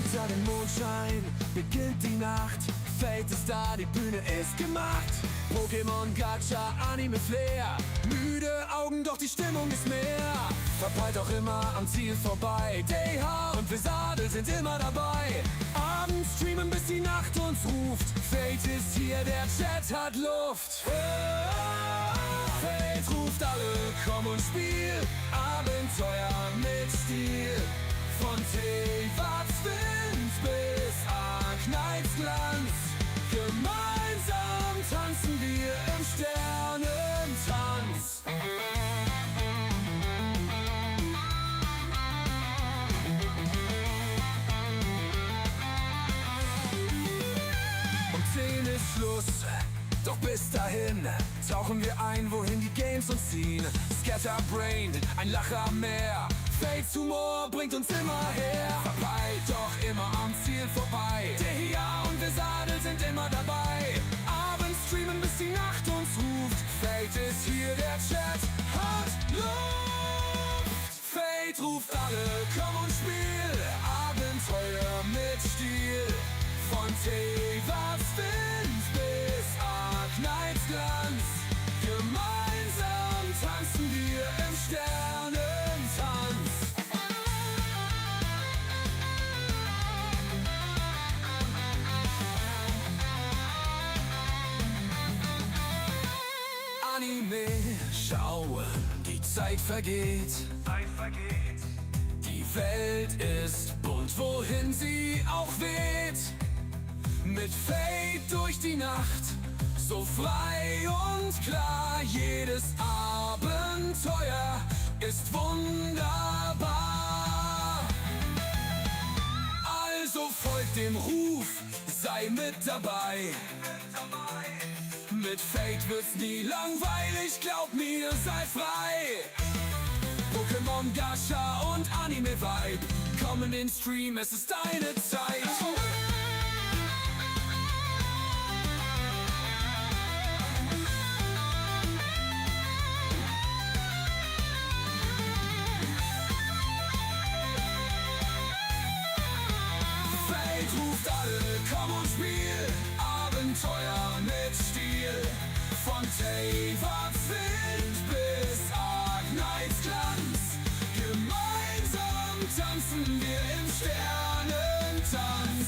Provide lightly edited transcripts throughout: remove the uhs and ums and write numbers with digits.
Unter dem Mondschein beginnt die Nacht. Fate ist da, die Bühne ist gemacht. Pokémon, Gacha, Anime, Flair. Müde Augen, doch die Stimmung ist mehr. Verpeilt auch immer am Ziel vorbei. DH und Vesadel sind immer dabei. Abends streamen, bis die Nacht uns ruft. Fate ist hier, der Chat hat Luft. Fate ruft alle, komm und spiel. Abenteuer mit Stil. Von Teewatz Wind bis Arknights Glanz. Gemeinsam tanzen wir im Sternentanz. Um 10 ist Schluss, doch bis dahin tauchen wir ein, wohin die Games uns ziehen. Scatterbrained, ein Lacher mehr. Fates Humor bringt uns immer her. Verpeilt, doch immer am Ziel vorbei. Der hier und Vesadel sind immer dabei. Abends streamen, bis die Nacht uns ruft. Fate ist hier, der Chat hat Luft. Fate ruft alle, komm und spiel. Abenteuer mit Stil. Von Teewatz Wind bis Arknights Glanz. Gemeinsam tanzen wir im Sternentanz. Anime schauen, die Zeit vergeht. Die Welt ist bunt, wohin sie auch weht. Mit Fate durch die Nacht, so frei und klar. Jedes Abenteuer ist wunderbar. Also folgt dem Ruf, sei mit dabei. Mit Fate wird's nie langweilig, glaub mir, sei frei. Pokémon, Gacha und Anime-Vibe, komm in den Stream, es ist deine Zeit. Fate ruft alle, komm und spiel. Abenteuer mit Stil. Von Teewatz Wind bis Arknights Glanz. Gemeinsam tanzen wir im Sternentanz.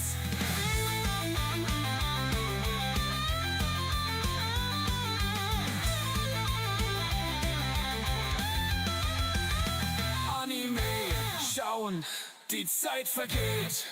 Anime schauen, die Zeit vergeht.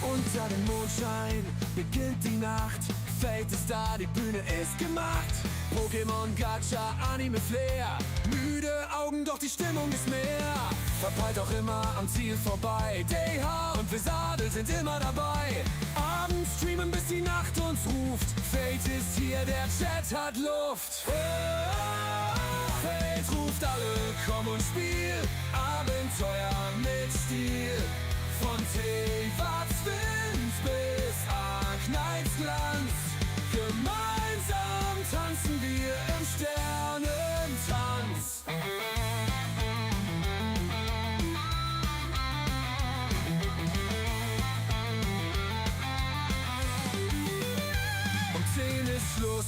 Unter dem Mondschein beginnt die Nacht. Fate ist da, die Bühne ist gemacht. Pokémon, Gacha, Anime, Flair. Müde Augen, doch die Stimmung ist mehr. Verpeilt auch immer am Ziel vorbei. DH und Vesadel sind immer dabei. Abends streamen, bis die Nacht uns ruft. Fate ist hier, der Chat hat Luft. Fate ruft alle, komm und spiel. Abenteuer mit Stil. Von Teewatz Wind bis Arknights Glanz. Gemeinsam tanzen wir im Sternentanz. Um 10 ist Schluss,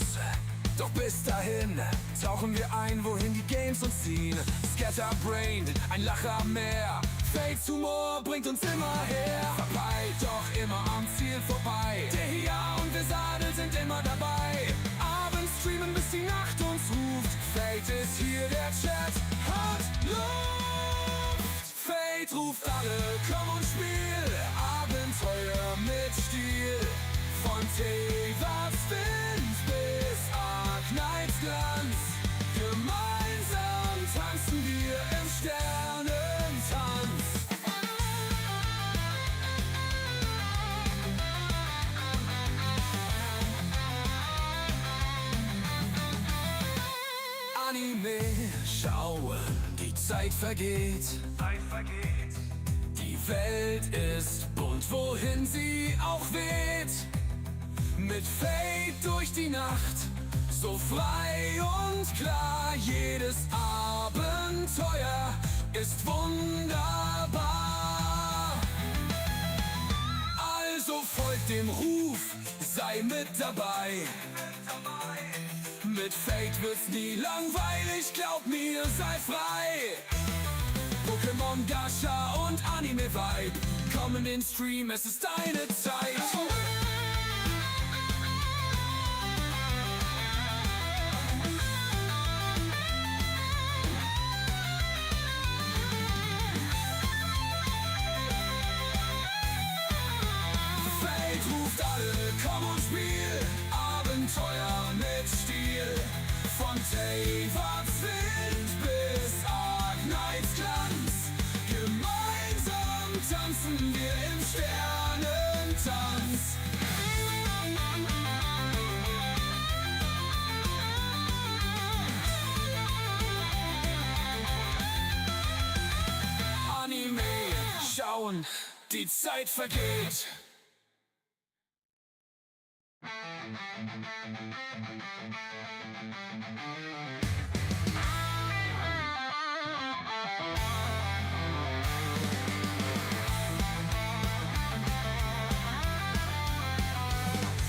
doch bis dahin tauchen wir ein, wohin die Games uns ziehen. Scatterbrained, ein Lacher mehr. Fates Humor bringt uns immer her. Verpeilt, doch immer am Ziel vorbei. Der hier und Vesadel sind immer dabei. Abends streamen, bis die Nacht uns ruft. Fate ist hier, der Chat hat Luft. Fate ruft alle, komm und spiel. Abenteuer mit Stil. Von Teewatz Wind bis Arknights Glanz. Gemeinsam tanzen wir im Sternentanz. Anime schauen, die Zeit vergeht. Die Welt ist bunt, wohin sie auch weht. Mit Fade durch die Nacht, so frei und klar. Jedes Abenteuer ist wunderbar. Also folgt dem Ruf, sei mit dabei. Mit Fade wird's nie langweilig, glaub mir, sei frei. Pokémon, Gacha und Anime-Vibe, komm in den Stream, es ist deine Zeit. Fade ruft alle, komm und spiel, Abenteuer mit Stil. Von Teywards Wind bis Arknights Glanz, gemeinsam tanzen wir im Sternentanz. Anime schauen, die Zeit vergeht.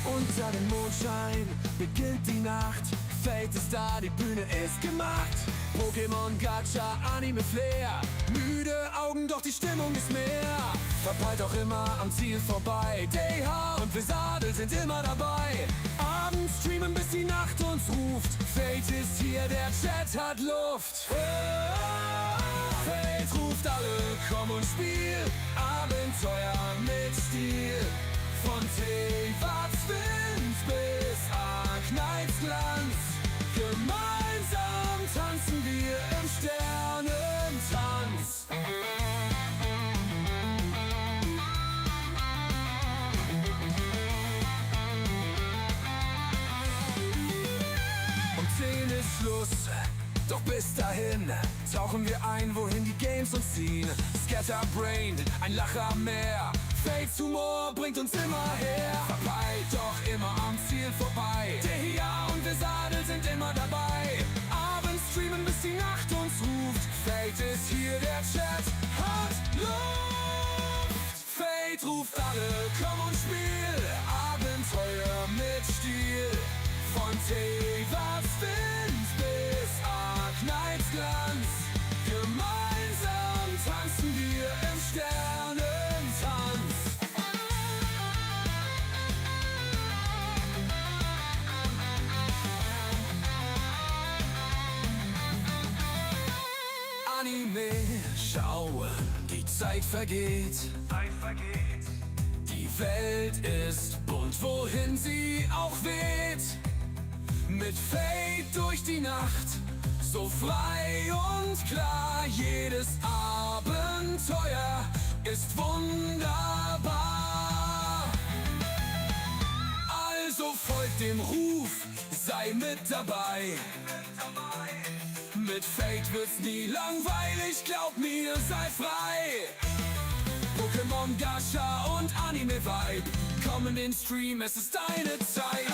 Unter dem Mondschein beginnt die Nacht. Fate ist da, die Bühne ist gemacht. Pokémon, Gacha, Anime, Flair. Müde Augen, doch die Stimmung ist mehr. Verpeilt auch immer am Ziel vorbei. DH und Vesadel sind immer dabei. Abends streamen, bis die Nacht uns ruft. Fate ist hier, der Chat hat Luft. Fate ruft alle, komm und spiel. Abenteuer mit Stil. Von Teywards Wind bis Arknights Glanz, gemeinsam tanzen wir im Sternentanz. Um 10 ist Schluss, doch bis dahin tauchen wir ein, wohin die Games uns ziehen. Scatterbrained, ein Lacher mehr. Fates Humor bringt uns immer her. Verpeilt, doch immer am Ziel vorbei. Der hier und Vesadel sind immer dabei. Abends streamen, bis die Nacht uns ruft. Fate ist hier, der Chat hat Luft. Fate ruft alle, komm und spiel. Abenteuer mit Stil. Von Teywards Wind bis Arknights Glanz, gemeinsam tanzen wir im Sternentanz. Anime schauen, die Zeit vergeht. Die Welt ist bunt, wohin sie auch weht. Mit Fade durch die Nacht, so frei und klar. Jedes Abenteuer ist wunderbar. Also folgt dem Ruf, sei mit dabei. Mit Fade wird's nie langweilig, glaub mir, sei frei. Pokémon, Gacha und Anime-Vibe, komm in den Stream, es ist deine Zeit.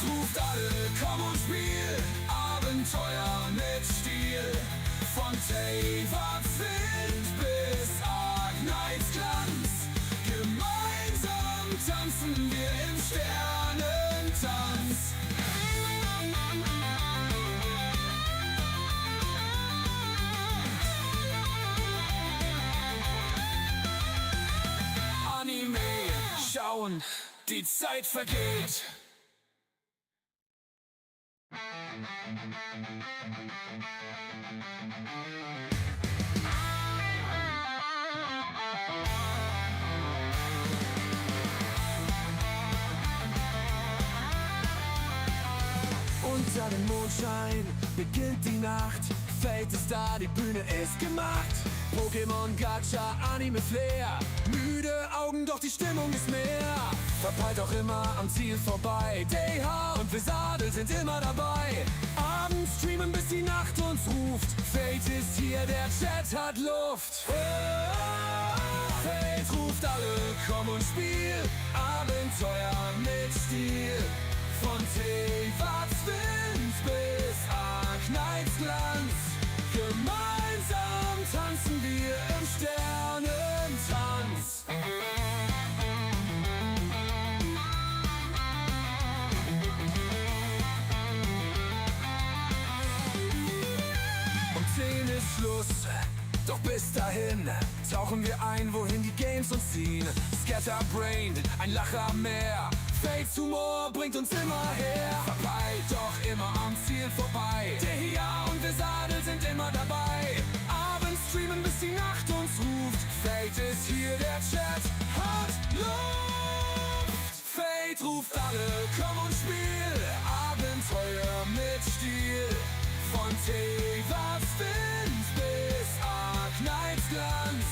Ruft alle, komm und spiel, Abenteuer mit Stil. Von Teywards Wind bis Arknights Glanz, gemeinsam tanzen wir im Sternentanz. Anime schauen, die Zeit vergeht. Unter dem Mondschein beginnt die Nacht. Fate ist da, die Bühne ist gemacht. Pokémon, Gacha, Anime, Flair. Müde Augen, doch die Stimmung ist mehr. Verpeilt auch immer am Ziel vorbei. DH und Vesadel sind immer dabei. Abends streamen, bis die Nacht uns ruft. Fate ist hier, der Chat hat Luft. Fate ruft alle, komm und spiel. Abenteuer mit Stil. Von Wind bis Arknights Glanz. Gemeinsam tanzen wir im Sternentanz. Um 10 ist Schluss, doch bis dahin tauchen wir ein, wohin die Games uns ziehen. Scatterbrained, ein Lacher mehr. Fates Humor bringt uns immer her. Verpeilt, doch immer am Ziel vorbei. Der hier und Vesadel sind immer dabei. Abends streamen, bis die Nacht uns ruft. Fate ist hier, der Chat hat Luft. Fate ruft alle, komm und spiel. Abenteuer mit Stil. Von Wind bis Arknights Glanz.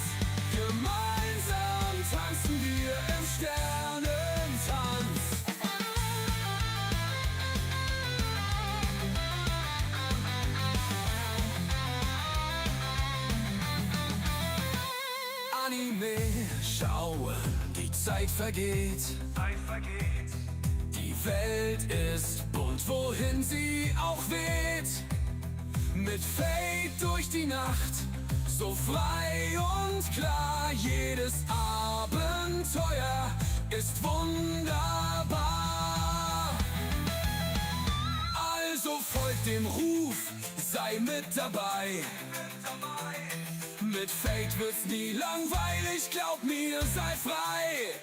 Gemeinsam tanzen wir im Sternentanz. Anime, schau, die Zeit vergeht. Die Welt ist bunt, wohin sie auch weht. Mit Fate durch die Nacht, so frei und klar. Jedes Abenteuer ist wunderbar. Also folgt dem Ruf, sei mit dabei. Mit Fate wird's nie langweilig, glaub mir, sei frei.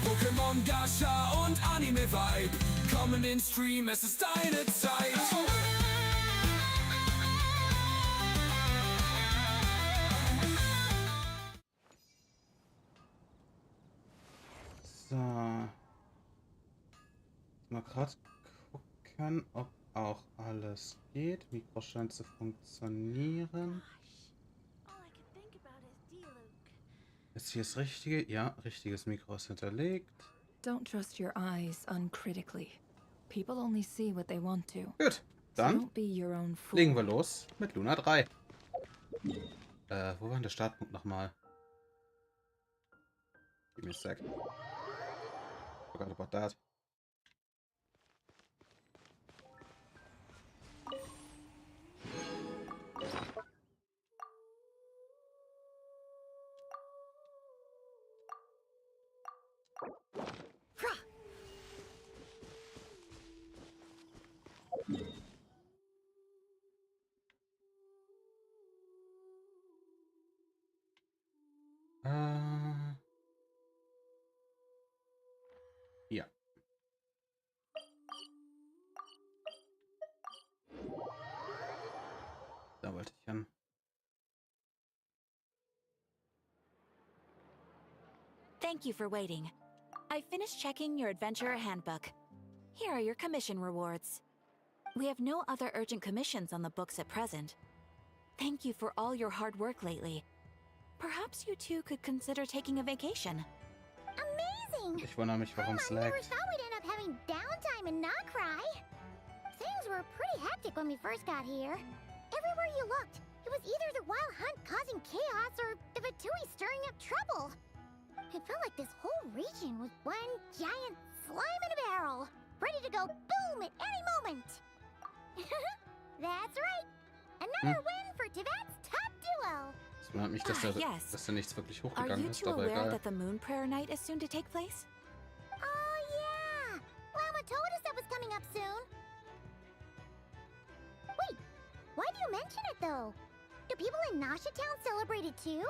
Pokémon, Gacha und Anime-Vibe. Komm in den Stream, es ist deine Zeit. So. Mal gerade gucken, ob auch alles geht. Mikro scheint zu funktionieren. Ist hier das Richtige? Ja, richtiges Mikro ist hinterlegt. Don't trust your eyes uncritically. People only see what they want to. Gut, So dann don't be your own fool. legen wir los mit Luna 3. Wo war denn der Startpunkt nochmal? Gib mir a sec. Forgot about that. Ja. Da wollte ich hin. Thank you for waiting. I finished checking your adventurer handbook. Here are your commission rewards. We have no other urgent commissions on the books at present. Thank you for all your hard work lately. Perhaps you two could consider taking a vacation. Amazing! Ich wundere mich, warum es I never laggt. thought we'd end up having downtime in Nocry. Things were pretty hectic when we first got here. Everywhere you looked, it was either the Wild Hunt causing chaos or the Vtuber stirring up trouble. It felt like this whole region was one giant slime in a barrel, ready to go boom at any moment. That's right. Another win for Tibet's top duo. Es wundert mich, dass yes. da nichts wirklich Are hochgegangen you ist, two aber aware egal. that the Moon Prayer Night is soon to take place? Oh yeah! Llama told us that was coming up soon. Wait, why do you mention it though? Do people in Nasha Town celebrate it too?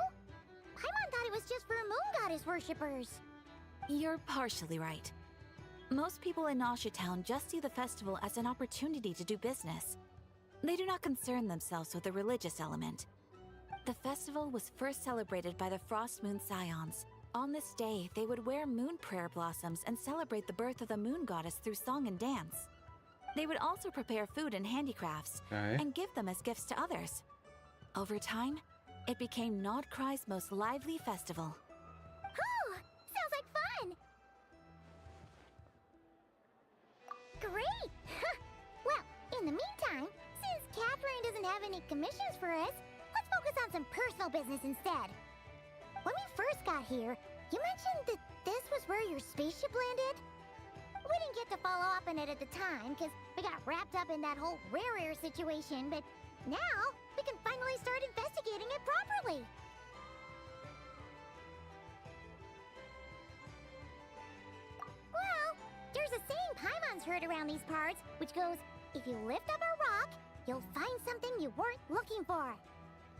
Paimon thought it was just for moon goddess worshippers. You're partially right. Most people in Nasha Town just see the festival as an opportunity to do business. They do not concern themselves with the religious element. The festival was first celebrated by the Frost Moon Scions. On this day, they would wear moon prayer blossoms and celebrate the birth of the moon goddess through song and dance. They would also prepare food and handicrafts Okay. and give them as gifts to others. Over time, it became Nordkrei's most lively festival. Oh, sounds like fun! Great! Well, in the meantime, since Catherine doesn't have any commissions for us, let's focus on some personal business instead. When we first got here, you mentioned that this was where your spaceship landed? We didn't get to follow up on it at the time, because we got wrapped up in that whole rare situation, but now we can finally start investigating it properly. Well, there's a saying Paimon's heard around these parts, which goes, if you lift up a rock, you'll find something you weren't looking for.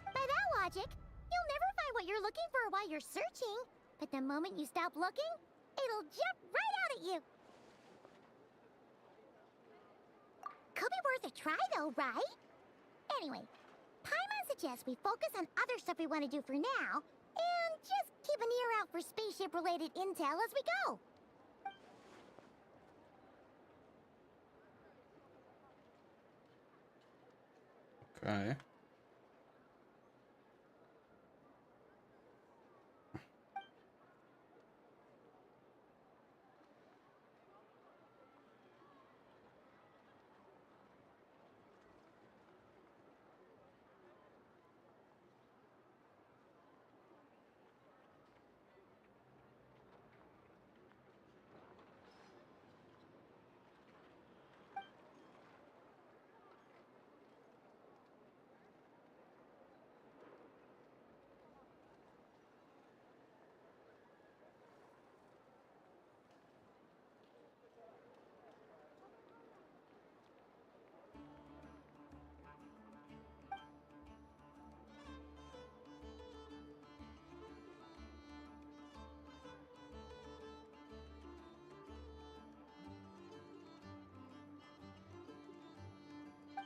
By that logic, you'll never find what you're looking for while you're searching, but the moment you stop looking, it'll jump right out at you. Could be worth a try though, right? Anyway, Paimon suggests we focus on other stuff we want to do for now, and just keep an ear out for spaceship-related intel as we go. Okay.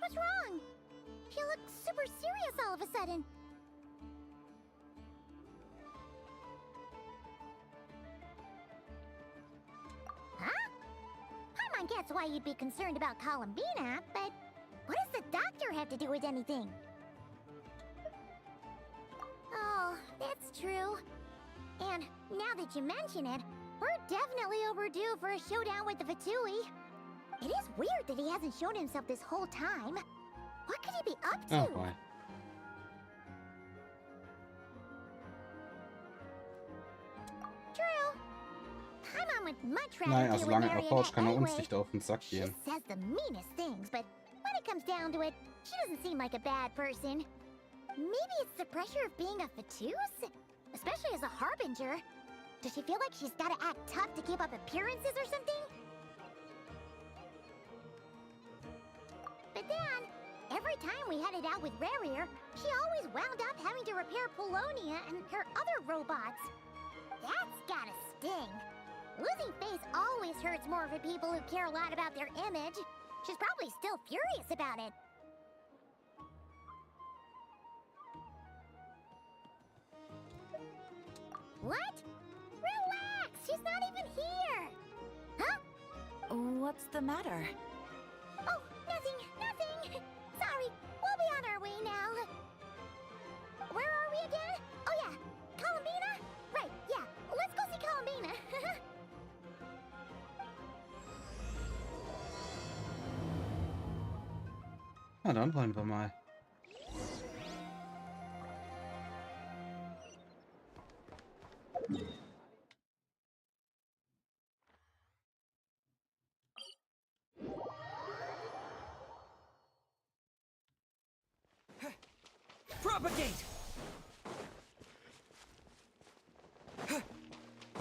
What's wrong? You look super serious all of a sudden. Huh? Paimon gets why you'd be concerned about Columbina, but what does the doctor have to do with anything? Oh, that's true. And now that you mention it, we're definitely overdue for a showdown with the Vtuber. It is weird that he hasn't shown himself this whole time. What could he be up to? Oh boy. True. Paimon would much rather Naja, deal with solange er Marionette braucht, kann er uns anyway. nicht auf den Sack She gehen. says the meanest things, but when it comes down to it, she doesn't seem like a bad person. Maybe it's the pressure of being a Vtuber? Especially as a Harbinger. Does she feel like she's gotta act tough to keep up appearances or something? But then, every time we headed out with Rarier, she always wound up having to repair Polonia and her other robots. That's gotta sting. Losing face always hurts more for people who care a lot about their image. She's probably still furious about it. What? Relax! She's not even here! Huh? What's the matter? Oh, nothing. Sorry, we'll be on our way now. Where are we again? Oh yeah, Columbina? Right, yeah, let's go see Columbina. Na, dann wollen wir mal. Propagate!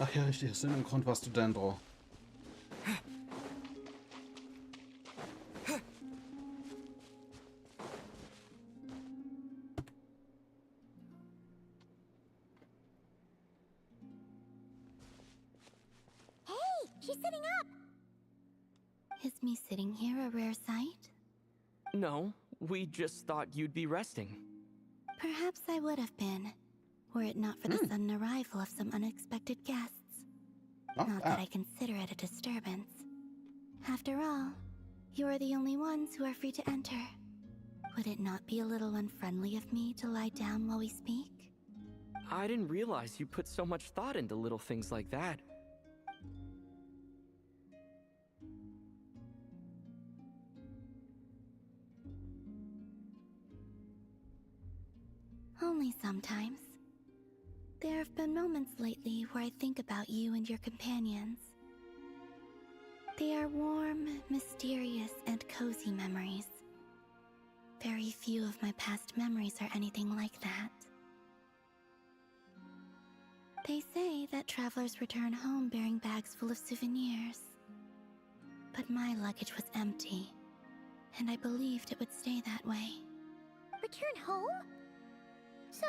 Ach ja, richtig, Sinn und Grund warst du Dendro. Hey, she's sitting up. Is me sitting here a rare sight? No, we just thought you'd be resting. Perhaps I would have been, were it not for the sudden arrival of some unexpected guests. Not Not that bad. I consider it a disturbance. After all, You are the only ones who are free to enter. Would it not be a little unfriendly of me to lie down while we speak? I didn't realize you put so much thought into little things like that. Only sometimes. There have been moments lately where I think about you and your companions. They are warm, mysterious, and cozy memories. Very few of my past memories are anything like that. They say that travelers return home bearing bags full of souvenirs. But my luggage was empty, and I believed it would stay that way. Return home? So,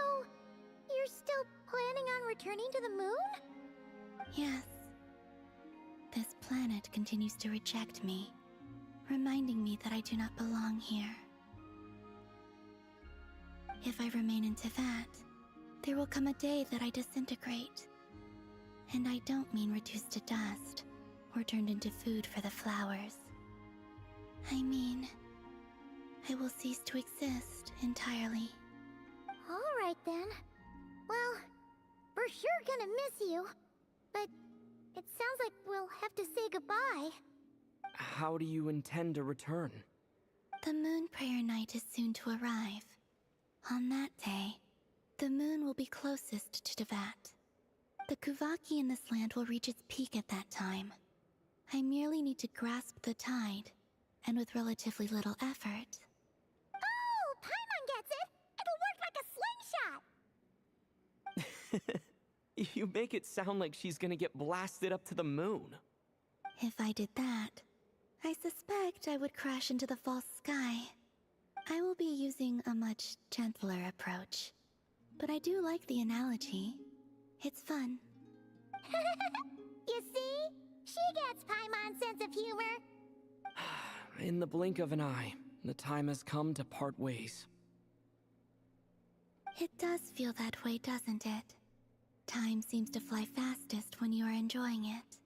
you're still planning on returning to the moon? Yes. This planet continues to reject me, reminding me that I do not belong here. If I remain in Teyvat, there will come a day that I disintegrate. And I don't mean reduced to dust, or turned into food for the flowers. I mean, I will cease to exist entirely. Alright then. Well, we're sure gonna miss you. But it sounds like we'll have to say goodbye. How do you intend to return? The moon prayer night is soon to arrive. On that day, the moon will be closest to Teyvat. The Kuvaki in this land will reach its peak at that time. I merely need to grasp the tide, and with relatively little effort. Oh, Paimon gets it! It'll work like a slingshot! You make it sound like she's gonna get blasted up to the moon. If I did that, I suspect I would crash into the false sky. I will be using a much gentler approach. But I do like the analogy. It's fun. You see? She gets Paimon's sense of humor. In the blink of an eye, the time has come to part ways. It does feel that way, doesn't it? Time seems to fly fastest when you are enjoying it.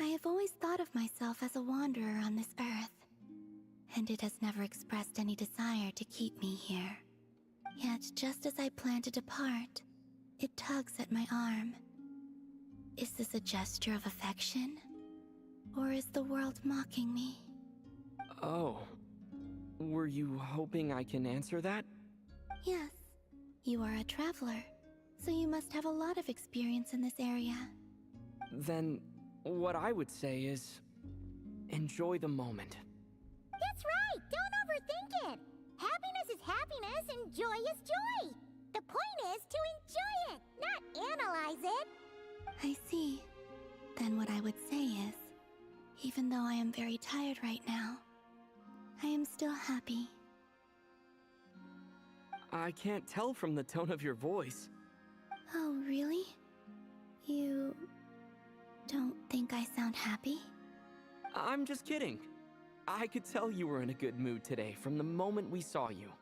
I have always thought of myself as a wanderer on this earth, and it has never expressed any desire to keep me here. Yet, just as I plan to depart, it tugs at my arm. Is this a gesture of affection? Or is the world mocking me? Oh. Were you hoping I can answer that? Yes. You are a traveler, so you must have a lot of experience in this area. Then, what I would say is, enjoy the moment. That's right! Don't overthink it! Happiness is happiness and joy is joy! The point is to enjoy it, not analyze it! I see. Then what I would say is, even though I am very tired right now, I am still happy. I can't tell from the tone of your voice. Oh, really? You don't think I sound happy? I'm just kidding. I could tell you were in a good mood today from the moment we saw you.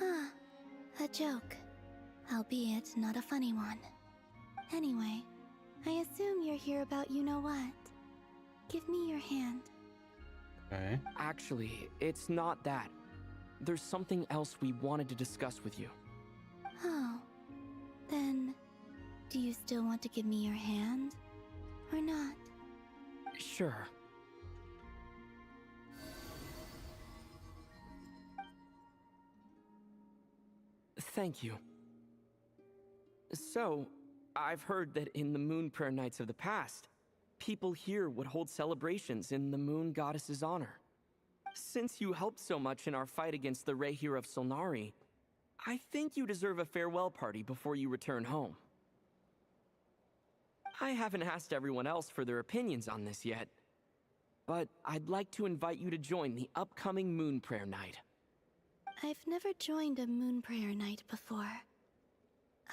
Ah, a joke. Albeit not a funny one. Anyway, I assume you're here about you-know-what. Give me your hand. Okay. Actually, it's not that. There's something else we wanted to discuss with you. Oh. Then, do you still want to give me your hand? Or not? Sure. Thank you. So, I've heard that in the moon prayer nights of the past, people here would hold celebrations in the moon goddess's honor. Since you helped so much in our fight against the Rehir of Solnari, I think you deserve a farewell party before you return home. I haven't asked everyone else for their opinions on this yet, but I'd like to invite you to join the upcoming moon prayer night. I've never joined a moon prayer night before.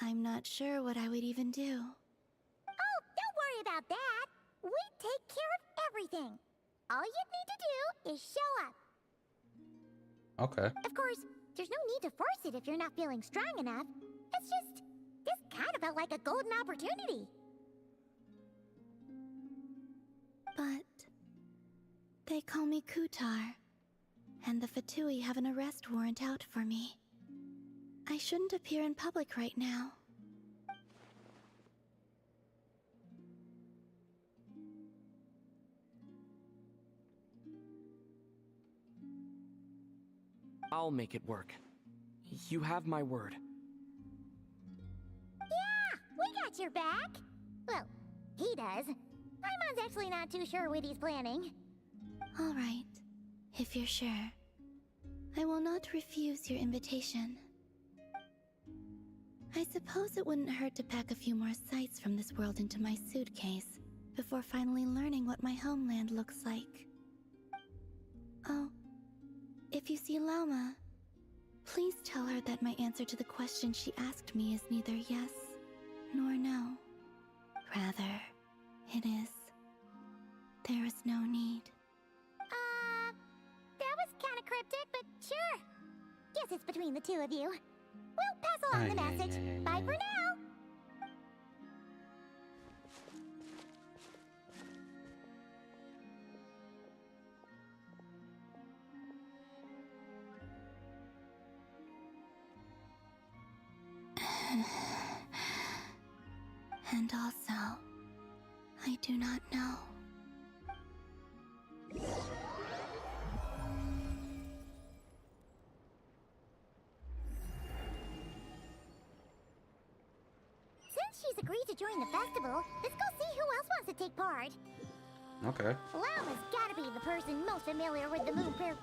I'm not sure what I would even do. Oh, don't worry about that! We take care of everything! All you need to do is show up. Okay. Of course, there's no need to force it if you're not feeling strong enough. It's just, this kind of felt like a golden opportunity. But They call me Kutar, and the Fatui have an arrest warrant out for me. I shouldn't appear in public right now. I'll make it work. You have my word. Yeah, we got your back. Well, he does. Paimon's actually not too sure what he's planning. All right, if you're sure. I will not refuse your invitation. I suppose it wouldn't hurt to pack a few more sights from this world into my suitcase before finally learning what my homeland looks like. Oh, if you see Lauma, please tell her that my answer to the question she asked me is neither yes nor no. Rather, it is, there is no need. That was kind of cryptic, but sure. Guess it's between the two of you. We'll pass along the message. Bye for now. And also, I do not know. Since she's agreed to join the festival, let's go see who else wants to take part. Okay. Lauma's gotta be the person most familiar with the moon prayer.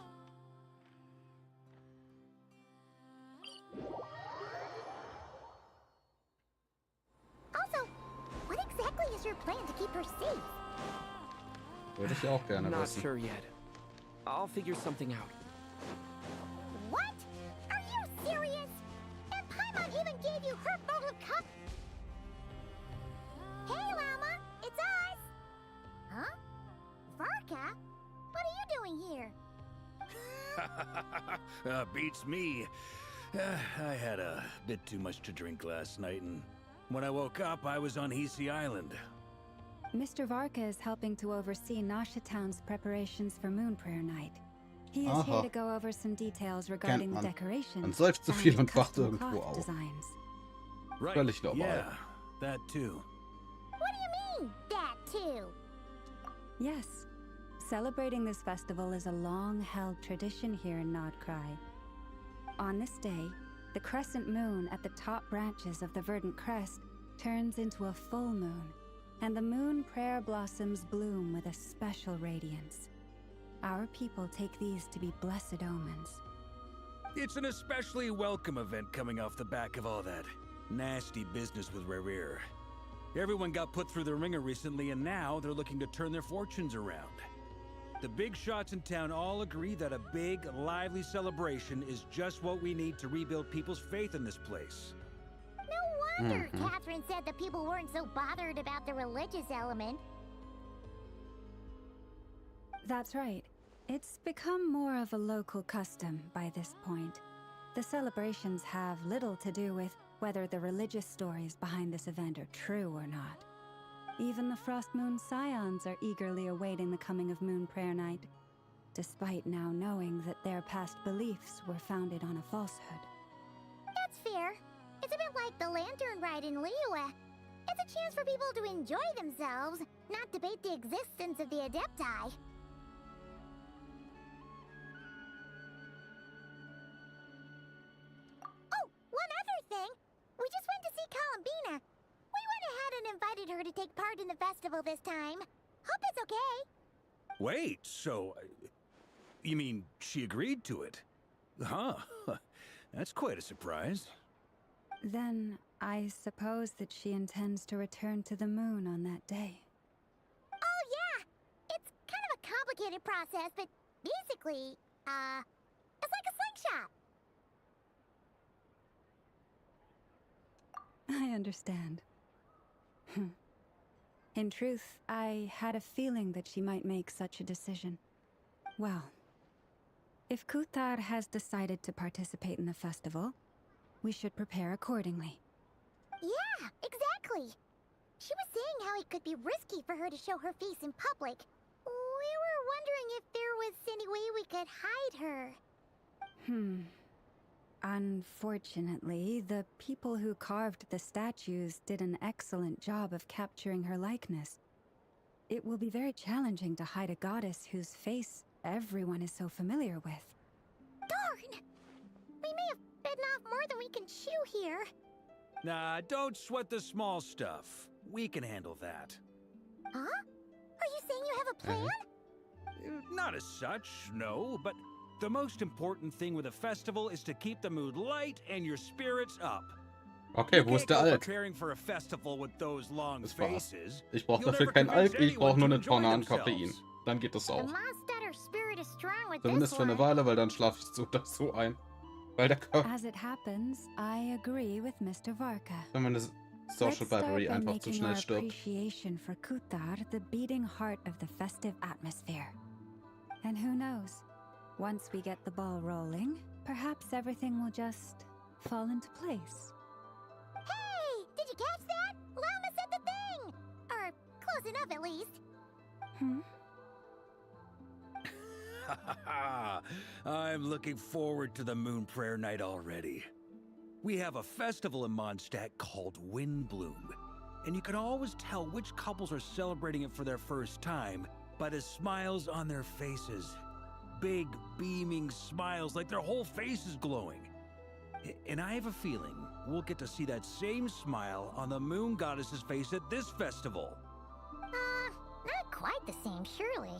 Also, what exactly is your plan to keep her safe? Würde ich auch gerne Not wissen. sure yet. I'll figure something out. What? Are you serious? And Paimon even gave you her vote of cup. Hey, Lauma, it's us. Huh? Varka? What are you doing here? Beats me. I had a bit too much to drink last night, and when I woke up, I was on Hisi Island. Mr. Varka is helping to oversee Nasha Town's preparations for Moon Prayer Night. He is here Aha. to go over some details regarding the man. decorations Man seufzt so viel and und wacht custom irgendwo cloth auf. designs. Right. Völlig normal. Yeah, that too. What do you mean, that too? Yes, celebrating this festival is a long-held tradition here in Nodcry. On this day, the crescent moon at the top branches of the verdant crest turns into a full moon, and the moon prayer blossoms bloom with a special radiance. Our people take these to be blessed omens. It's an especially welcome event coming off the back of all that nasty business with Rare. Everyone got put through the ringer recently, and now they're looking to turn their fortunes around. The big shots in town all agree that a big, lively celebration is just what we need to rebuild people's faith in this place. No wonder Catherine said that people weren't so bothered about the religious element. That's right. It's become more of a local custom by this point. The celebrations have little to do with whether the religious stories behind this event are true or not. Even the Frost Moon Scions are eagerly awaiting the coming of Moon Prayer Night, despite now knowing that their past beliefs were founded on a falsehood. That's fair. It's a bit like the lantern ride in Liyue. It's a chance for people to enjoy themselves, not debate the existence of the Adepti. Oh, one other thing. We just went to see Columbina. We went ahead and invited her to take part in the festival this time. Hope it's okay. Wait, so... you mean she agreed to it? Huh. That's quite a surprise. Then, I suppose that she intends to return to the moon on that day. Oh, yeah. It's kind of a complicated process, but basically, it's like a slingshot. I understand. In truth, I had a feeling that she might make such a decision. Well, if Kutar has decided to participate in the festival, we should prepare accordingly. Yeah, exactly. She was saying how it could be risky for her to show her face in public. We were wondering if there was any way we could hide her. Unfortunately, the people who carved the statues did an excellent job of capturing her likeness. It will be very challenging to hide a goddess whose face everyone is so familiar with. Darn! We may have bitten off more than we can chew here. Nah, don't sweat the small stuff. We can handle that. Huh? Are you saying you have a plan? Not as such, no, but the most important thing with a festival is to keep the mood light and your spirits up. Okay, wo ist der Alk? Preparing for a festival with those long Das war's. faces. Ich brauche You'll dafür never keinen Alk, convince ich brauche nur anyone eine to enjoy Tonne an Koffein. themselves. Dann geht das The auch. monster spirit is strong with Zumindest this für eine one. Weile, weil dann schlafe ich so oder so ein. Weil der Körper, As it happens, I agree with Mr. Varka. wenn meine Let's Social start Battery by einfach zu making schnell our stirbt. appreciation for Kutar the beating heart of the festive atmosphere. And who knows? Once we get the ball rolling, perhaps everything will just fall into place. Hey! Did you catch that? Llama said the thing! Or close enough at least. I'm looking forward to the Moon Prayer Night already. We have a festival in Mondstadt called Windbloom, and you can always tell which couples are celebrating it for their first time by the smiles on their faces. Big, beaming smiles like their whole face is glowing. And I have a feeling we'll get to see that same smile on the Moon Goddess's face at this festival. Not quite the same, surely.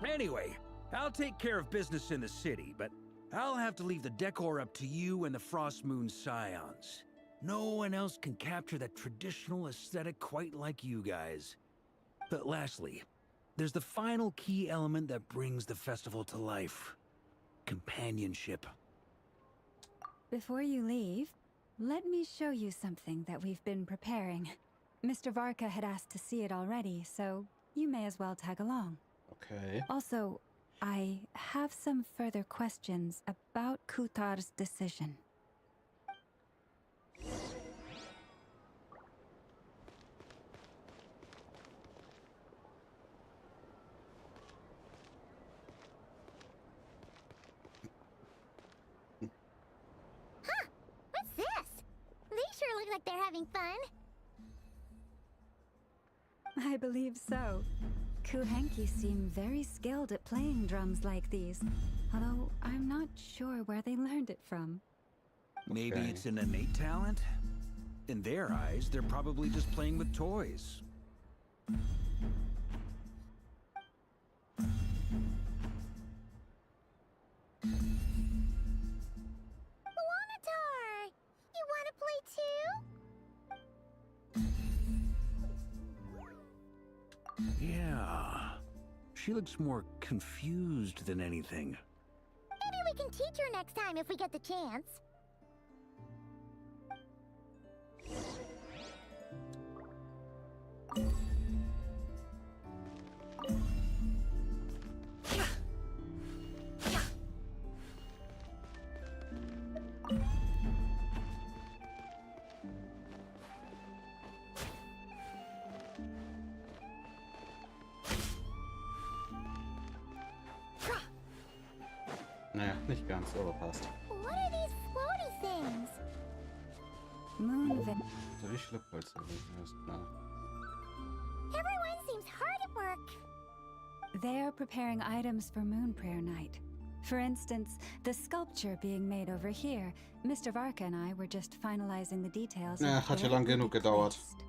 Anyway, I'll take care of business in the city, but I'll have to leave the decor up to you and the Frost Moon Scions. No one else can capture that traditional aesthetic quite like you guys. But lastly, there's the final key element that brings the festival to life. Companionship. Before you leave, let me show you something that we've been preparing. Mr. Varka had asked to see it already, so you may as well tag along. Okay. Also, I have some further questions about Kutar's decision. What's this? They sure look like they're having fun. I believe so. Kuhenki seem very skilled at playing drums like these, although I'm not sure where they learned it from. Maybe Okay. it's an innate talent? In their eyes, they're probably just playing with toys. Wanatar! You want to play too? Yeah. She looks more confused than anything. Maybe we can teach her next time if we get the chance. Naja, nicht ganz, aber passt. What are these floaty things? Moon Ven- So, wie viele Pölzer will ich erst klar. Everyone seems hard at work. They are preparing items for Moon Prayer Night. For instance, the sculpture being made over here. Mr. Varka and I were just finalizing the details. Ja, of hat ja where lang it would genug be gedauert. placed.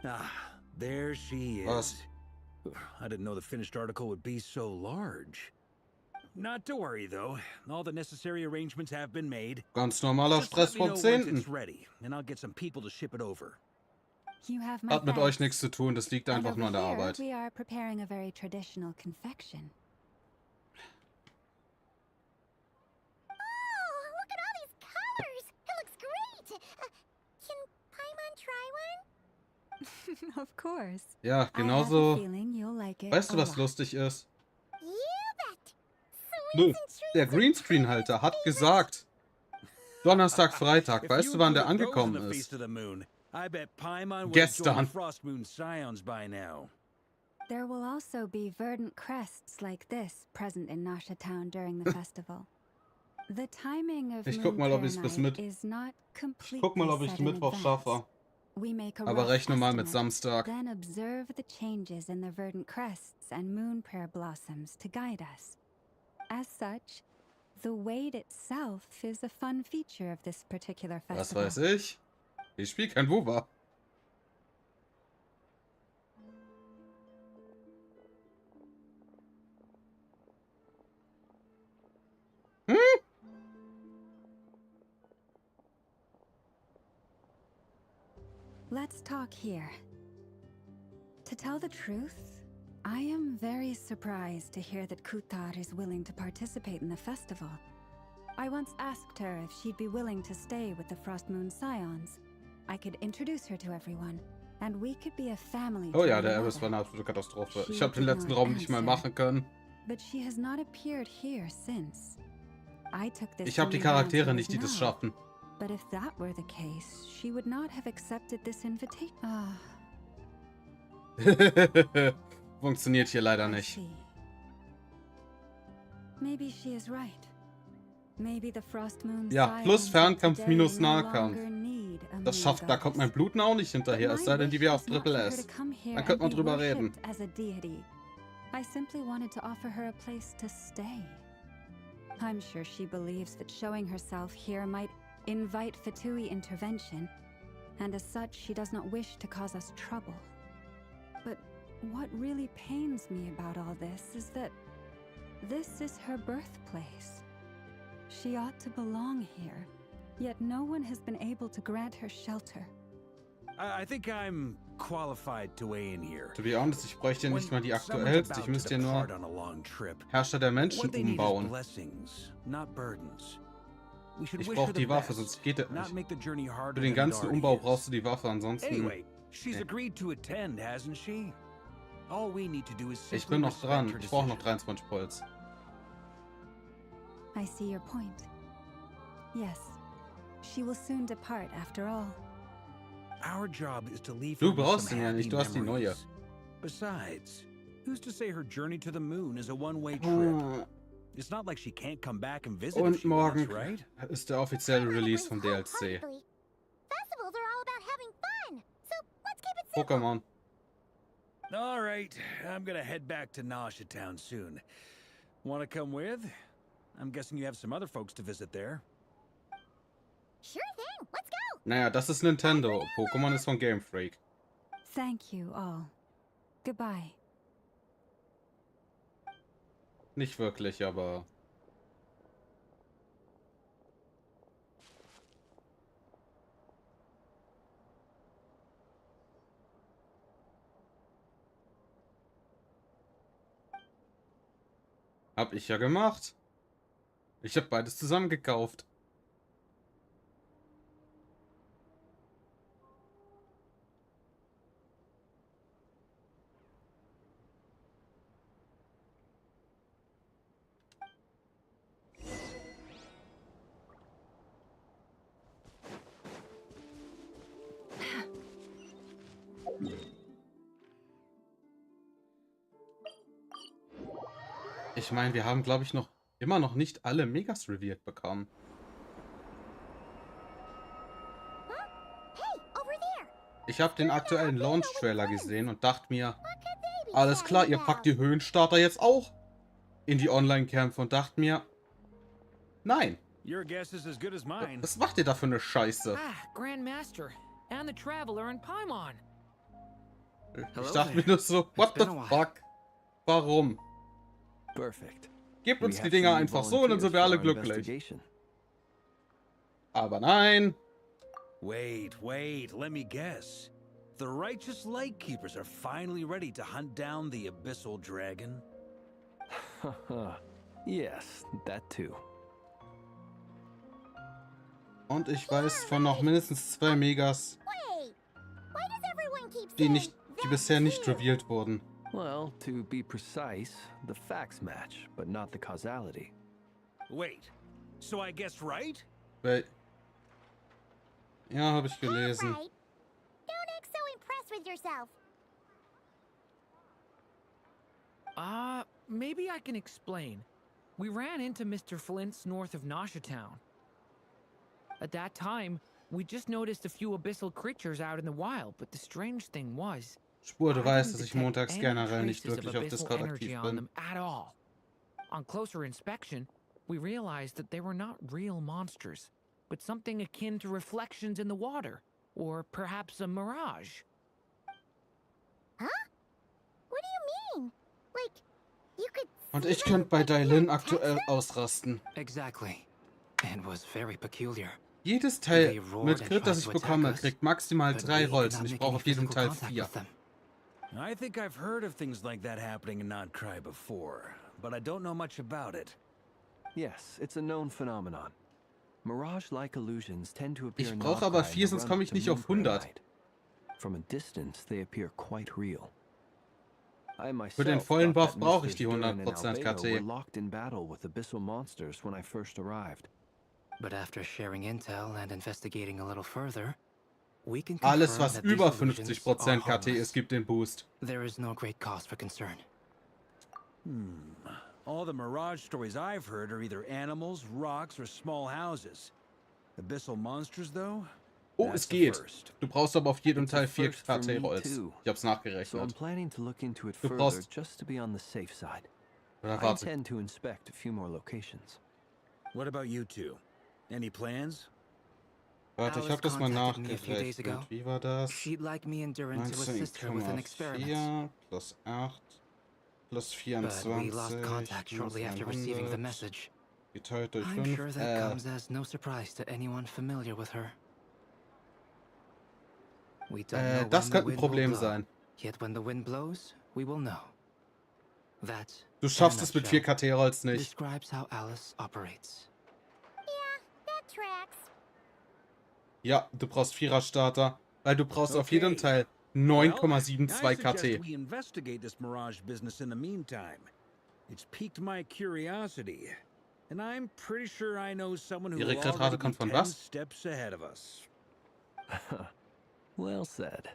Ah, there she is. Was? I didn't know the finished article would be so large. Not to worry, though. All the necessary arrangements have been made. Ganz normaler Just Stress let me know vom once 10. it's ready, and I'll get some people to ship it over. You have my Hat mit euch thanks. nichts zu tun, das liegt And einfach over nur an der here, Arbeit. we are preparing a very traditional confection. Oh, look at all these colors. It looks great. Can Paimon try one? Of course. Ja, I have a genauso. feeling you'll like it Weißt a du, was lot. lustig ist? You bet. Nö, Sweets and treats der and Greenscreen-Halter hat gesagt. Donnerstag, Freitag. If Weißt you du, wann der include those in angekommen the ist? Feast of the Moon, I bet Paimon would have joined Gestern. the Frost Moon Scions by now. There will also be verdant crests like this present in Nasha Town during the festival. The timing of Ich guck mal, ob Moon ich's bis Prayer mit. Night is not Ich completely guck mal, ob ich set in Mittwoch advance. schaffe. We make a Aber rough rechne mal mit estimate, Samstag. then observe the changes in the verdant crests and moon prayer blossoms to guide us. As such, the wait itself is a fun feature of this particular Was festival. weiß ich? Ich spiele kein Wuba. Let's talk here. To tell the truth, I am very surprised to hear that Kutar is willing to participate in the festival. I once asked her if she'd be willing to stay with the Frost Moon Scions. I could introduce her to everyone, and we could be a family. Oh ja, der Abyss war eine absolute Katastrophe. Ich habe den letzten Raum nicht mal machen können. But she has not appeared here since. I took this Ich habe die from the Charaktere answer nicht, die das no. schaffen. But if that were the case, she would not have accepted this invitation. Funktioniert hier leider I nicht. see. Maybe she is right. Maybe the Frost Moon Ja, plus Scions Fernkampf today minus no Nahkampf. longer need a Das moon schafft, da kommt mein goddess. Bluten auch nicht hinterher, But es my sei denn, die wish wäre auf was not Triple for her to S. come here Dann könnte man and be drüber reden. worshipped as a deity. I simply wanted to offer her a place to stay. I'm sure she believes that showing herself here might invite Fatui intervention, and as such she does not wish to cause us trouble. But what really pains me about all this is that this is her birthplace. She ought to belong here, yet no one has been able to grant her shelter. I think I'm qualified to weigh in here. To be honest, ich bräuchte nicht mal die When someone's aktuellste, ich about to müsste ja depart nur on a long trip, Herrscher der Menschen what they need is umbauen. blessings, not burdens. We should Ich wish brauche her the die Waffe, best, sonst geht das not nicht. make the journey harder Für den than it ganzen already Umbau is. brauchst du die Waffe, ansonsten... Anyway, she's Nee. agreed to attend, hasn't she? All we need to do is Ich simply bin noch respect dran, her ich brauche noch decision. 23 Puls. I see your point. Yes, she will soon depart after all. Our job is to leave Du her with brauchst some ihn ja happy nicht, du hast die neue. memories. Besides, who's to say her journey to the moon is a one-way trip? It's not like she can't come back and visit if Und she wants, morgen right? ist der offizielle Everyone Release brings vom hope, DLC. hardly. Festivals are all about having fun, so let's keep it simple. Pokémon. All right, I'm gonna head back to Nasha Town soon. Want to come with? I'm guessing you have some other folks to visit there. Sure thing, let's go. Naja, das ist Nintendo. Pokémon ist von Game Freak. Thank you all. Goodbye. Nicht wirklich, aber... Hab ich ja gemacht. Ich habe beides zusammen gekauft. Ich meine, wir haben, glaube ich, noch immer noch nicht alle Megas revealed bekommen. Hey, over there. Ich habe den aktuellen Launch-Trailer gesehen und dachte mir, What could they be alles klar, ihr chatting packt about? die Höhenstarter jetzt auch in die Online-Kämpfe und dachte mir, nein, Your guess is as good as mine. was macht ihr da für eine Scheiße? Ah, Grandmaster, and the Traveler in Paimon. Ich dachte mir nur so, what the fuck? Warum? Perfect. Gebt uns We die have Dinger some einfach so und dann sind wir volunteers alle for our glücklich. investigation. Aber nein. Wait, let me guess. The righteous Lightkeepers are finally ready to hunt down the Abyssal Dragon? Yes, that too. Und ich weiß von noch mindestens 2 Megas, Wait, why does everyone keep die saying bisher that nicht too? revealed wurden. Well, to be precise, the facts match, but not the causality. Wait, so I guessed right? Weil... Ja, habe ich All gelesen. right. Don't act so impressed with yourself. Maybe I can explain. We ran into Mr. Flint's north of Nasha Town. At that time, we just noticed a few abyssal creatures out in the wild, but the strange thing was, Spur, du I weißt, didn't dass ich detect montags any generell nicht traces of wirklich auf abyssal Discord energy aktiv on bin. them at all. On closer inspection, we realized that they were not real monsters, but something akin to reflections in the water, or perhaps a mirage. Huh? What do you mean? Like, you could Und see ich them könnte bei and not Dailin touch aktuell them? Exactly. ausrasten. And was very peculiar. Jedes Teil mit Crit, das ich bekomme, kriegt maximal 3 Rolls und ich brauche auf jedem Teil 4. I think I've heard of things like that happening in Not Cry before, but I don't know much about it. Yes, it's a known phenomenon. Mirage-like illusions tend to appear Ich in brauche Not aber Cry 4, and sonst run komme up ich to nicht auf Moon Prayer 100. Night. From a distance, they appear quite real. I Für den myself vollen thought Buff that brauche ich Mr. die Stern and 100% Albedo KT. were locked in battle with abyssal monsters when I first arrived. But after sharing intel and investigating a little further, we can Alles, confirm was that über these illusions 50% are KT ist, gibt den Boost. There is no great cause for concern. All the Mirage stories I've heard are either animals, rocks, or small houses. Abyssal monsters, though? Oh, That's es the geht. first. Du brauchst aber auf jedem It's a Teil 4 first for me KT-Rolls. too. Ich hab's So I'm nachgerechnet. planning to look into it Du further brauchst- just to be on the safe side. Oder I warte. intend to inspect a few more locations. What about you two? Any plans? Warte, ich Alice hab das mal contacted me a few days ago. nachgerechnet. Wie war das? She'd like me and Duran to assist her with an experiment. 19,4 plus 8 plus But we lost 24 contact shortly after receiving the 100 message. geteilt durch I'm 5. sure that comes as no surprise to anyone familiar with her. We don't know Das when the könnte ein wind Problem will blow, sein. yet when the wind blows, we will know. That, Du in a schaffst es mit 4 nutshell, KT-Rolls nicht. describes how Alice operates. Yeah, that tracks. Ja, du brauchst 4er-Starter, weil du brauchst auf jedem Okay. Teil Well, 9,72 I suggest KT. we investigate this Mirage business in the meantime. It's piqued my curiosity, and I'm pretty sure I know someone who Ihre will Kritrate already be kommt von 10 was? steps ahead of us. Well said.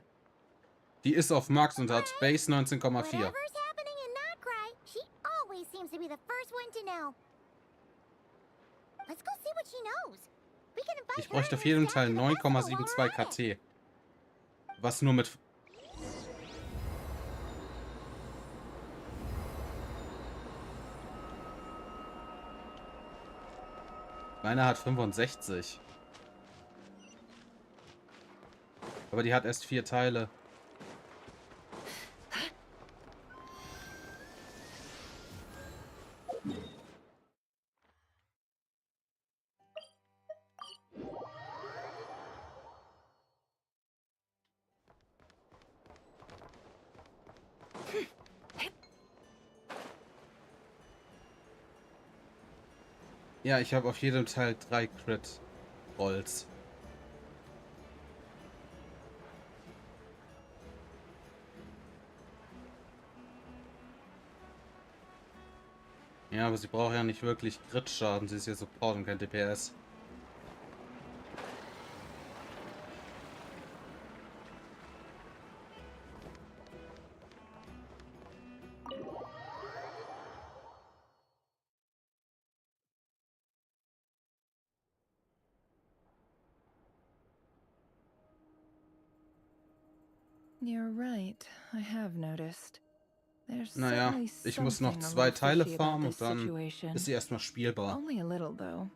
Die ist auf Max und hat Base 19,4. Whatever's happening in Not Cry, she always seems to be the first one to know. Let's go see what she knows. We can invite Ich bräuchte auf jedem Teil 9,72 KT. Was nur mit... Meine hat 65. Aber die hat erst 4 Teile. Ja, ich habe auf jedem Teil 3 Crit-Rolls. Ja, aber sie braucht ja nicht wirklich Crit-Schaden. Sie ist ja Support und kein DPS. You're right. I have noticed. There's Naja, certainly ich muss noch something a 2 little Teile fishy about farmen this und dann situation. ist sie erstmal spielbar. Only a little, though.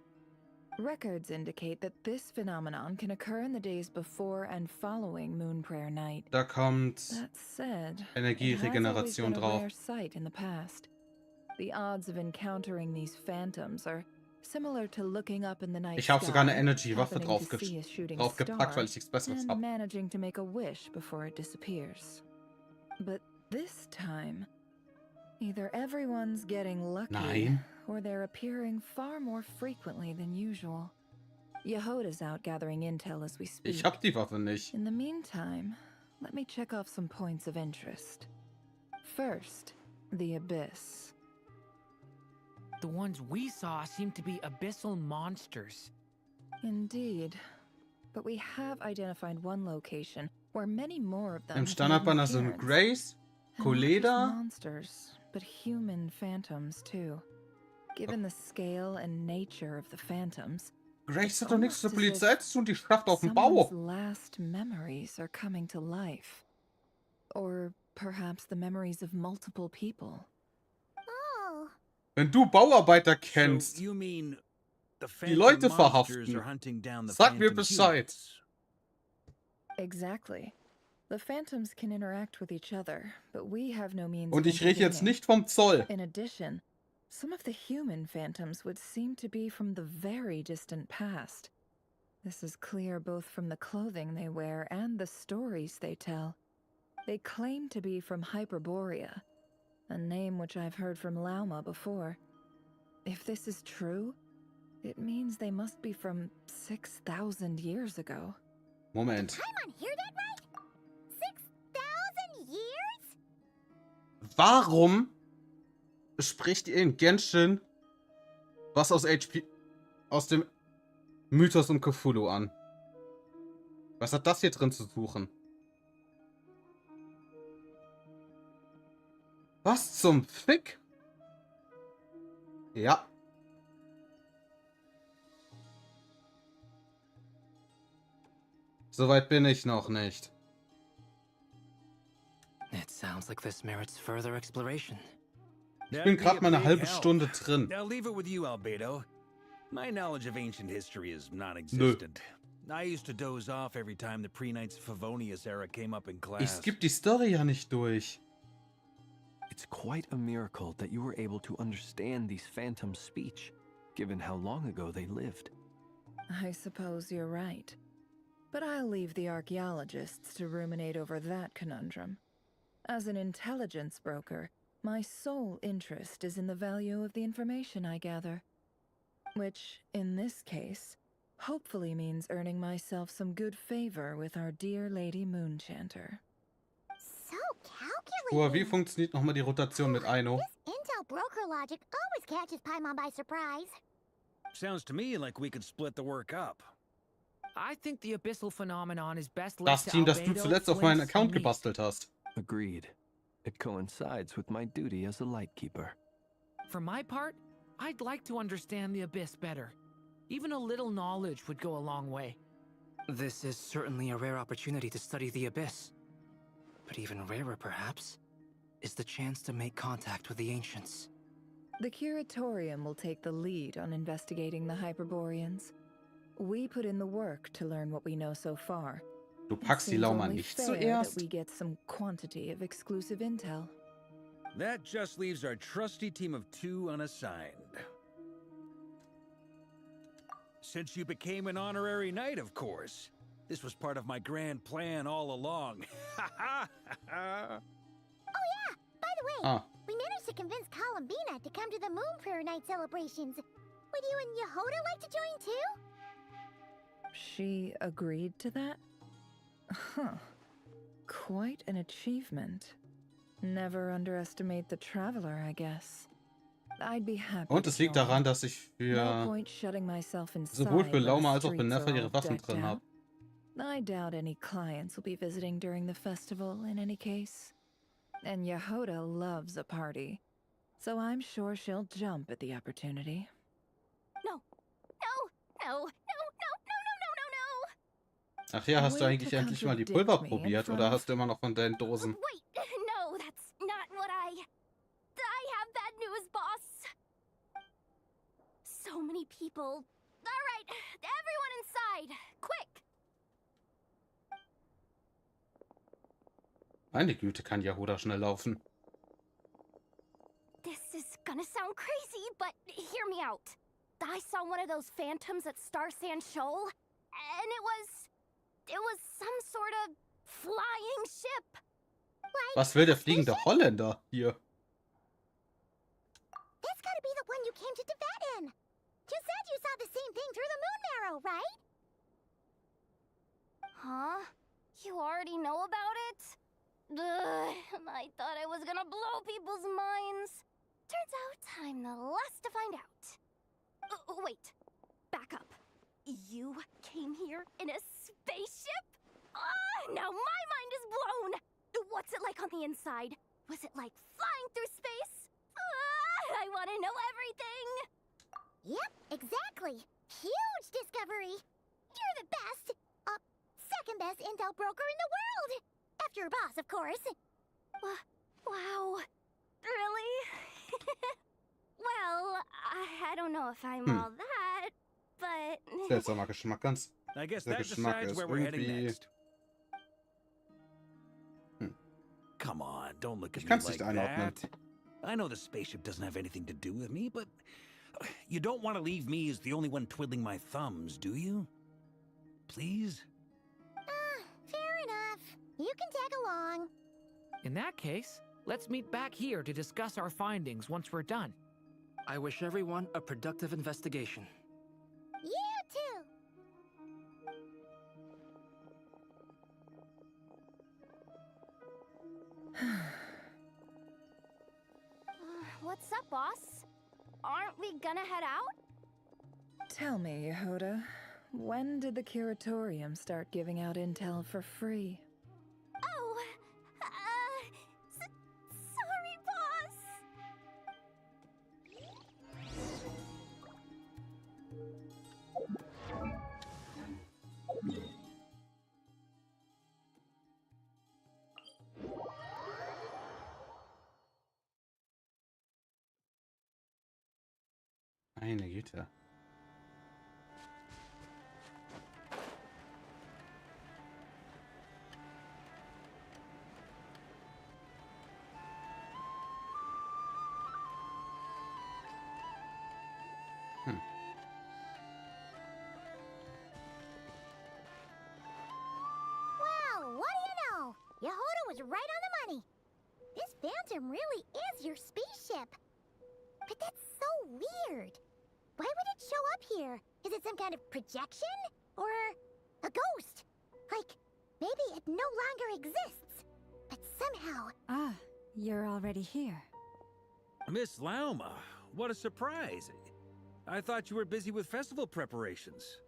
Records indicate that this phenomenon can occur in the days before and following Moon Prayer Night. Da kommt That said, Energieregeneration it has always been a drauf. rare sight in the past. The odds of encountering these phantoms are similar to looking up in the night Ich habe sogar eine sky, Energy-Waffe happening to see a shooting draufgepackt, star, weil ich nichts Besseres and habe. managing to make a wish before it disappears. But this time, either everyone's getting lucky, Nein. or they're appearing far more frequently than usual. Yehoda's out gathering intel as we speak. Ich habe die Waffe nicht. In the meantime, let me check off some points of interest. First, the Abyss. The ones we saw seem to be abyssal monsters. Indeed. But we have identified one location where many more of them Im have made an Standardbanner sind appearance. Grace, And not just Koleda, monsters, but human phantoms too. Given the scale and nature of the phantoms, Grace hat doch nichts zur almost as Polizei if zu tun, die schlaft auf dem someone's Bau. last memories are coming to life. Or perhaps the memories of multiple people. Oh. Wenn du Bauarbeiter kennst, So you mean the die phantom Leute monsters are verhaften, hunting down the sag mir phantom Bescheid. humans? Exactly. The phantoms can interact with each other, but we have no means Und of ich rede jetzt intervening. nicht vom Zoll. In addition, some of the human phantoms would seem to be from the very distant past. This is clear both from the clothing they wear and the stories they tell. They claim to be from Hyperborea, a name which I've heard from Lauma before. If this is true, it means they must be from 6,000 years ago. Moment. Paimon hear that right? 6,000 years? Warum spricht ihr in Genshin was aus dem Mythos um Cthulhu an? Was hat das hier drin zu suchen? Was zum Fick? Ja. Soweit bin ich noch nicht. It sounds like this merits further exploration. Ich bin gerade mal eine halbe Stunde drin. I'll leave it with you, Albedo. My knowledge of ancient history is non-existent. I used to doze off every time the pre-Knights of Favonius era came up in class. Ich skipp die Story ja nicht durch. It's quite a miracle that you were able to understand these phantoms' speech, given how long ago they lived. I suppose you're right. But I'll leave the archaeologists to ruminate over that conundrum. As an intelligence broker, my sole interest is in the value of the information I gather. Which, in this case, hopefully means earning myself some good favor with our dear Lady Moonchanter. So Boah, wie calculating. funktioniert nochmal die Rotation mit Aino? This intel broker logic always catches Paimon by surprise. Sounds to me like we could split the work up. I think the abyssal phenomenon is best left Das to Team, das du Albedo, zuletzt auf meinen Flints, Account and me. gebastelt hast. Agreed. It coincides with my duty as a lightkeeper. For my part, I'd like to understand the abyss better. Even a little knowledge would go a long way. This is certainly a rare opportunity to study the abyss. But even rarer, perhaps, is the chance to make contact with the ancients. The Curatorium will take the lead on investigating the Hyperboreans. We put in the work to learn what we know so far. Du packst die Seems Lauma only nicht fair zuerst. that we get some quantity of exclusive intel. That just leaves our trusty team of 2 unassigned. Since you became an honorary knight, of course. This was part of my grand plan all along. Oh yeah, by the way, we managed to convince Columbina to come to the Moon Prayer Night celebrations. Would you and Yehoda like to join too? She agreed to that? Huh. Quite an achievement. Never underestimate the traveler, I guess. I'd be happy. Und es liegt to join. daran, dass ich No für point shutting myself inside sowohl für when the Lauma als auch für streets Neffa are ihre all Waffen decked drin out. habe. I doubt any clients will be visiting during the festival in any case. And Yehoda loves a party, so I'm sure she'll jump at the opportunity. No, no, no, no, no, no, no, no, no. Ach ja, hast du Way eigentlich to endlich mal die contradict Pulver me in probiert front oder of- hast du immer noch von deinen Dosen? Wait, no, that's not what I have bad news, boss. So many people. All right, everyone inside, quick. Meine Güte, kann Yehoda schnell laufen. This is gonna sound crazy, but hear me out. I saw one of those phantoms at Star Sand Shoal, and it was some sort of flying ship. Like Was will der a fliegende spaceship? Holländer hier? That's gotta be the one you came to Tibet in. You said you saw the same thing through the moon marrow, right? Huh? You already know about it? Ugh, I thought I was gonna blow people's minds. Turns out I'm the last to find out. Wait, back up. You came here in a spaceship? Now my mind is blown! What's it like on the inside? Was it like flying through space? want to know everything. Yep, exactly. Huge discovery. You're the best. Second best intel broker in the world. After your boss, of course. Wow. Really? Well, I don't know if I'm all that, but... Seltsamer Geschmack, ganz. I guess Der that Geschmack decides ist where we're heading irgendwie... next. Come on, don't look at Ich me kann's like nicht einordnen. that. I know the spaceship doesn't have anything to do with me, but you don't want to leave me as the only one twiddling my thumbs, do you? Please? Fair enough. You can tag along. In that case, let's meet back here to discuss our findings once we're done. I wish everyone a productive investigation. You too. What's up, boss? Aren't we gonna head out? Tell me, Yehuda, when did the curatorium start giving out intel for free? Oh, sorry, boss. Meine Güte. Well, what do you know? Yehuda was right on the money. This Phantom really is your spaceship. But that's so weird. Why would it show up here? Is it some kind of projection? Or a ghost? Like, maybe it no longer exists. But somehow... Ah, you're already here. Miss Lauma, what a surprise. I thought you were busy with festival preparations.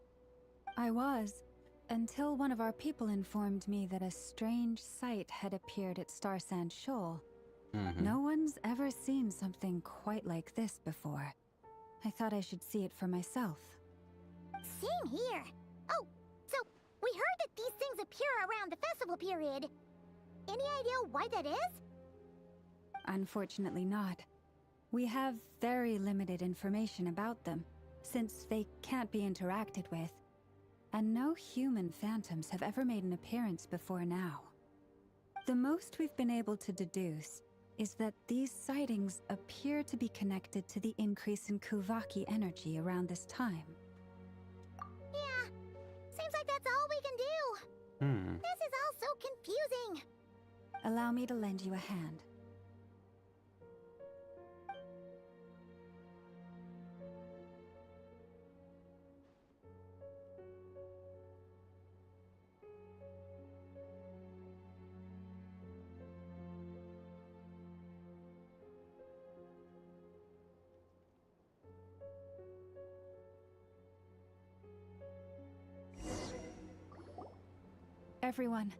I was, until one of our people informed me that a strange sight had appeared at Star Sand Shoal. No one's ever seen something quite like this before. I thought I should see it for myself. Same here. Oh, so we heard that these things appear around the festival period. Any idea why that is? Unfortunately not. We have very limited information about them, since they can't be interacted with. And no human phantoms have ever made an appearance before now. The most we've been able to deduce is that these sightings appear to be connected to the increase in Kuvaki energy around this time. Yeah, seems like that's all we can do. This is all so confusing. Allow me to lend you a hand. Everyone,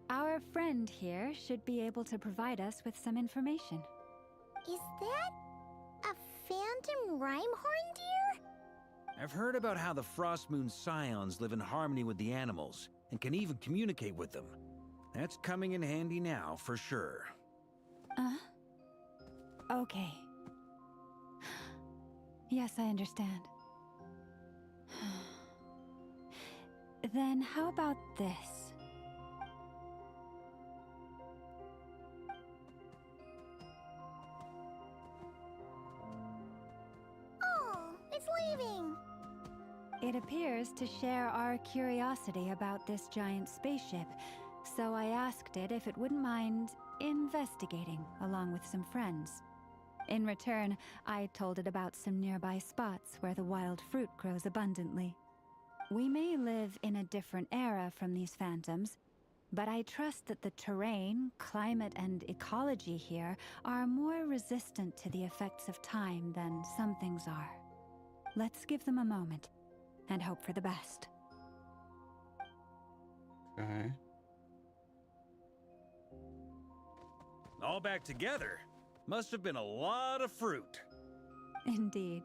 our friend here should be able to provide us with some information. Is that a phantom Rhyme-horn deer? I've heard about how the Frost Moon Scions live in harmony with the animals and can even communicate with them. That's coming in handy now, for sure. Okay. Yes, I understand. Then how about this? Oh, it's leaving. It appears to share our curiosity about this giant spaceship, so I asked it if it wouldn't mind investigating along with some friends. In return, I told it about some nearby spots where the wild fruit grows abundantly. We may live in a different era from these phantoms, but I trust that the terrain, climate, and ecology here are more resistant to the effects of time than some things are. Let's give them a moment and hope for the best. Okay. All back together. Must have been a lot of fruit. Indeed.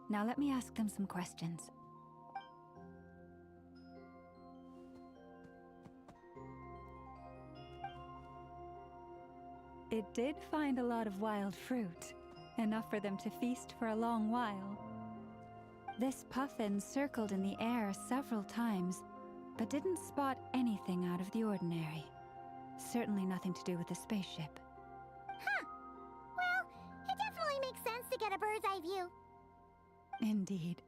Now let me ask them some questions. It did find a lot of wild fruit, enough for them to feast for a long while. This puffin circled in the air several times, but didn't spot anything out of the ordinary. Certainly nothing to do with the spaceship. Huh. Well, it definitely makes sense to get a bird's eye view. Indeed.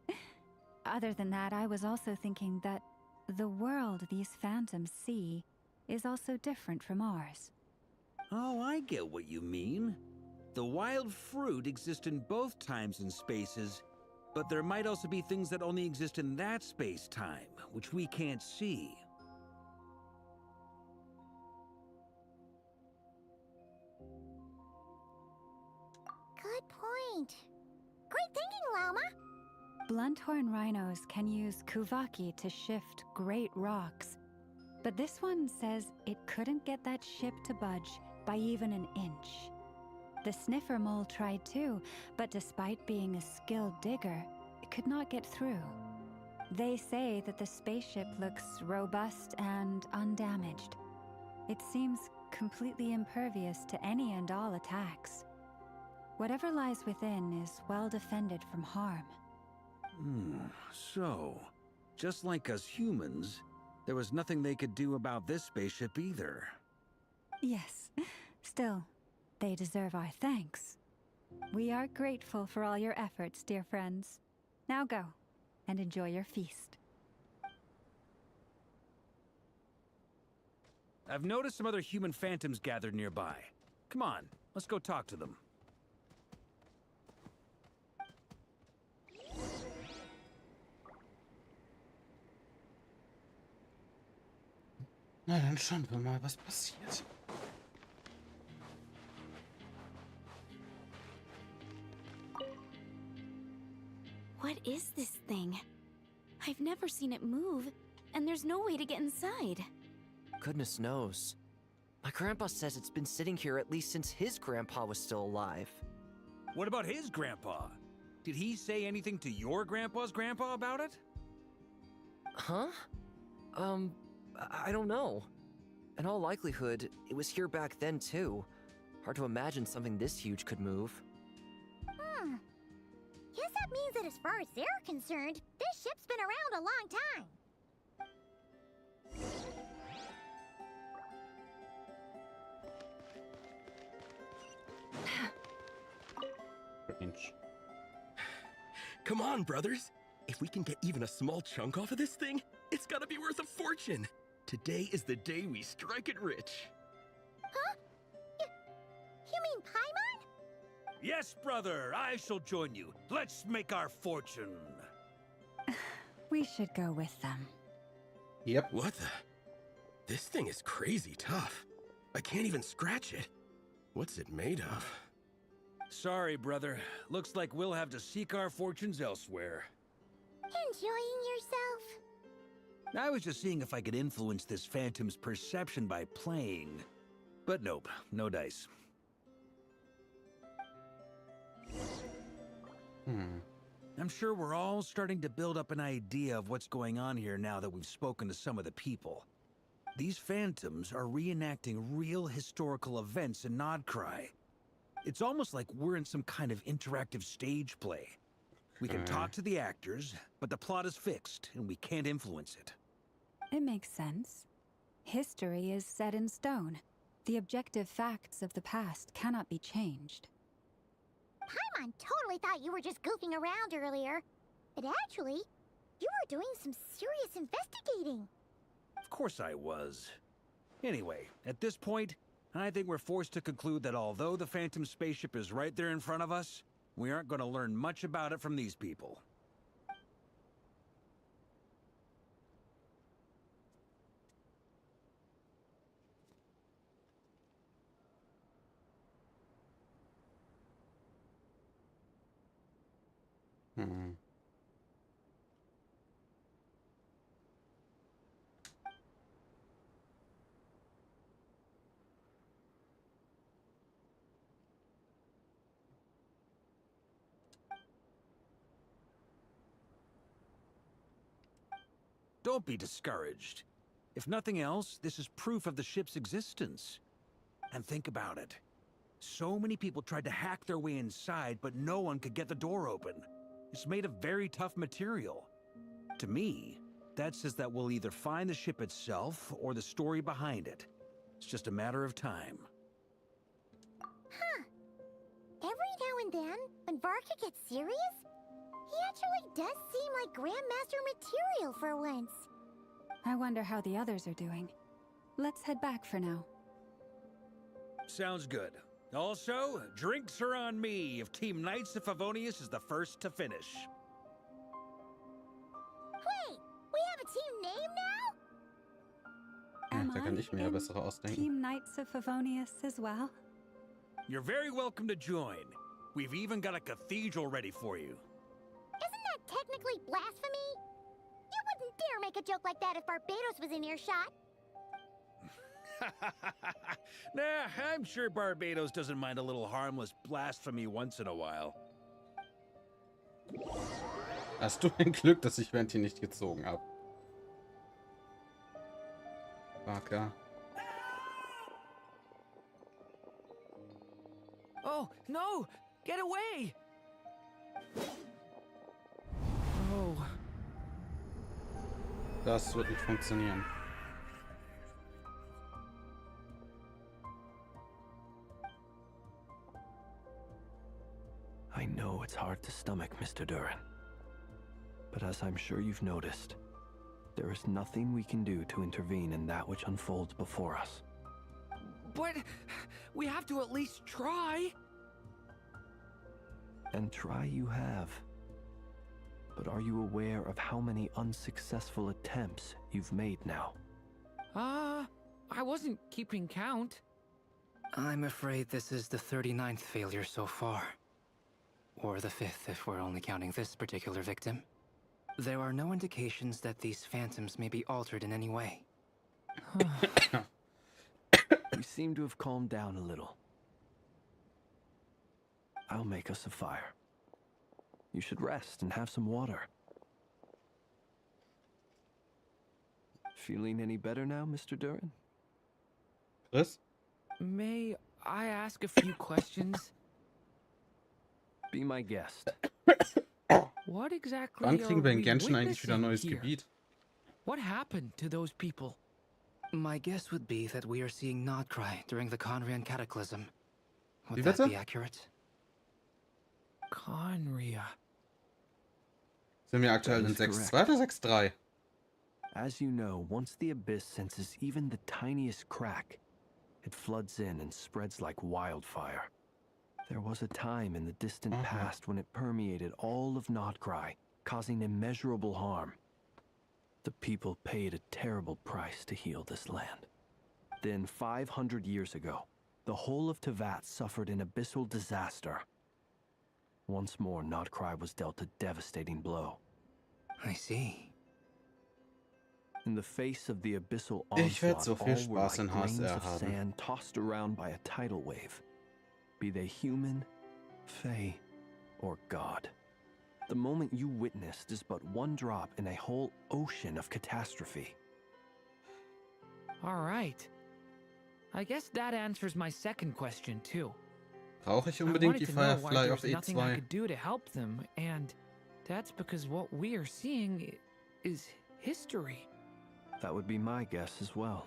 Other than that, I was also thinking that the world these phantoms see is also different from ours. Oh, I get what you mean. The wild fruit exists in both times and spaces, but there might also be things that only exist in that space-time, which we can't see. Good point. Great thinking, Lauma. Blunthorn rhinos can use kuvaki to shift great rocks, but this one says it couldn't get that ship to budge by even an inch. The sniffer mole tried too, but despite being a skilled digger, it could not get through. They say that the spaceship looks robust and undamaged. It seems completely impervious to any and all attacks. Whatever lies within is well defended from harm. So, just like us humans, there was nothing they could do about this spaceship either. Yes, still, they deserve our thanks. We are grateful for all your efforts, dear friends. Now go, and enjoy your feast. I've noticed some other human phantoms gathered nearby. Come on, let's go talk to them. Na, dann schauen wir mal, was passiert. What is this thing? I've never seen it move, and there's no way to get inside. Goodness knows. My grandpa says it's been sitting here at least since his grandpa was still alive. What about his grandpa? Did he say anything to your grandpa's grandpa about it? Huh? I don't know. In all likelihood, it was here back then too. Hard to imagine something this huge could move. Guess that means that as far as they're concerned, this ship's been around a long time. Strange. Come on, brothers. If we can get even a small chunk off of this thing, it's gotta be worth a fortune. Today is the day we strike it rich. Huh? You mean Paimon? Yes, brother, I shall join you. Let's make our fortune. We should go with them. Yep. What the? This thing is crazy tough. I can't even scratch it. What's it made of? Sorry, brother. Looks like we'll have to seek our fortunes elsewhere. Enjoying yourself? I was just seeing if I could influence this phantom's perception by playing. But nope, no dice. I'm sure we're all starting to build up an idea of what's going on here now that we've spoken to some of the people. These phantoms are reenacting real historical events in Nodcry. It's almost like we're in some kind of interactive stage play. We can talk to the actors, but the plot is fixed, and we can't influence it. It makes sense. History is set in stone. The objective facts of the past cannot be changed. Paimon totally thought you were just goofing around earlier. But actually, you were doing some serious investigating. Of course I was. Anyway, at this point, I think we're forced to conclude that although the Phantom spaceship is right there in front of us, we aren't going to learn much about it from these people. don't be discouraged. If nothing else, this is proof of the ship's existence. And think about it. So many people tried to hack their way inside, but no one could get the door open. It's made of very tough material. To me, that says that we'll either find the ship itself or the story behind it. It's just a matter of time. Huh. Every now and then, when Varka gets serious, he actually does seem like Grandmaster material for once. I wonder how the others are doing. Let's head back for now. Sounds good. Also, drinks are on me if Team Knights of Favonius is the first to finish. Wait, we have a team name now? Am Da kann ich mir ja in bessere ausdenken. Team Knights of Favonius as well? You're very welcome to join. We've even got a cathedral ready for you. Isn't that technically blasphemy? You wouldn't dare make a joke like that if Barbados was in earshot. Nah, I'm sure Barbados doesn't mind a little harmless blasphemy once in a while. Hast du ein Glück, dass ich Venti nicht gezogen habe. Barker. Oh, no! Get away! Oh. Das wird nicht funktionieren. I know it's hard to stomach, Mr. Duran. But as I'm sure you've noticed, there is nothing we can do to intervene in that which unfolds before us. But we have to at least try. And try you have. But are you aware of how many unsuccessful attempts you've made now? I wasn't keeping count. I'm afraid this is the 39th failure so far. Or the 5th if we're only counting this particular victim. There are no indications that these phantoms may be altered in any way. You seem to have calmed down a little. I'll make us a fire. You should rest and have some water. Feeling any better now, Mr. Duran? Chris? May I ask a few questions? Be my guest. What exactly Wann kriegen wir in are we Genshin eigentlich wieder witnessing neues here? Gebiet? What happened to those people? My guess would be that we are seeing Nodcry during the Conrian Cataclysm. Wie Would that bitte? be accurate? Conria. Sind wir aktuell in That is 6.2 oder 6.3? As you know, once the Abyss senses even the tiniest crack, it floods in and spreads like wildfire. There was a time in the distant past when it permeated all of Nodcry, causing immeasurable harm. The people paid a terrible price to heal this land. Then 500 years ago, the whole of Teyvat suffered an abyssal disaster. Once more, Nodcry was dealt a devastating blow. I see. In the face of the abyssal Ich werd onslaught, so viel all were Spaß like in grains HSR of haben. sand tossed around by a tidal wave. Be they human, fae, or god. The moment you witnessed is but one drop in a whole ocean of catastrophe. All right. I guess that answers my second question too. Brauche ich I unbedingt wanted die to know why Firefly there auf was nothing I E2? could do to help them, and that's because what we are seeing is history. That would be my guess as well.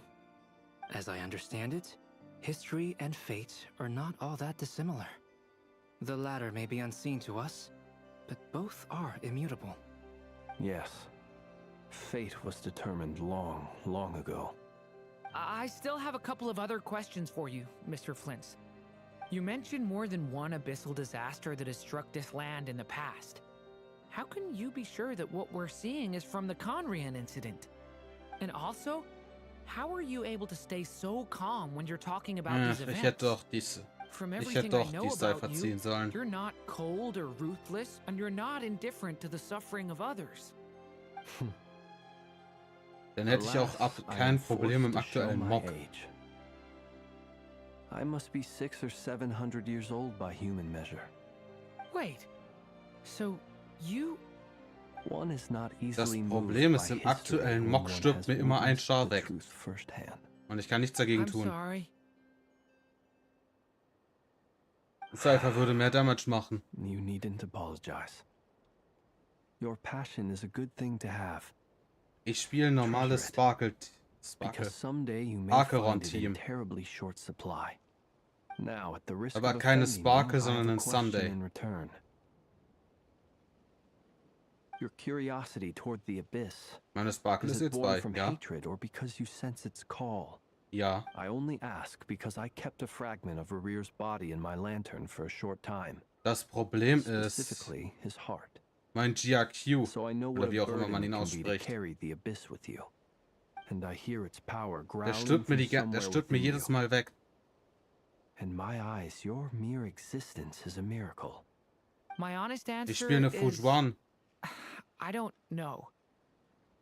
As I understand it, history and fate are not all that dissimilar. The latter may be unseen to us, but both are immutable. Yes. Fate was determined long, long ago. I still have a couple of other questions for you, Mr. Flint's. You mentioned more than one abyssal disaster that has struck this land in the past. How can you be sure that what we're seeing is from the Conrian incident? And also, how are you able to stay so calm when you're talking about these Ich events? hätte doch dies. From Ich everything hätte I doch know die about Cypher you, ziehen sollen. you're not cold or ruthless, and you're not indifferent to the suffering of others. Dann hätte ich auch Alas, I kein am Problem forced im to show aktuellen my Mock. age. I must be 600 or 700 years old by human measure. Wait, so you... One is not Das easily Problem moved ist, by im history aktuellen when Mock one stirbt has mir immer ein witnessed Char the weg. truth firsthand. Und ich kann nichts dagegen I'm tun. sorry. Cypher würde mehr Damage machen. You needn't apologize. Your passion is a good thing to have. Ich spiele normales Sparkle. Because someday you may Acheron find it in Team. terribly short supply. Now, at the risk Aber of keine offending Sparkle, you, I have sondern a ein question Sunday. in return. Your curiosity toward the abyss. Meine Sparkle Is ist it jetzt born bei, from ja? hatred or because you sense its call? Ja. I only ask because I kept a fragment of Rerear's body in my lantern for a short time. Das Problem Specifically, ist, his heart. mein GRQ, So I know oder what wie a auch immer man burden ihn it can be to ausspricht, carry the abyss with you. And I hear its power der growling stirbt mir, from der somewhere stirbt mir within jedes you. Mal weg. In my eyes, your mere existence is a miracle. My honest Ich answer spiele eine is... Fujuan. I don't know.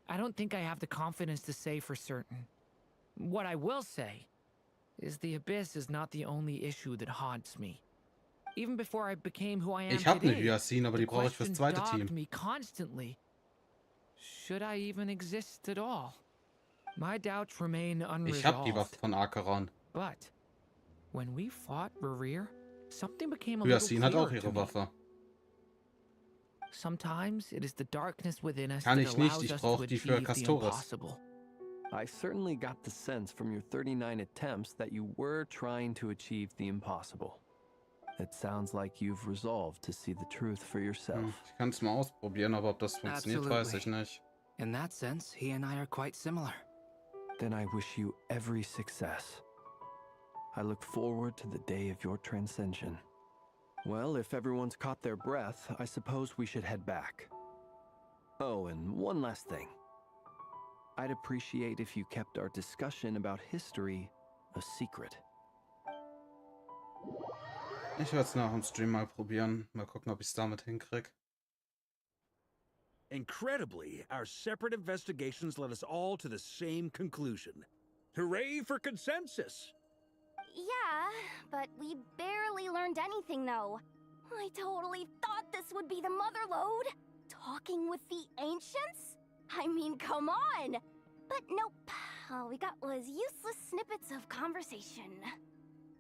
I don't think I have the confidence to say for certain. What I will say is the Abyss is not the only issue that haunts me. Even before I became who I am Ich habe eine today, Hyacinth, aber die brauche ich fürs question zweite dogged Team. me constantly. Should I even exist at all? My doubts remain Ich habe die Waffe unresolved. von Acheron. But when we fought Rerear, something became a little Hyacinth hat auch clearer to ihre me. Waffe. Sometimes it is the darkness within us Kann that ich nicht, allows ich us to brauche die für achieve the Castores. impossible. I certainly got the sense from your 39 attempts that you were trying to achieve the impossible. It sounds like you've resolved to see the truth for yourself. Ich kann es mal ausprobieren, aber ob das funktioniert, weiß ich nicht. In that sense, he and I are quite similar. Then I wish you every success. I look forward to the day of your transcension. Well, if everyone's caught their breath, I suppose we should head back. Oh, and one last thing. I'd appreciate if you kept our discussion about history a secret. Ich werde es nach dem Stream mal probieren. Mal gucken, ob ich es damit hinkriege. Incredibly, our separate investigations led us all to the same conclusion. Hooray for consensus! Yeah, but we barely learned anything, though. I totally thought this would be the mother lode. Talking with the ancients? I mean, come on! But nope. All we got was useless snippets of conversation.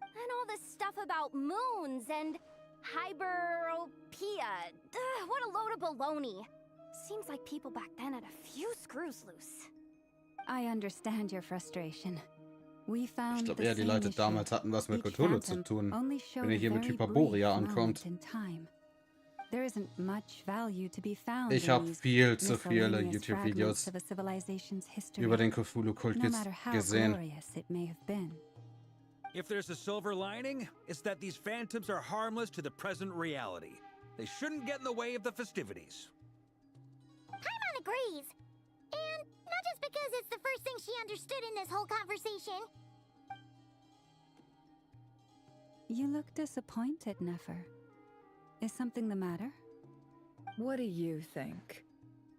And all this stuff about moons and hyperopia. What a load of baloney. Seems like people back then had a few screws loose. I understand your frustration. We Ich found glaube the eher, die same Leute issue. damals hatten was mit Each Cthulhu zu phantom tun. only Wenn showed ihr a hier mit very Hyperborea brief ankommt. moment in time. There isn't much value to be found Ich in habe these viel zu viele miscellaneous YouTube-Videos fragments of a civilization's history, über den Cthulhu-Kult no matter how gesehen. glorious it may have been. If there's a silver lining, it's that these phantoms are harmless to the present reality. They shouldn't get in the way of the festivities. Paimon agrees. And not just because it's the first thing she understood in this whole conversation. You look disappointed, Nefer. Is something the matter? What do you think?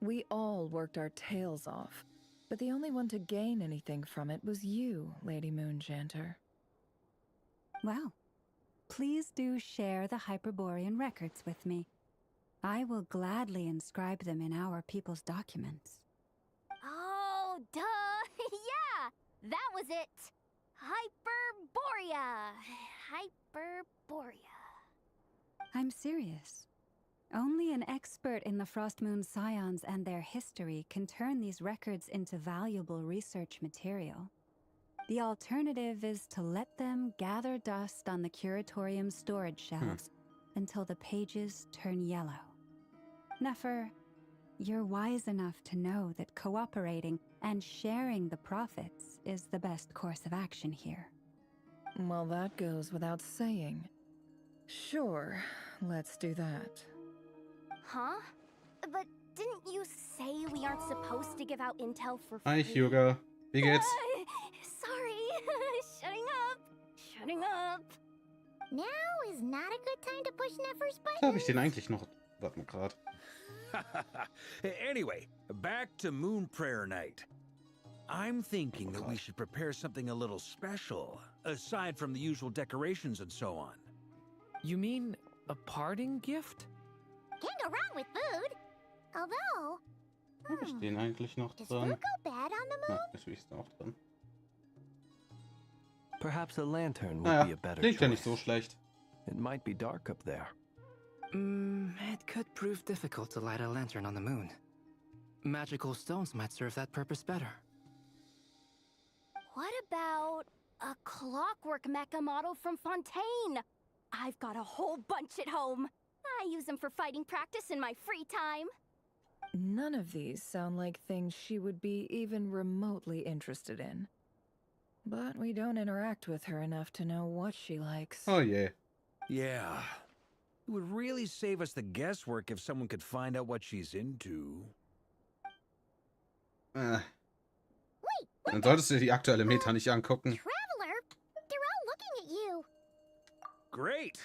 We all worked our tails off, but the only one to gain anything from it was you, Lady Moonjanter. Well, please do share the Hyperborean records with me. I will gladly inscribe them in our people's documents. Oh, duh! Yeah! That was it! Hyperborea! Hyperborea. I'm serious. Only an expert in the Frostmoon Scions and their history can turn these records into valuable research material. The alternative is to let them gather dust on the curatorium storage shelves until the pages turn yellow. Nefer, you're wise enough to know that cooperating and sharing the profits is the best course of action here. Well, that goes without saying. Sure, let's do that. Huh? But didn't you say we aren't supposed to give out intel for free? Hi, Hugo. Wie geht's? Sorry. Shutting up. Now is not a good time to push Nefer's Was button. habe ich den eigentlich noch? Warte mal grad. Anyway, back to Moon Prayer Night. I'm thinking that we should prepare something a little special, aside from the usual decorations and so on. You mean a parting gift? Can't go wrong with food. Although, Hab ich den eigentlich noch does dran? food go bad on the moon? Ja, natürlich ist er auch dran. Perhaps a lantern would Naja, be a better klingt ja nicht choice. so schlecht. It might be dark up there. It could prove difficult to light a lantern on the moon. Magical stones might serve that purpose better. What about a clockwork mecha model from Fontaine? I've got a whole bunch at home. I use them for fighting practice in my free time. None of these sound like things she would be even remotely interested in. But we don't interact with her enough to know what she likes. Oh yeah. Yeah. It would really save us the guesswork if someone could find out what she's into. Dann solltest du dir die aktuelle Meta nicht angucken. Traveler, they're all looking at you. Great!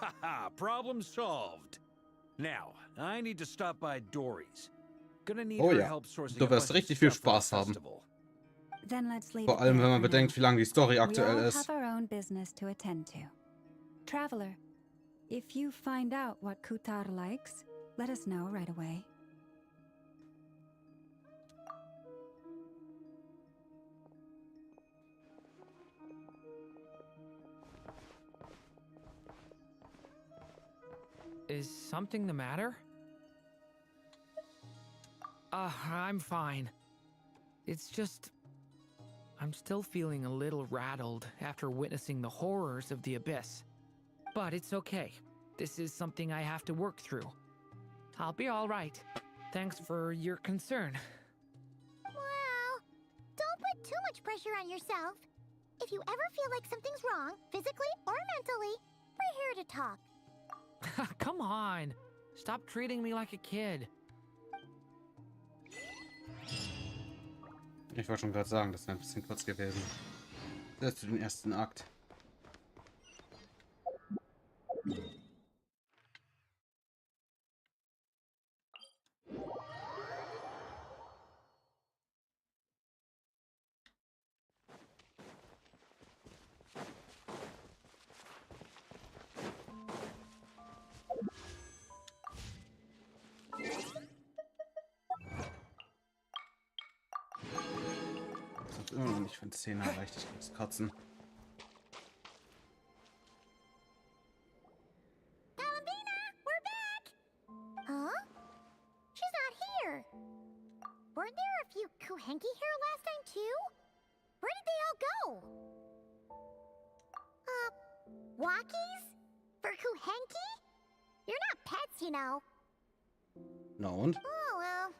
Haha, problem solved. Now, I need to stop by Dory's. Gonna need Oh her ja, help sourcing du a wirst bunch of richtig viel stuff for the Spaß haben. festival. Then let's leave Vor it allem, there wenn man for bedenkt, now. wie lang die Story We aktuell all ist. have our own business to attend to. Traveler, if you find out what Kutar likes, let us know right away. Is something the matter? I'm fine. It's just... I'm still feeling a little rattled after witnessing the horrors of the Abyss. But it's okay. This is something I have to work through. I'll be all right. Thanks for your concern. Well, don't put too much pressure on yourself. If you ever feel like something's wrong, physically or mentally, we're here to talk. Come on. Stop treating me like a kid. Ich wollte schon gerade sagen, das wäre ein bisschen kurz gewesen. Selbst für den ersten Akt. Immer noch nicht von 10 erreicht. Ich muss kotzen. Columbina, we're back! Huh? She's not here. Weren't there a few Kuhenki here last time too? Where did they all go? Walkies? For Kuhenki? You're not pets, you know. Na und? Oh, well.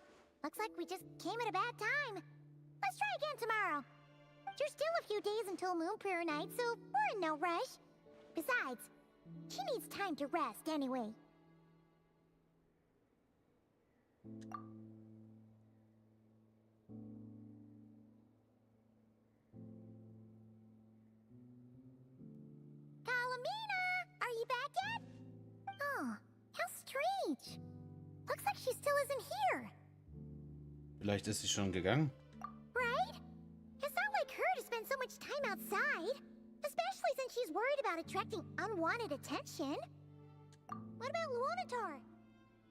Looks like we just came at a bad time. Let's try again tomorrow. There's still a few days until Moon Prayer Night, so we're in no rush. Besides, she needs time to rest anyway. Columbina, are you back yet? Oh, how strange. Looks like she still isn't here. Vielleicht ist sie schon gegangen. Right? It's not like her to spend so much time outside. Especially since she's worried about attracting unwanted attention. What about Luonatar?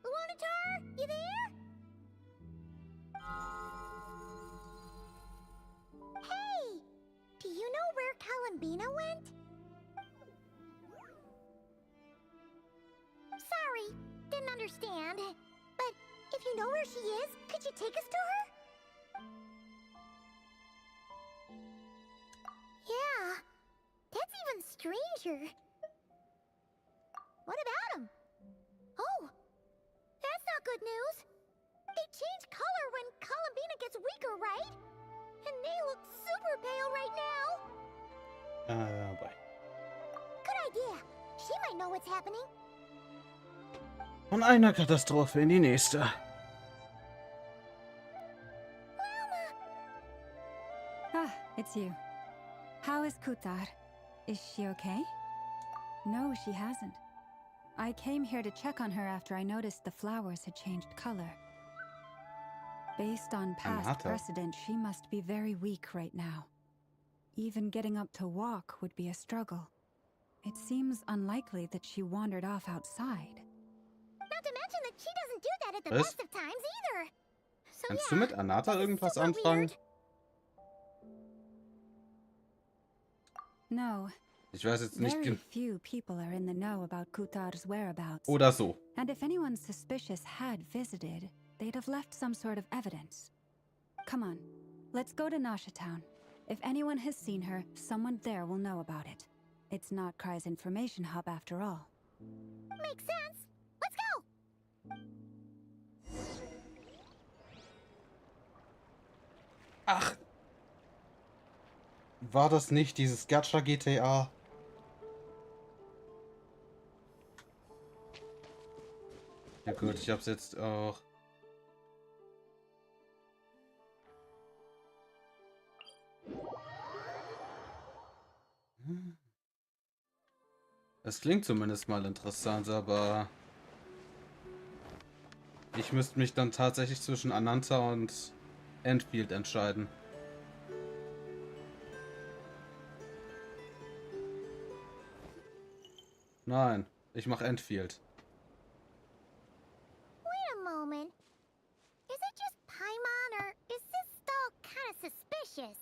Luonatar, you there? Hey! Do you know where Columbina went? Sorry, didn't understand. But if you know where she is, could you take us to her? Yeah, that's even stranger. What about him? Oh, that's not good news. They change color when Columbina gets weaker, right? And they look super pale right now. Boy. Good idea. She might know what's happening. Von einer Katastrophe in die nächste. Ah, it's you. How is Kutar? Is she okay? No, she hasn't. I came here to check on her after I noticed the flowers had changed color. Based on past precedent, she must be very weak right now. Even getting up to walk would be a struggle. It seems unlikely that she wandered off outside. Not to mention that she doesn't do that at the best of times Kannst du mit Anata irgendwas anfangen? No. Ich weiß jetzt nicht Very few people are in the know about Kutar's whereabouts. oder so. And if anyone suspicious had visited, they'd have left some sort of evidence. Come on, let's go to Nasha Town. If anyone has seen her, someone there will know about it. It's not Cry's information hub after all. Makes sense. Let's go! Ach. War das nicht dieses Gacha GTA? Ja gut, ich hab's jetzt auch. Das klingt zumindest mal interessant, aber ich müsste mich dann tatsächlich zwischen Ananta und Enfield entscheiden. Nein, ich mache Enfield. Wait a moment. Is it just Paimon, or is this stall kind of suspicious?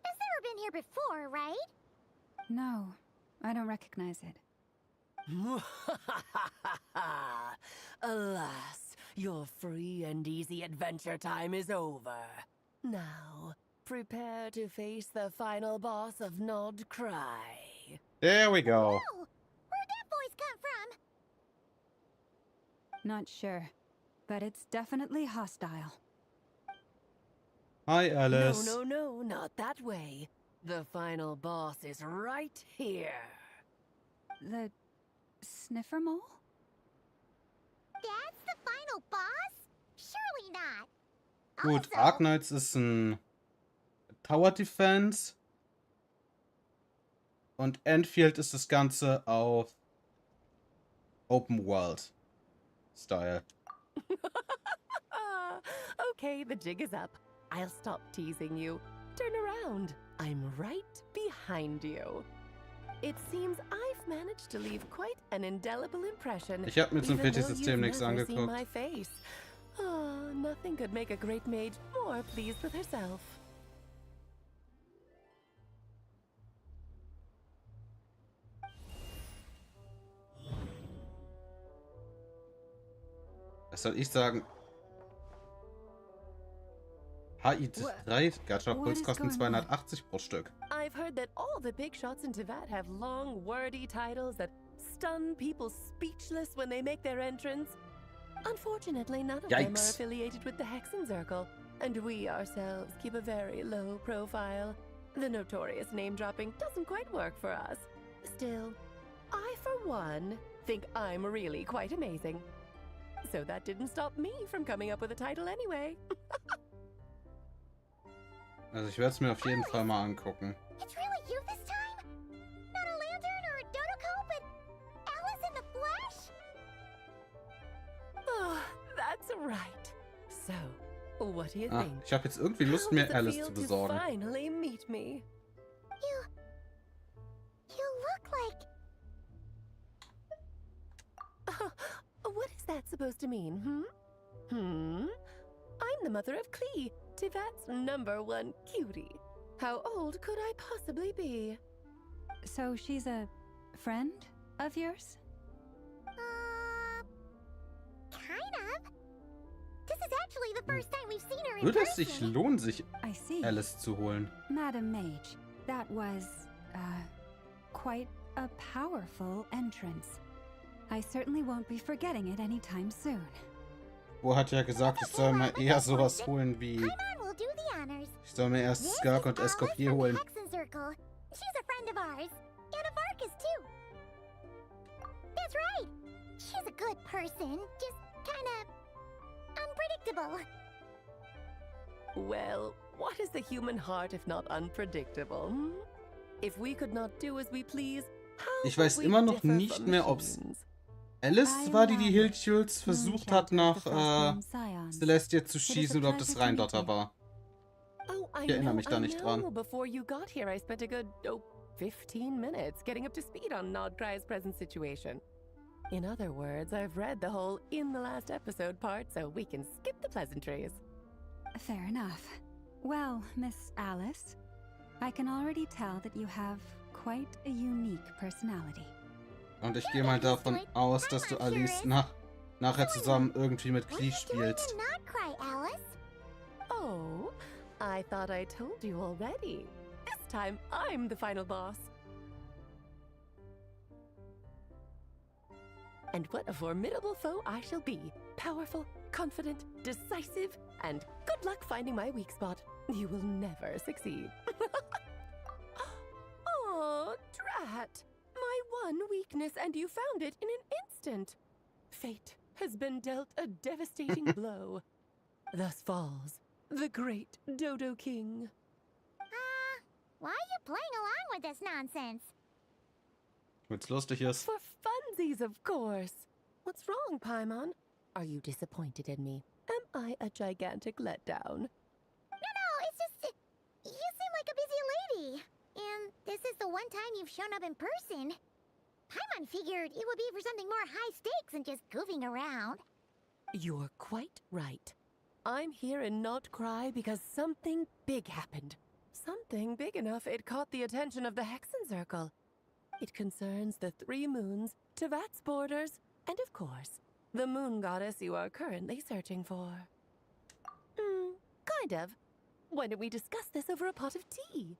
It's never been here before, right? No, I don't recognize it. Alas, your free and easy adventure time is over. Now, prepare to face the final boss of Nod Cry. There we go. Oh, where'd that voice come from? Not sure, but it's definitely hostile. Hi, Alice. No, not that way. The final boss is right here. The sniffer mole? That's the final boss? Surely not. Gut, Arknights ist ein Tower Defense. Und Enfield ist das Ganze auf Open World Style. Okay, the jig is up. I'll stop teasing you. Turn around. I'm right behind you. It seems I've managed to leave quite an indelible impression. Ich habe mir zum PT-System nichts angeguckt. My face. Oh, nothing could make a great mage more pleased with herself. Was soll ich sagen? HI3 Gacha-Puls kosten 280 pro Stück. I've heard that all the big shots in Teyvat have long, wordy titles that stun people speechless when they make their entrance. Unfortunately, none of them are affiliated with the Hexen Circle, and we ourselves keep a very low profile. The notorious name-dropping doesn't quite work for us. Still, I, for one, think I'm really quite amazing. So that didn't stop me from coming up with a title anyway. Also ich werde es mir auf jeden Fall mal angucken. It's really you this time? Not a lantern or a Dodoko, but Alice in the flesh? Oh, that's right. So, what do you think? Ich habe jetzt irgendwie Lust, mir Alice zu besorgen. Finally meet me. You look like... What is that supposed to mean, I'm the mother of Klee, Teyvat's #1 cutie. How old could I possibly be? So she's a friend of yours? Kind of. This is actually the first time we've seen her in Würde person. es sich lohnen, sich I see. Alice zu holen? Madam Mage, that was, quite a powerful entrance. I certainly won't be forgetting it anytime soon. Bo hat ja gesagt, ich soll mir eher sowas holen wie... Paimon will do the honors. Ich soll mir erst Skirk und Escoffier holen. Hexen Circle. She's a friend of ours. And of Arcus, too. That's right. She's a good person. Just kinda... unpredictable. Well, what is the human heart if not unpredictable? If we could not do as we please, how Ich weiß would we immer noch differ nicht from mehr, ob's machines? Alice war, die Hiltjules versucht hat, nach Celestia zu schießen, oder ob das Reindotter war. Oh, Ich erinnere mich da nicht dran. Before you got here, I spent a good 15 minutes getting up to speed on Nodcry's present situation. In other words, I've read the whole in the last episode part, so we can skip the pleasantries. Fair enough. Well, Miss Alice, I can already tell that you have quite a unique personality. Und ich gehe mal davon aus, dass du Alice nachher zusammen irgendwie mit Klee spielst. Not cry, Alice. Oh, I thought I told you already. This time, I'm the final boss. And what a formidable foe I shall be. Powerful, confident, decisive, and good luck finding my weak spot. You will never succeed. Oh, drat! My one weakness, and you found it in an instant. Fate has been dealt a devastating blow. Thus falls the great Dodo King. Why are you playing along with this nonsense? Wenn's lustig ist. For funsies, of course. What's wrong, Paimon? Are you disappointed in me? Am I a gigantic letdown? No, it's just... you seem like a busy lady. And this is the one time you've shown up in person. Paimon figured it would be for something more high stakes than just goofing around. You're quite right. I'm here in Not Cry because something big happened. Something big enough it caught the attention of the Hexen Circle. It concerns the 3 moons, Tevat's borders, and of course, the moon goddess you are currently searching for. Kind of. Why don't we discuss this over a pot of tea?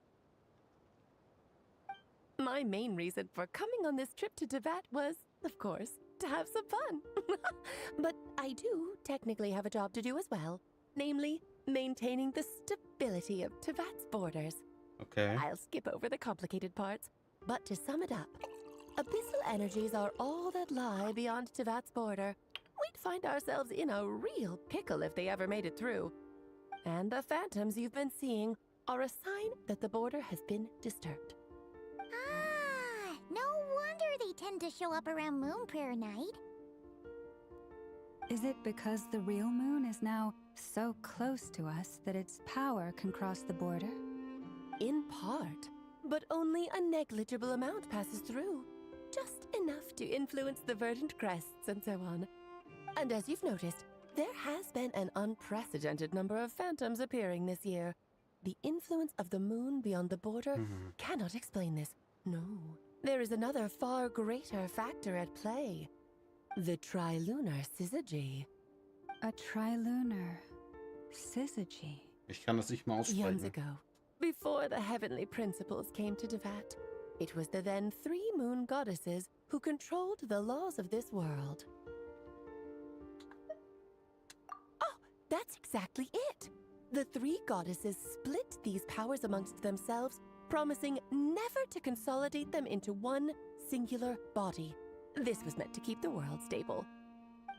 My main reason for coming on this trip to Tevat was, of course, to have some fun. But I do technically have a job to do as well, namely, maintaining the stability of Tevat's borders. Okay. I'll skip over the complicated parts, but to sum it up, abyssal energies are all that lie beyond Tevat's border. We'd find ourselves in a real pickle if they ever made it through. And the phantoms you've been seeing are a sign that the border has been disturbed. No wonder they tend to show up around Moon Prayer Night. Is it because the real moon is now so close to us that its power can cross the border? In part, but only a negligible amount passes through. Just enough to influence the verdant crests and so on. And as you've noticed, there has been an unprecedented number of phantoms appearing this year. The influence of the moon beyond the border cannot explain this. No, there is another far greater factor at play. The trilunar syzygy. A trilunar syzygy. Ich kann das nicht mal aussprechen. Eons ago, before the heavenly principles came to Tevat, it was the then 3 moon goddesses who controlled the laws of this world. Oh, that's exactly it! The 3 goddesses split these powers amongst themselves, promising never to consolidate them into one singular body. This was meant to keep the world stable.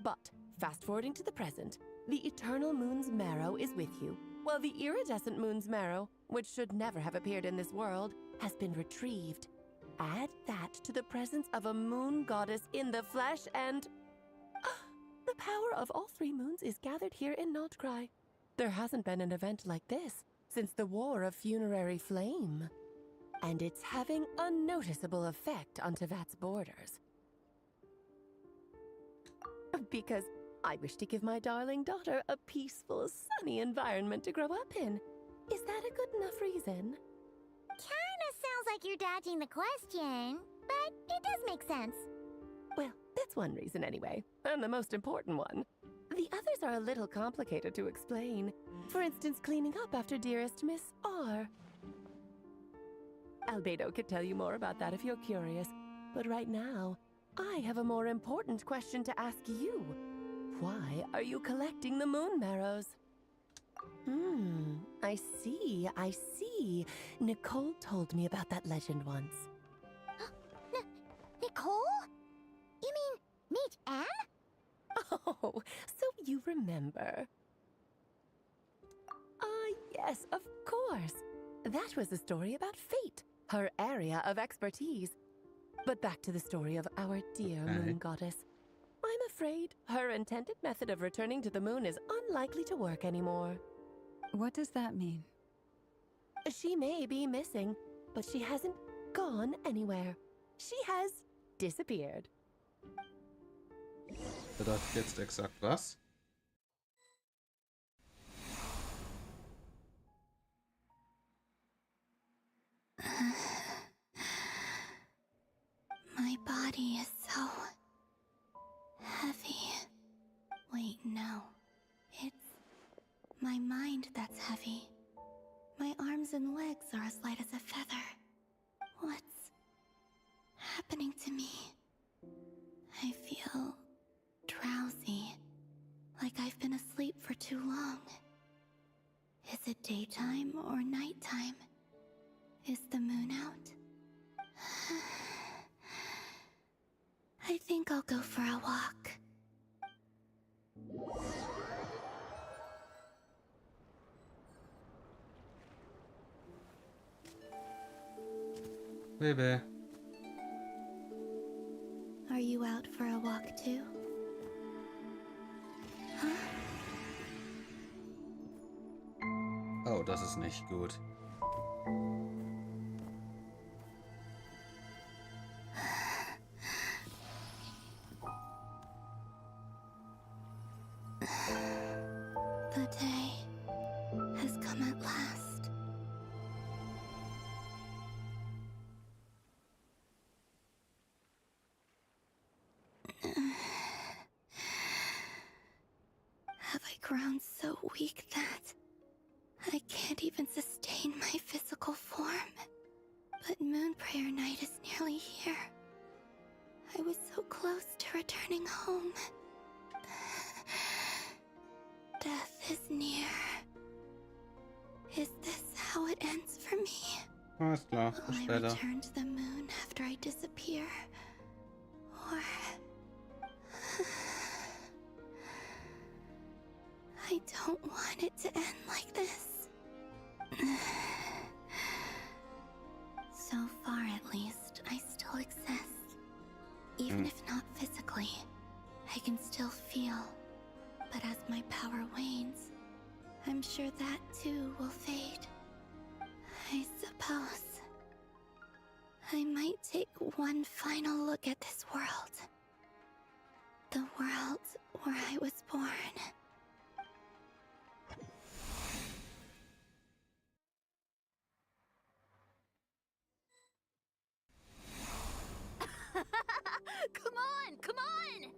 But, fast-forwarding to the present, the eternal moon's marrow is with you, while the iridescent moon's marrow, which should never have appeared in this world, has been retrieved. Add that to the presence of a moon goddess in the flesh and... the power of all 3 moons is gathered here in Not Cry. There hasn't been an event like this since the War of Funerary Flame. And it's having a noticeable effect on Tevat's borders. Because I wish to give my darling daughter a peaceful, sunny environment to grow up in. Is that a good enough reason? Kinda sounds like you're dodging the question, but it does make sense. Well, that's one reason anyway, and the most important one. The others are a little complicated to explain. For instance, cleaning up after dearest Miss R. Albedo could tell you more about that if you're curious, but right now, I have a more important question to ask you. Why are you collecting the moon marrows? I see. Nicole told me about that legend once. Nicole? You mean Meet Anne? Oh, so you remember. Yes, of course. That was a story about fate, her area of expertise. But back to the story of our dear moon goddess. I'm afraid her intended method of returning to the moon is unlikely to work anymore. What does that mean? She may be missing, but she hasn't gone anywhere. She has disappeared. Bedeutet jetzt exakt was? My body is so heavy. Wait, no. It's my mind that's heavy. My arms and legs are as light as a feather. What's happening to me? I feel drowsy, like I've been asleep for too long. Is it daytime or nighttime? Is the moon out? I think I'll go for a walk. Baby. Are you out for a walk too? Huh? Oh, das ist nicht gut. The day has come at last. Have I grown so weak that I can't even sustain my physical form? But Moon Prayer Night is nearly here. I was so close to returning home. Death is near. Is this how it ends for me? Alles klar, Will bis I später. return to the moon after I disappear? Or... I don't want it to end like this. So far, at least, I still exist. Even if not physically, I can still feel. But as my power wanes, I'm sure that too will fade. I suppose I might take one final look at this world. The world where I was born. Come on, come on!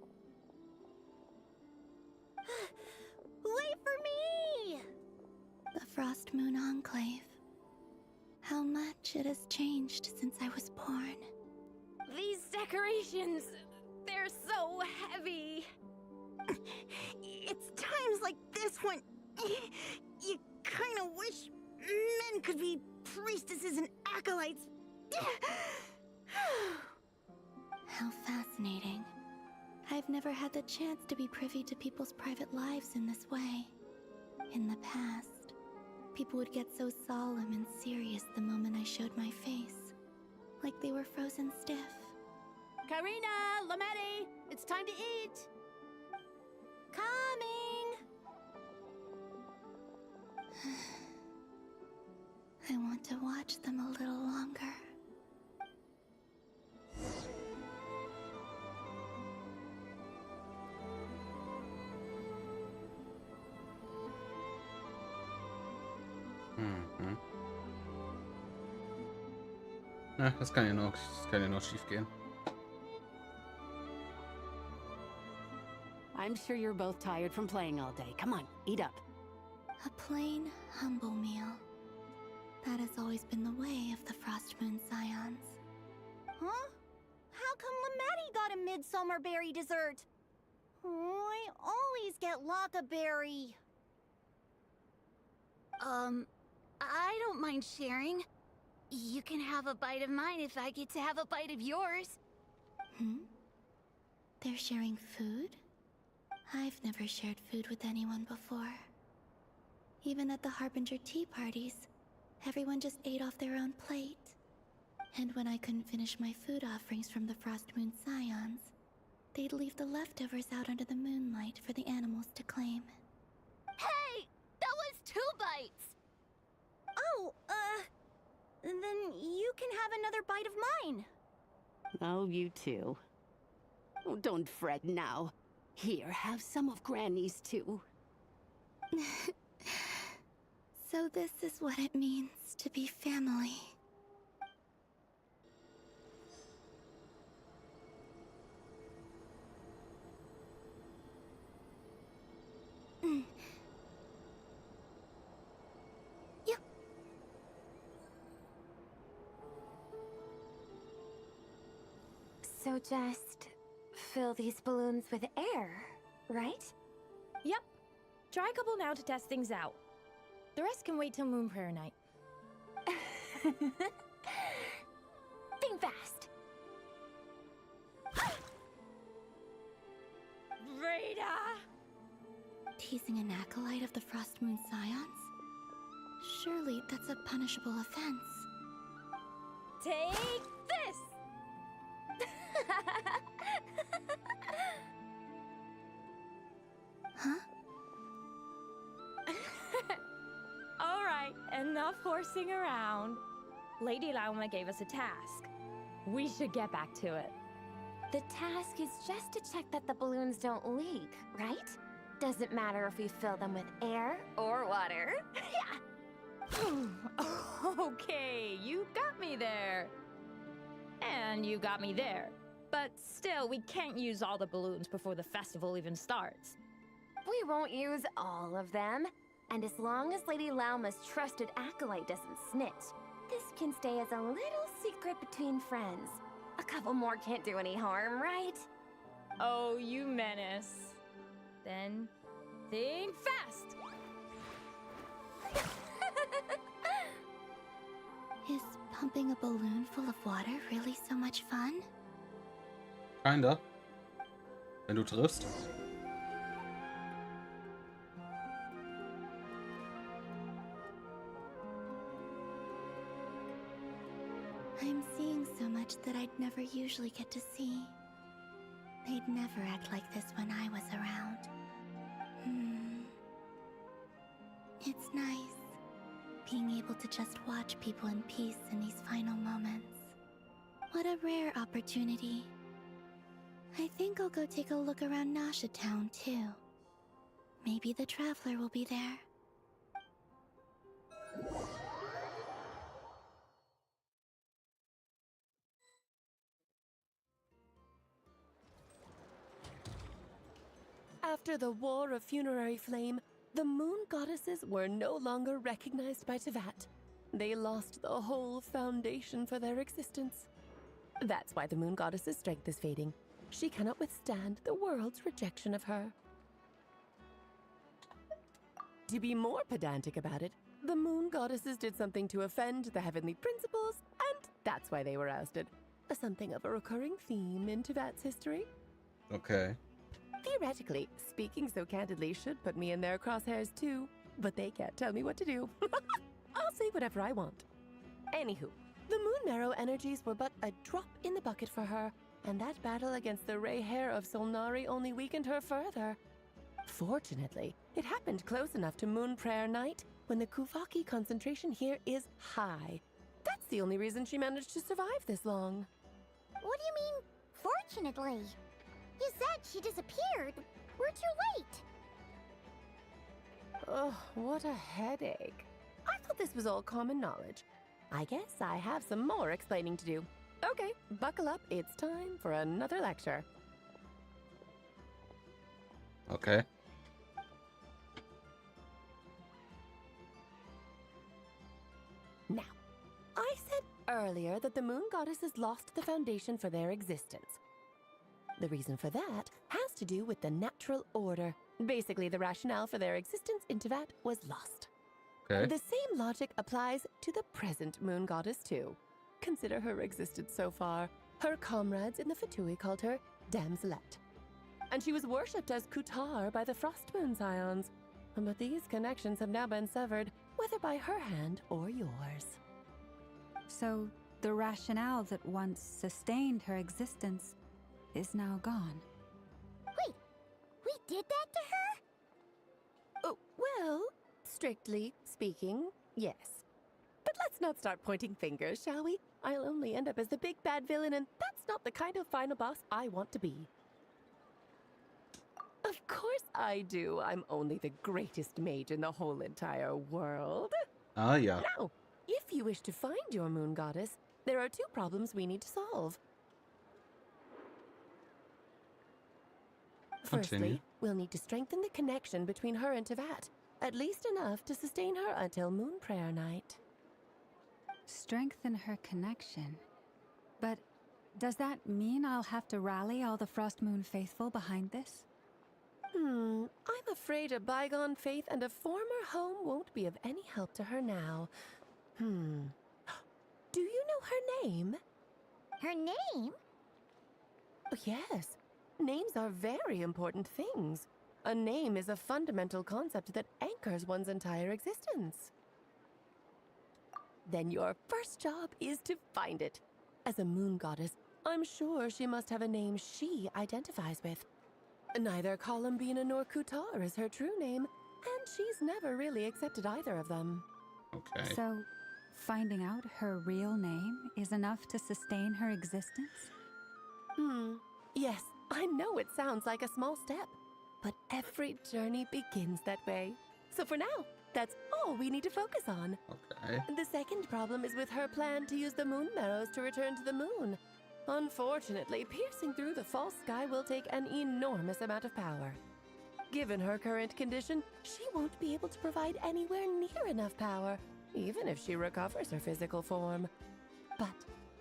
Wait for me! The Frost Moon Enclave. How much it has changed since I was born. These decorations, they're so heavy. It's times like this when you kind of wish men could be priestesses and acolytes. How fascinating. I've never had the chance to be privy to people's private lives in this way. In the past, people would get so solemn and serious the moment I showed my face. Like they were frozen stiff. Karina, Lametti, it's time to eat. Coming! I want to watch them a little longer. Ja, das kann ja nur schief gehen. I'm sure you're both tired from playing all day. Come on, eat up. A plain, humble meal. That has always been the way of the Frost Moon Scions. Huh? How come Lametti got a midsummer berry dessert? Oh, I always get Lockaberry. I don't mind sharing. You can have a bite of mine if I get to have a bite of yours. They're sharing food? I've never shared food with anyone before. Even at the Harbinger tea parties, everyone just ate off their own plate. And when I couldn't finish my food offerings from the Frost Moon Scions, they'd leave the leftovers out under the moonlight for the animals to claim. Hey! That was 2 bites! Oh, then you can have another bite of mine. Oh, you too. Oh, don't fret now. Here, have some of Granny's too. So this is what it means to be family. So just fill these balloons with air, right? Yep. Try a couple now to test things out. The rest can wait till Moon Prayer Night. Think fast. Rita! Teasing an acolyte of the Frost Moon Scions? Surely that's a punishable offense. Take this! Huh? Alright, enough horsing around. Lady Lauma gave us a task. We should get back to it. The task is just to check that the balloons don't leak, right? Doesn't matter if we fill them with air or water. Okay, you got me there. And you got me there. But still, we can't use all the balloons before the festival even starts. We won't use all of them. And as long as Lady Lauma's trusted acolyte doesn't snitch, this can stay as a little secret between friends. A couple more can't do any harm, right? Oh, you menace. Then, think fast! Is pumping a balloon full of water really so much fun? Kinda. Wenn du triffst. I'm seeing so much that I'd never usually get to see. They'd never act like this when I was around. It's nice, being able to just watch people in peace in these final moments. What a rare opportunity. I think I'll go take a look around Nasha Town, too. Maybe the Traveler will be there. After the War of Funerary Flame, the Moon Goddesses were no longer recognized by Teyvat. They lost the whole foundation for their existence. That's why the Moon Goddess's strength is fading. She cannot withstand the world's rejection of her. To be more pedantic about it, the Moon Goddesses did something to offend the heavenly principles, and that's why they were ousted. Something of a recurring theme in Teyvat's history. Okay. Theoretically, speaking so candidly should put me in their crosshairs too, but they can't tell me what to do. I'll say whatever I want. Anywho, the Moon Marrow energies were but a drop in the bucket for her, and that battle against the Ray Hair of Solnari only weakened her further. Fortunately, it happened close enough to Moon Prayer Night when the Kuvaki concentration here is high. That's the only reason she managed to survive this long. What do you mean, fortunately? You said she disappeared. We're too late. Oh, what a headache. I thought this was all common knowledge. I guess I have some more explaining to do. Okay, buckle up. It's time for another lecture. Okay. Now, I said earlier that the Moon Goddesses lost the foundation for their existence. The reason for that has to do with the natural order. Basically, the rationale for their existence in Teyvat was lost. Okay. The same logic applies to the present Moon Goddess too. Consider her existence so far. Her comrades in the Fatui called her Damselette. And she was worshipped as Kutar by the Frost Moon Scions. But these connections have now been severed, whether by her hand or yours. So, the rationale that once sustained her existence is now gone. Wait, we did that to her? Oh, well, strictly speaking, yes. But let's not start pointing fingers, shall we? I'll only end up as the big bad villain, and that's not the kind of final boss I want to be. Of course I do. I'm only the greatest mage in the whole entire world. Ah, yeah. Now, if you wish to find your Moon Goddess, there are two problems we need to solve. Continue. Firstly, we'll need to strengthen the connection between her and Teyvat, at least enough to sustain her until Moon Prayer Night. Strengthen her connection. But Does that mean I'll have to rally all the Frost Moon faithful behind this? I'm afraid a bygone faith and a former home won't be of any help to her now. Do you know her name? Her name? Oh, yes. Names are very important things. A name is a fundamental concept that anchors one's entire existence. Then your first job is to find it. As a moon goddess, I'm sure she must have a name she identifies with. Neither Columbina nor Kutar is her true name, and she's never really accepted either of them. Okay. So, finding out her real name is enough to sustain her existence? Yes, I know it sounds like a small step, but every journey begins that way. So for now, that's all we need to focus on. Okay. The second problem is with her plan to use the moon marrows to return to the moon. Unfortunately, piercing through the false sky will take an enormous amount of power. Given her current condition, she won't be able to provide anywhere near enough power, even if she recovers her physical form. But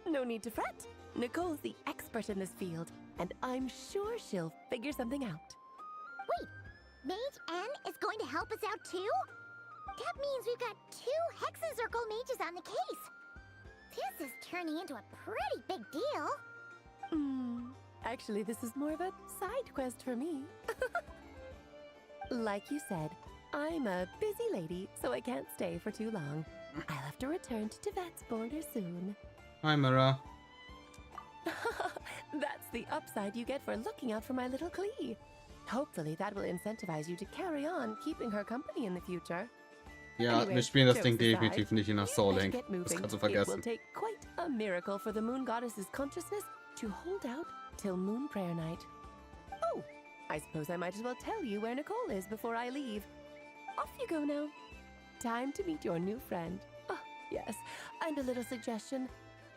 no need to fret. Nicole's the expert in this field, and I'm sure she'll figure something out. Wait, Mage N is going to help us out too? That means we've got 2 Hexen Circle mages on the case. This is turning into a pretty big deal. Actually, this is more of a side quest for me. Like you said, I'm a busy lady, so I can't stay for too long. I'll have to return to Tibet's border soon. Hi, Mira. That's the upside you get for looking out for my little Klee. Hopefully that will incentivize you to carry on keeping her company in the future. Ja, Anyway, wir spielen das jokes Ding aside, definitiv nicht in der Soul better Link. get Das moving. kannst du It will vergessen. take quite a miracle for the moon goddess's consciousness to hold out till moon prayer night. Oh, I suppose I might as well tell you where Nicole is before I leave. Off you go now. Time to meet your new friend. Oh, yes, and a little suggestion.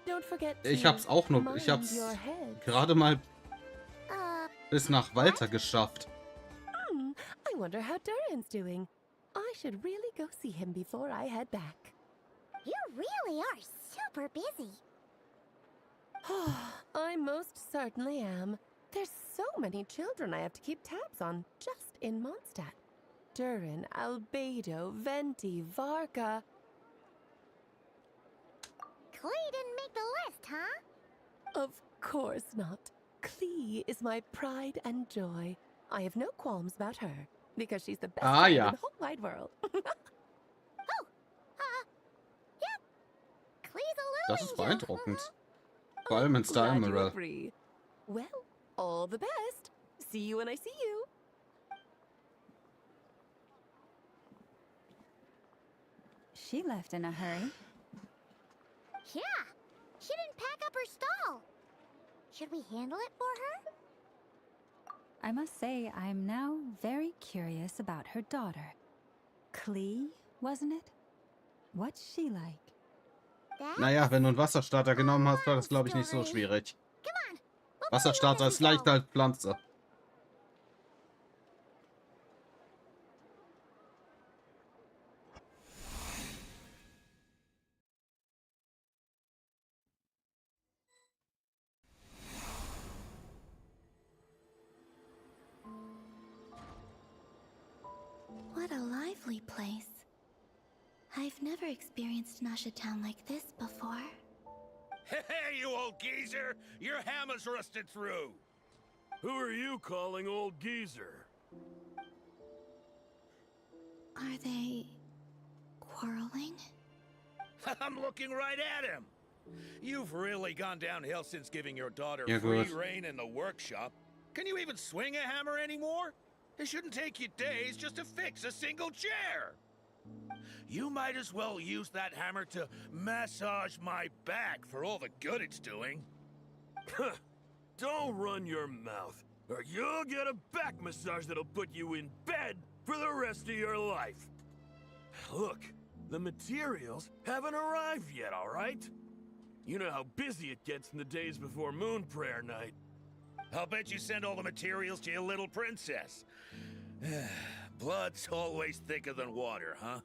Don't forget to Ich hab's auch nur, ich hab's mind your head. gerade mal bis nach Walter geschafft. I wonder how Durin's doing. I should really go see him before I head back. You really are super busy. I most certainly am. There's so many children I have to keep tabs on just in Mondstadt. Durin, Albedo, Venti, Varka. Klee didn't make the list, huh? Of course not. Klee is my pride and joy. I have no qualms about her, because she's the best friend in the whole wide world. Klee's a little Das ist angel. beeindruckend. Vor allem in Style Glad you Mirror. agree. Well, all the best. See you when I see you. She left in a hurry. Yeah, she didn't pack up her stall. Should we handle it for her? I must say, I'm now very curious about her daughter. Klee, wasn't it? What's she like? Naja, wenn du einen Wasserstarter genommen hast, war das, glaube ich, nicht so schwierig. Wasserstarter ist leichter als Pflanze. What a lively place. I've never experienced Nasha Town like this before. Hey, you old geezer! Your hammer's rusted through! Who are you calling old geezer? Are they quarreling? I'm looking right at him! You've really gone downhill since giving your daughter Yeah, free good. reign in the workshop. Can you even swing a hammer anymore? It shouldn't take you days just to fix a single chair! You might as well use that hammer to massage my back for all the good it's doing. Don't run your mouth, or you'll get a back massage that'll put you in bed for the rest of your life. Look, the materials haven't arrived yet, all right? You know how busy it gets in the days before moon prayer night. I'll bet you send all the materials to your little princess. Blood's always thicker than water, huh?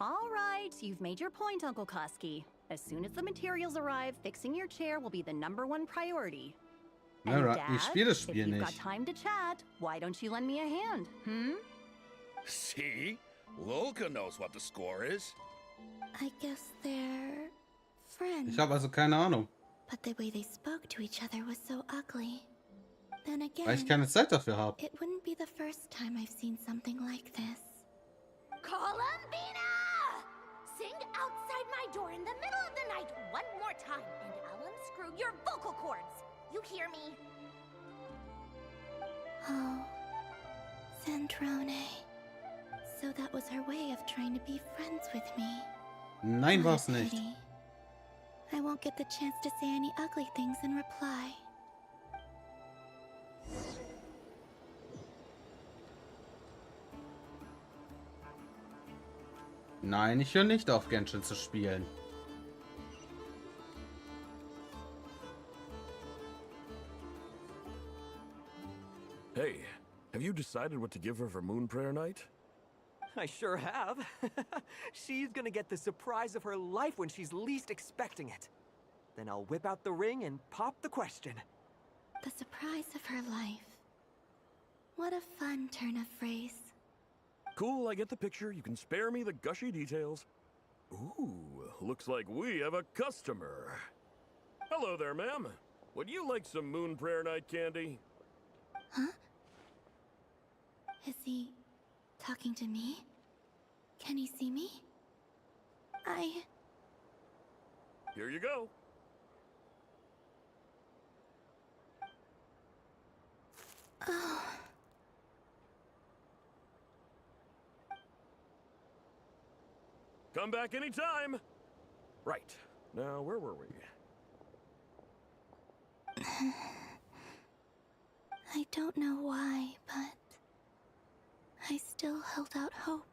All right, you've made your point, Uncle Koski. As soon as the materials arrive, fixing your chair will be the #1 priority. Ja, And ich Dad, spiele das if Spiel you've got nicht. time to chat, why don't you lend me a hand, hmm? See? Lolka knows what the score is. I guess they're friends. Ich habe also keine Ahnung, But the way they spoke to each other was so ugly. Then weil ich again, keine Zeit dafür habe. it wouldn't be the first time I've seen something like this. Columbina! Sing outside my door in the middle of the night one more time, and I'll unscrew your vocal cords. You hear me? Oh, Sandrone. So that was her way of trying to be friends with me. Nein, What a war's nicht. pity. I won't get the chance to say any ugly things in reply. Nein, ich höre nicht auf, Genshin zu spielen. Hey, have you decided what to give her for Moon Prayer Night? I sure have. She's gonna get the surprise of her life when she's least expecting it. Then I'll whip out the ring and pop the question. The surprise of her life. What a fun turn of phrase. Cool, I get the picture. You can spare me the gushy details. Ooh, looks like we have a customer. Hello there, ma'am. Would you like some Moon Prayer Night candy? Huh? Is he talking to me? Can he see me? Here you go. Oh. Come back anytime. Right. Now, where were we? I don't know why, but I still held out hope.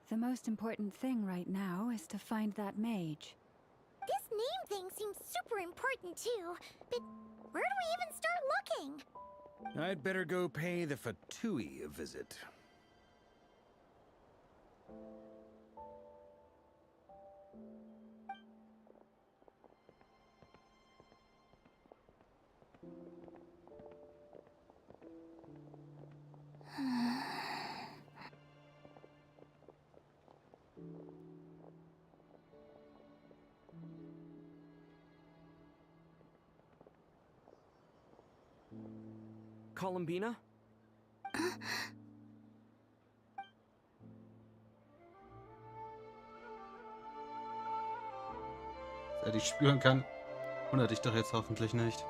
The most important thing right now is to find that mage. This name thing seems super important too, but where do we even start looking? I'd better go pay the Fatui a visit. Columbina? Seit ich spüren kann, wundert dich doch jetzt hoffentlich nicht.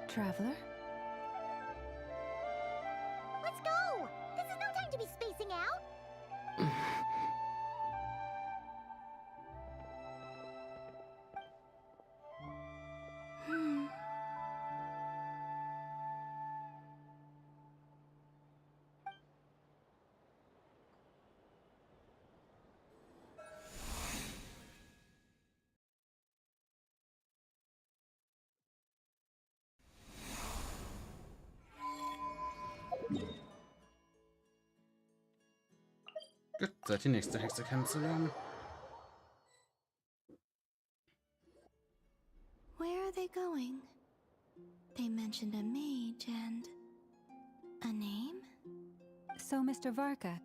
Traveler? Let's go! This is no time to be spacing out! Gut, seid die nächste Hexe kennenzulernen. Where are they going? They mentioned a mage and a name? So, Mr. Varka,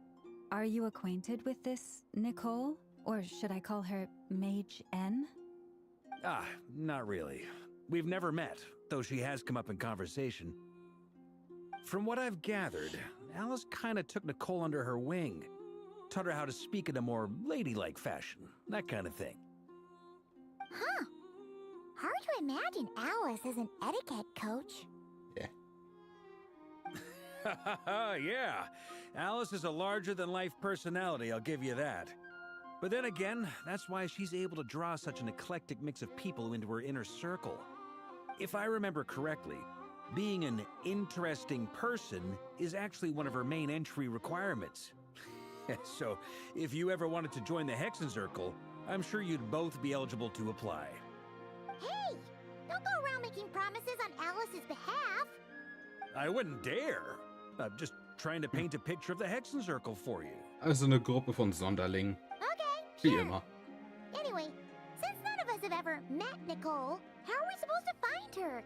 are you acquainted with this Nicole? Or should I call her Mage N? Ah, not really. We've never met, though she has come up in conversation. From what I've gathered, Alice kinda took Nicole under her wing. Taught her how to speak in a more ladylike fashion, that kind of thing. Huh. Hard to imagine Alice as an etiquette coach. Yeah, Alice is a larger-than-life personality, I'll give you that. But then again, that's why she's able to draw such an eclectic mix of people into her inner circle. If I remember correctly, being an interesting person is actually one of her main entry requirements. So, if you ever wanted to join the Hexenzirkel, I'm sure you'd both be eligible to apply. Hey! Don't go around making promises on Alice's behalf. I wouldn't dare. I'm just trying to paint a picture of the Hexencircle for you. Also eine Gruppe von Sonderlingen. Okay, Wie sure. immer. Anyway, since none of us have ever met Nicole, how are we supposed to find her?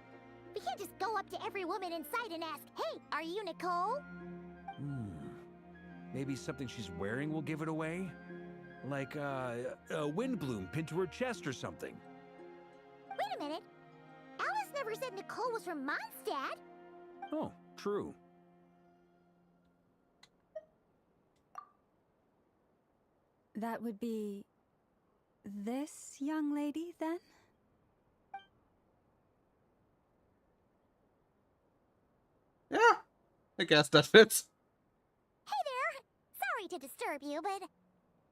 We can't just go up to every woman in sight and ask, "Hey, are you Nicole?" Maybe something she's wearing will give it away? Like a wind bloom pinned to her chest or something. Wait a minute. Alice never said Nicole was from Mondstadt. Oh, true. That would be this young lady, then? Yeah, I guess that fits. Hey there. Sorry to disturb you, but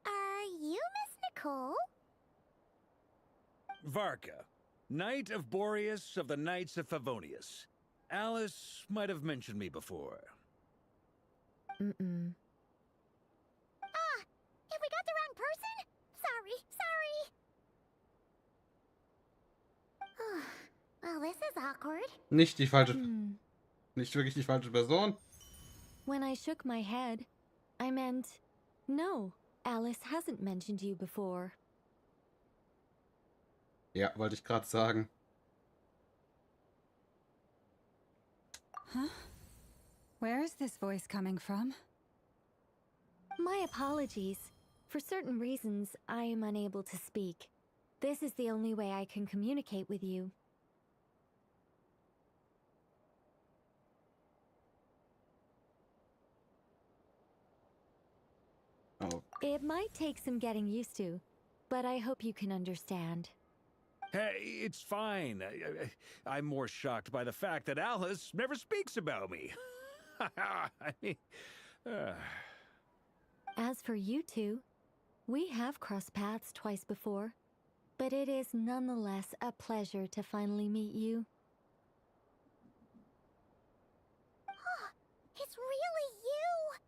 are you Miss Nicole? Varka, Knight of Boreas of the Knights of Favonius. Alice might have mentioned me before. Mm-mm. Ah, have we got the wrong person? Sorry. Well, this is awkward. Nicht die falsche... Nicht wirklich die falsche Person. When I shook my head, I meant, no, Alice hasn't mentioned you before. Ja, wollte ich gerade sagen. Huh? Where is this voice coming from? My apologies. For certain reasons, I am unable to speak. This is the only way I can communicate with you. Oh. It might take some getting used to, but I hope you can understand. Hey, it's fine. I'm more shocked by the fact that Alice never speaks about me. I mean, As for you two, we have crossed paths twice before, but it is nonetheless a pleasure to finally meet you. It's really you!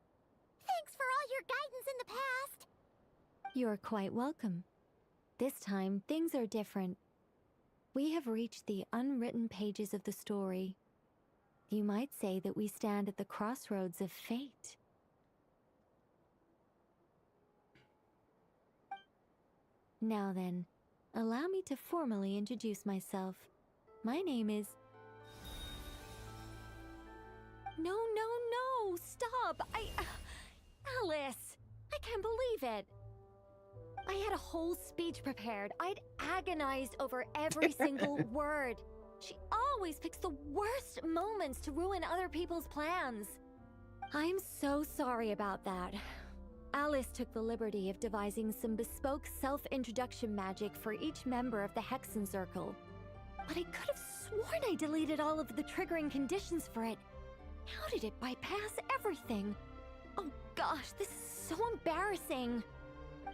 Thanks for all your guidance in the past! You're quite welcome. This time, things are different. We have reached the unwritten pages of the story. You might say that we stand at the crossroads of fate. Now then, allow me to formally introduce myself. My name is... No, stop! Alice! I can't believe it! I had a whole speech prepared. I'd agonized over every single word. She always picks the worst moments to ruin other people's plans. I'm so sorry about that. Alice took the liberty of devising some bespoke self-introduction magic for each member of the Hexencircle. But I could have sworn I deleted all of the triggering conditions for it. How did it bypass everything? Oh gosh, this is so embarrassing.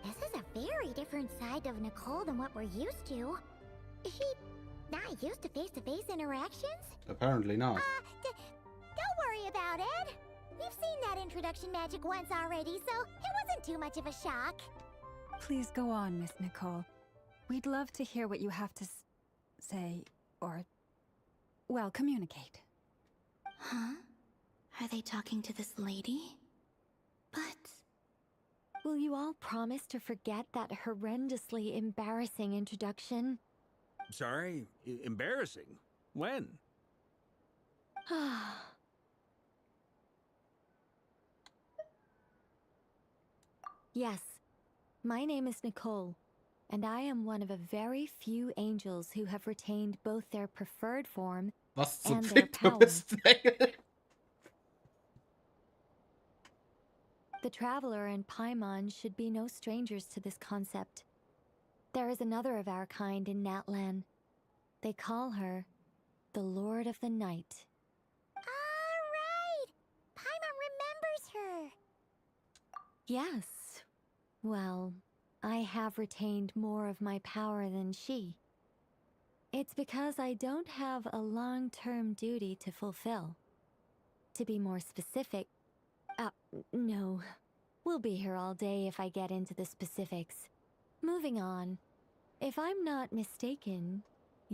This is a very different side of Nicole than what we're used to. Is she not used to face-to-face interactions? Apparently not. Don't worry about it. We've seen that introduction magic once already, so it wasn't too much of a shock. Please go on, Miss Nicole. We'd love to hear what you have to say, or, well, communicate. Huh? Are they talking to this lady? But... Will you all promise to forget that horrendously embarrassing introduction? sorry, embarrassing. When? Yes, my name is Nicole, and I am one of a very few angels who have retained both their preferred form and their power. The Traveler and Paimon should be no strangers to this concept. There is another of our kind in Natlan. They call her the Lord of the Night. Right! Paimon remembers her! Yes. Well, I have retained more of my power than she. It's because I don't have a long-term duty to fulfill. To be more specific, no. We'll be here all day if I get into the specifics. Moving on. If I'm not mistaken,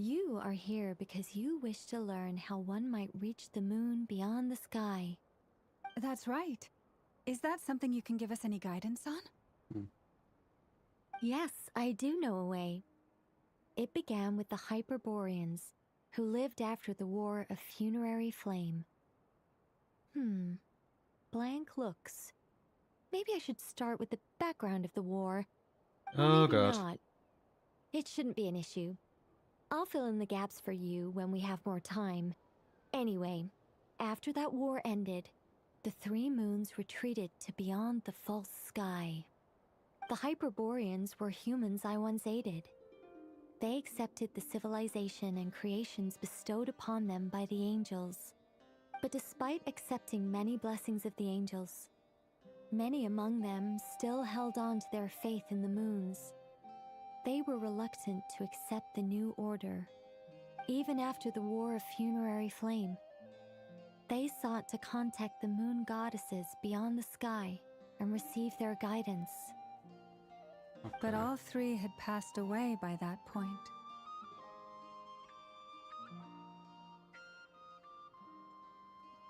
You are here because you wish to learn how one might reach the moon beyond the sky. That's right. Is that something you can give us any guidance on? Yes, I do know a way. It began with the Hyperboreans, who lived after the War of Funerary Flame. Blank looks. Maybe I should start with the background of the war. Oh, Maybe God. not. It shouldn't be an issue. I'll fill in the gaps for you when we have more time. Anyway, after that war ended, the 3 moons retreated to beyond the false sky. The Hyperboreans were humans I once aided. They accepted the civilization and creations bestowed upon them by the angels. But despite accepting many blessings of the angels, many among them still held on to their faith in the moons. They were reluctant to accept the new order, even after the War of Funerary Flame. They sought to contact the moon goddesses beyond the sky and receive their guidance. But all 3 had passed away by that point.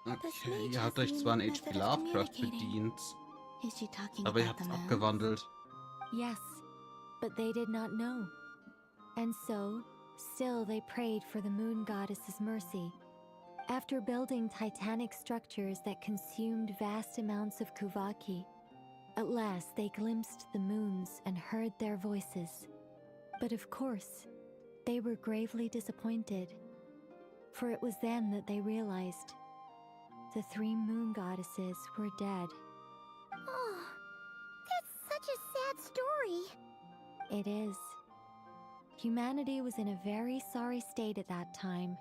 Okay, ihr habt euch zwar an H.P. Lovecraft bedient, aber ihr habt es abgewandelt. Yes, but they did not know. And so, still they prayed for the moon goddess's mercy. After building titanic structures that consumed vast amounts of Kuvaki, at last they glimpsed the moons and heard their voices. But of course, they were gravely disappointed, for it was then that they realized the 3 moon goddesses were dead. Oh, that's such a sad story. It is. Humanity was in a very sorry state at that time.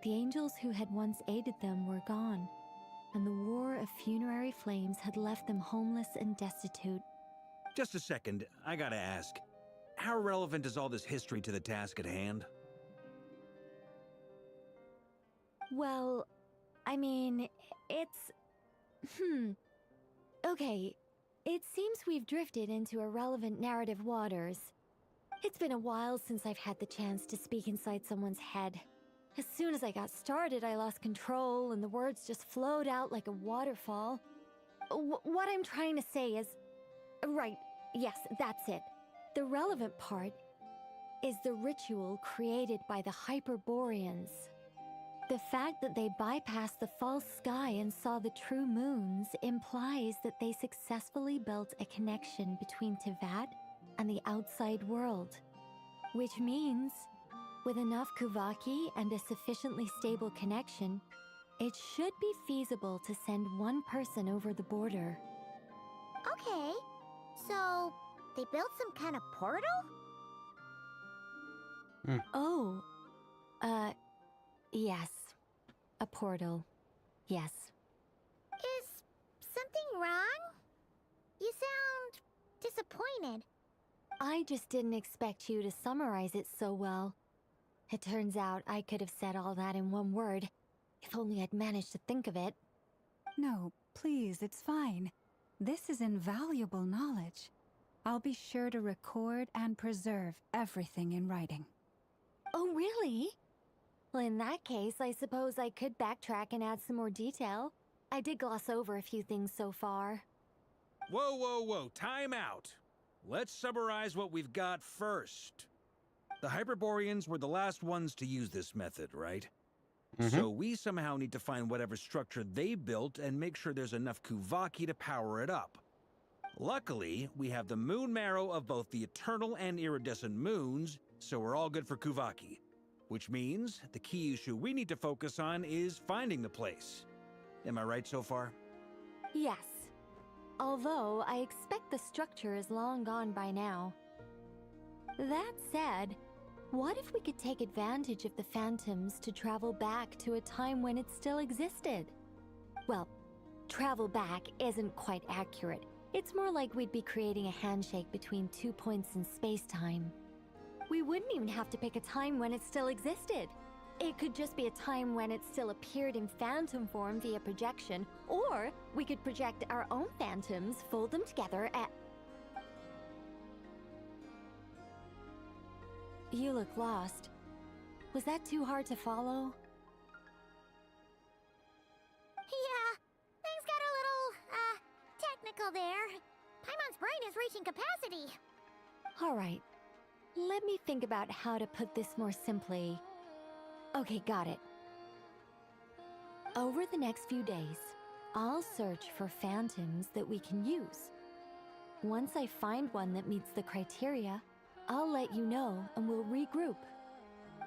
The angels who had once aided them were gone, and the War of Funerary Flames had left them homeless and destitute. Just a second, I gotta ask. How relevant is all this history to the task at hand? Well, I mean, it's... Okay, it seems we've drifted into irrelevant narrative waters. It's been a while since I've had the chance to speak inside someone's head. As soon as I got started, I lost control and the words just flowed out like a waterfall. What I'm trying to say is... Right, yes, that's it. The relevant part is the ritual created by the Hyperboreans. The fact that they bypassed the false sky and saw the true moons implies that they successfully built a connection between Teyvat and the outside world. Which means, with enough Kuvaki and a sufficiently stable connection, it should be feasible to send one person over the border. Okay, so they built some kind of portal? Oh, yes. A portal. Yes. Is something wrong? You sound disappointed. I just didn't expect you to summarize it so well. It turns out I could have said all that in one word, if only I'd managed to think of it. No, please, it's fine. This is invaluable knowledge. I'll be sure to record and preserve everything in writing. Oh, really? Well, in that case, I suppose I could backtrack and add some more detail. I did gloss over a few things so far. Whoa, whoa, whoa, time out. Let's summarize what we've got first. The Hyperboreans were the last ones to use this method, right? So we somehow need to find whatever structure they built and make sure there's enough Kuvaki to power it up. Luckily, we have the moon marrow of both the eternal and iridescent moons, so we're all good for Kuvaki. Which means the key issue we need to focus on is finding the place. Am I right so far? Yes. Although, I expect the structure is long gone by now. That said, what if we could take advantage of the phantoms to travel back to a time when it still existed? Well, travel back isn't quite accurate. It's more like we'd be creating a handshake between 2 points in space-time. We wouldn't even have to pick a time when it still existed. It could just be a time when it still appeared in phantom form via projection, or we could project our own phantoms, fold them together, and... You look lost. Was that too hard to follow? Yeah, things got a little, technical there. Paimon's brain is reaching capacity. Alright. Let me think about how to put this more simply. Okay, got it. Over the next few days, I'll search for phantoms that we can use. Once I find one that meets the criteria, I'll let you know and we'll regroup.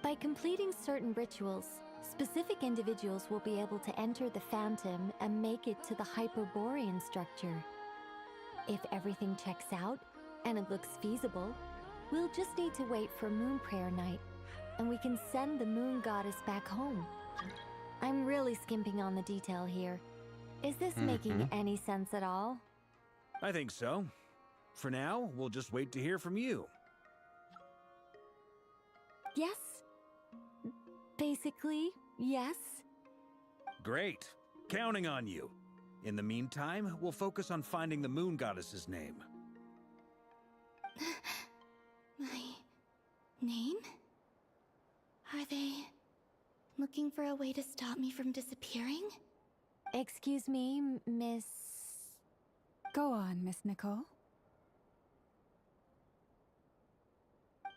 By completing certain rituals, specific individuals will be able to enter the phantom and make it to the Hyperborean structure. If everything checks out, and it looks feasible, we'll just need to wait for Moon Prayer Night, and we can send the Moon Goddess back home. I'm really skimping on the detail here. Is this making any sense at all? I think so. For now, we'll just wait to hear from you. Yes. Basically, yes. Great. Counting on you. In the meantime, we'll focus on finding the Moon Goddess's name. My name? Are they looking for a way to stop me from disappearing? Excuse me, Miss... Go on, Miss Nicole.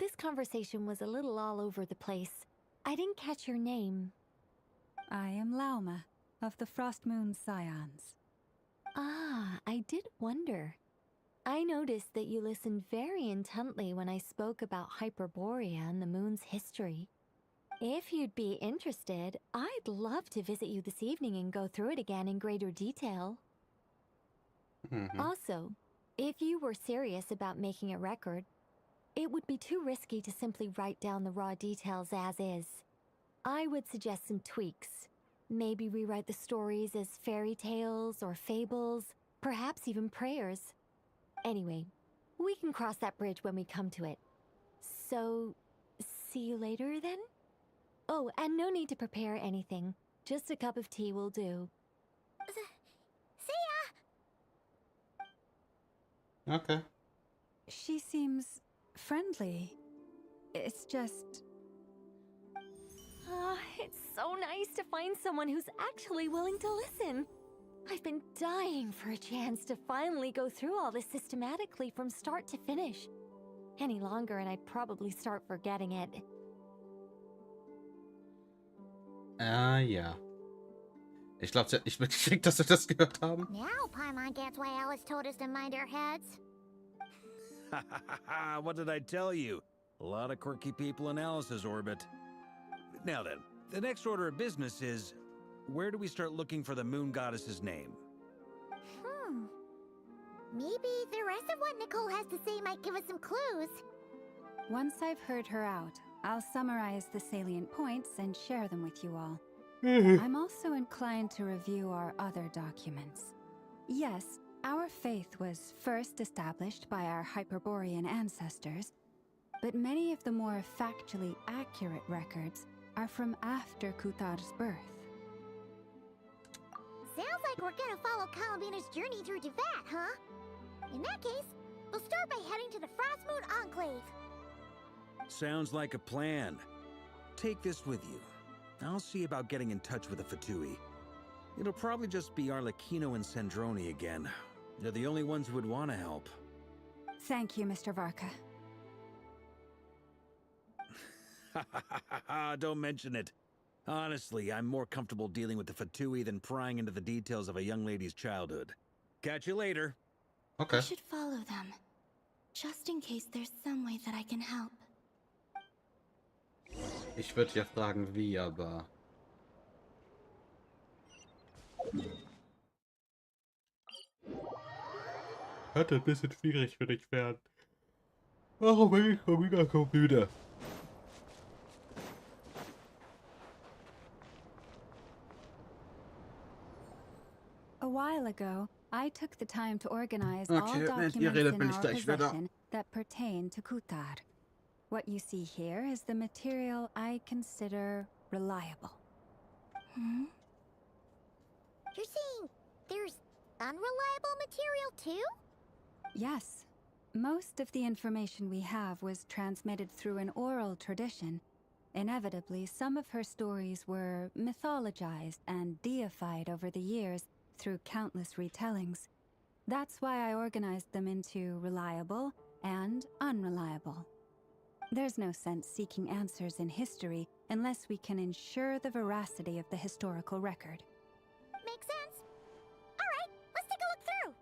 This conversation was a little all over the place. I didn't catch your name. I am Lauma, of the Frost Moon Scions. Ah, I did wonder. I noticed that you listened very intently when I spoke about Hyperborea and the moon's history. If you'd be interested, I'd love to visit you this evening and go through it again in greater detail. Also, if you were serious about making a record, it would be too risky to simply write down the raw details as is. I would suggest some tweaks. Maybe rewrite the stories as fairy tales or fables, perhaps even prayers. Anyway, we can cross that bridge when we come to it. So, see you later then? Oh, and no need to prepare anything. Just a cup of tea will do. See ya! Okay. She seems friendly. It's just... It's so nice to find someone who's actually willing to listen. I've been dying for a chance to finally go through all this systematically from start to finish. Any longer and I'd probably start forgetting it. Ja. Ich glaube, sie hat nicht mitgekriegt, dass wir das gehört haben. Now Paimon gets why Alice told us to mind our heads. What did I tell you? A lot of quirky people in Alice's orbit. Now then, the next order of business is, where do we start looking for the Moon Goddess's name? Maybe the rest of what Nicole has to say might give us some clues. Once I've heard her out, I'll summarize the salient points and share them with you all. I'm also inclined to review our other documents. Yes, our faith was first established by our Hyperborean ancestors, but many of the more factually accurate records are from after Kutar's birth. Sounds like we're gonna follow Columbina's journey through Teyvat, huh? In that case, we'll start by heading to the Frostmoon Enclave. Sounds like a plan. Take this with you. I'll see about getting in touch with the Fatui. It'll probably just be Arlecchino and Sandroni again. They're the only ones who would want to help. Thank you, Mr. Varka. Don't mention it. Honestly, I'm more comfortable dealing with the Fatui than prying into the details of a young lady's childhood. Catch you later. Okay. I should follow them, just in case there's some way that I can help. Ich würde ja fragen, wie, aber... Könnte ein bisschen schwierig für dich werden. Warum bin ich schon wieder so müde? A while ago, I took the time to organize all Okay, documents ihr redet, in bin ich our gleich wieder. possession that pertain to Kutar. What you see here is the material I consider reliable. You're saying there's unreliable material too? Yes. Most of the information we have was transmitted through an oral tradition, Inevitably, some of her stories were mythologized and deified over the years through countless retellings. That's why I organized them into reliable and unreliable. There's no sense seeking answers in history unless we can ensure the veracity of the historical record. Makes sense. All right, let's take a look through.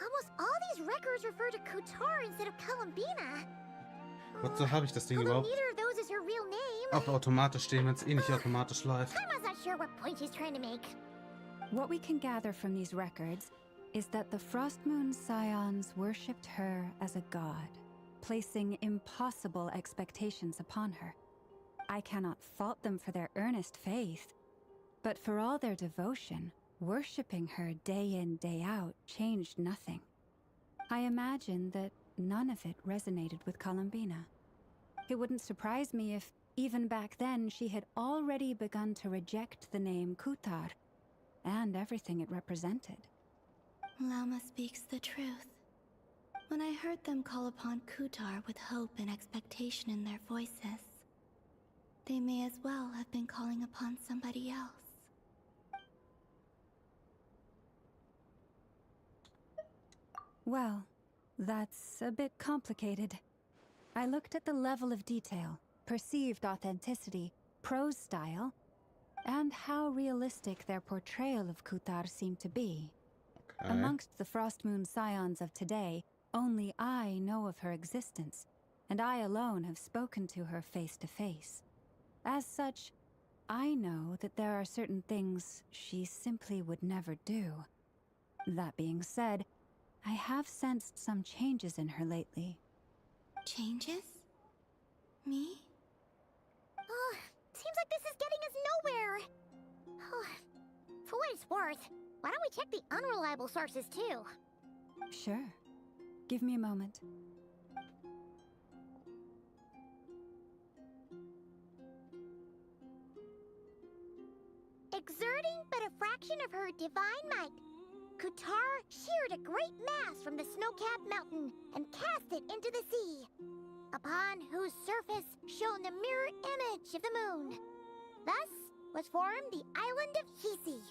Almost all these records refer to Kutar instead of Columbina. Wozu habe ich das Ding Although überhaupt? neither of those is her real name. Auf automatisch stehen, wenn es eh nicht automatisch läuft. I'm not sure what point she's trying to make. What we can gather from these records is that the Frostmoon Scions worshipped her as a god, placing impossible expectations upon her. I cannot fault them for their earnest faith, but for all their devotion, worshipping her day in, day out changed nothing. I imagine that none of it resonated with Columbina. It wouldn't surprise me if, even back then, she had already begun to reject the name Kutar and everything it represented. Lama speaks the truth. When I heard them call upon Kutar with hope and expectation in their voices, they may as well have been calling upon somebody else. Well, that's a bit complicated. I looked at the level of detail, perceived authenticity, prose style, and how realistic their portrayal of Kutar seemed to be. Okay. Amongst the Frostmoon Scions of today, only I know of her existence, and I alone have spoken to her face to face. As such, I know that there are certain things she simply would never do. That being said, I have sensed some changes in her lately. Changes? Me? Oh, seems like this is getting us nowhere. Oh, for what it's worth, why don't we check the unreliable sources too? Sure. Give me a moment. Exerting but a fraction of her divine might, Kutar sheared a great mass from the snow-capped mountain and cast it into the sea, upon whose surface shone the mirror image of the moon. Thus was formed the island of Hisi.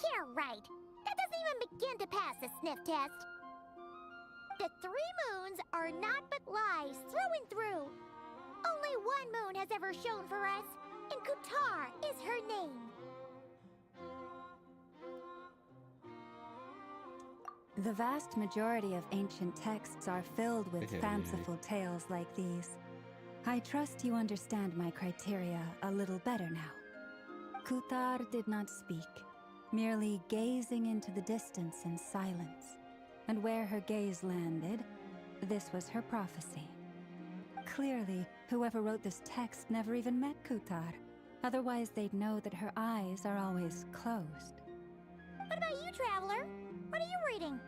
Yeah, right. That doesn't even begin to pass the sniff test. The 3 moons are naught but lies through and through. Only one moon has ever shone for us, and Kutar is her name. The vast majority of ancient texts are filled with fanciful tales like these. I trust you understand my criteria a little better now. Kutar did not speak, merely gazing into the distance in silence. And where her gaze landed, this was her prophecy. Clearly, whoever wrote this text never even met Kutar. Otherwise, they'd know that her eyes are always closed. What about you, Traveler? What are you reading?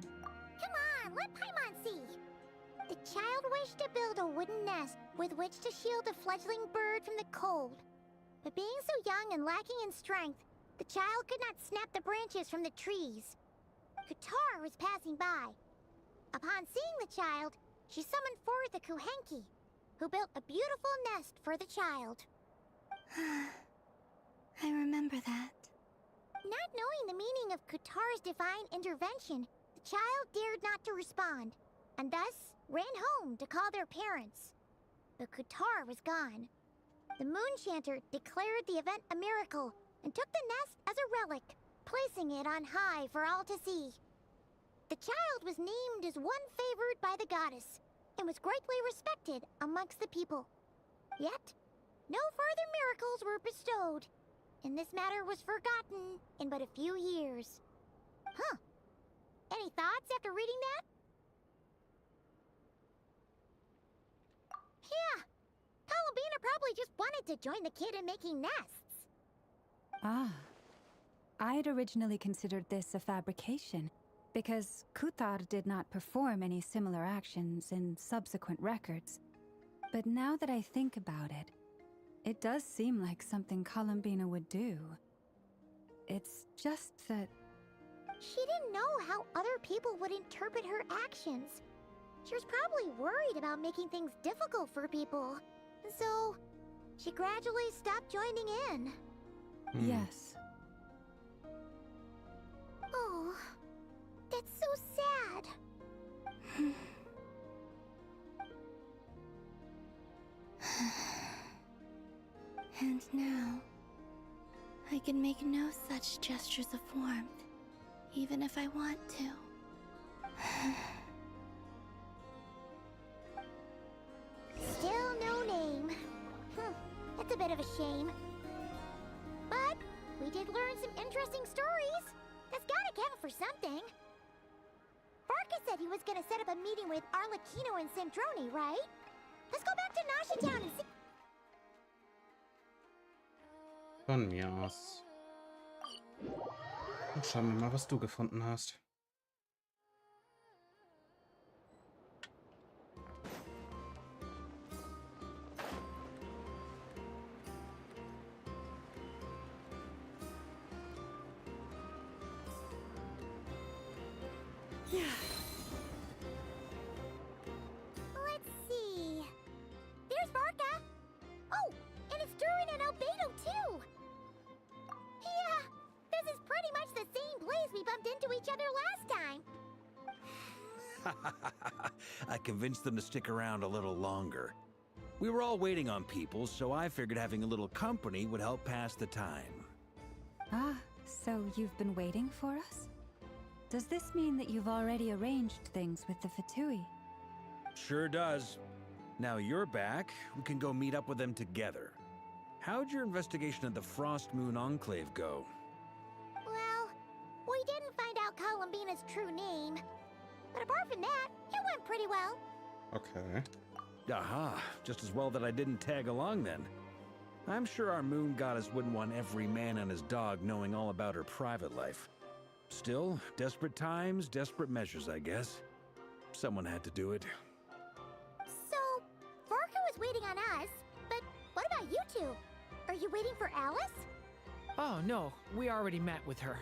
Come on, let Paimon see. The child wished to build a wooden nest with which to shield a fledgling bird from the cold. But being so young and lacking in strength, the child could not snap the branches from the trees. Kutar was passing by. Upon seeing the child, she summoned forth the Kuhenki, who built a beautiful nest for the child. I remember that. Not knowing the meaning of Kutar's divine intervention, the child dared not to respond, and thus ran home to call their parents. But Kutar was gone. The Moon Chanter declared the event a miracle and took the nest as a relic, placing it on high for all to see. The child was named as one favored by the goddess, and was greatly respected amongst the people. Yet, no further miracles were bestowed, and this matter was forgotten in but a few years. Huh. Any thoughts after reading that? Yeah. Columbina probably just wanted to join the kid in making nests. Ah. I'd originally considered this a fabrication, because Kutar did not perform any similar actions in subsequent records. But now that I think about it, it does seem like something Columbina would do. It's just that... She didn't know how other people would interpret her actions. She was probably worried about making things difficult for people. So, she gradually stopped joining in. Yes. Oh, that's so sad. And now, I can make no such gestures of warmth, even if I want to. Still no name. That's a bit of a shame. But we did learn some interesting stories. That's gotta count for something. Barca said he was gonna set up a meeting with Arlecchino and Sandrone, right? Let's go back to Nashi Town and see... Von mir aus. Und schauen wir mal, was du gefunden hast. Let's see. There's Barca. Oh, and it's Durin and Albedo too. Yeah, this is pretty much the same place we bumped into each other last time. I convinced them to stick around a little longer. We were all waiting on people, so I figured having a little company would help pass the time. Ah, so you've been waiting for us? Does this mean that you've already arranged things with the Fatui? Sure does. Now you're back, we can go meet up with them together. How'd your investigation of the Frost Moon Enclave go? Well, we didn't find out Columbina's true name. But apart from that, it went pretty well. Okay. Aha, just as well that I didn't tag along then. I'm sure our moon goddess wouldn't want every man and his dog knowing all about her private life. Still, desperate times, desperate measures, I guess. Someone had to do it. So, Varka was waiting on us, but what about you two? Are you waiting for Alice? Oh, no. We already met with her.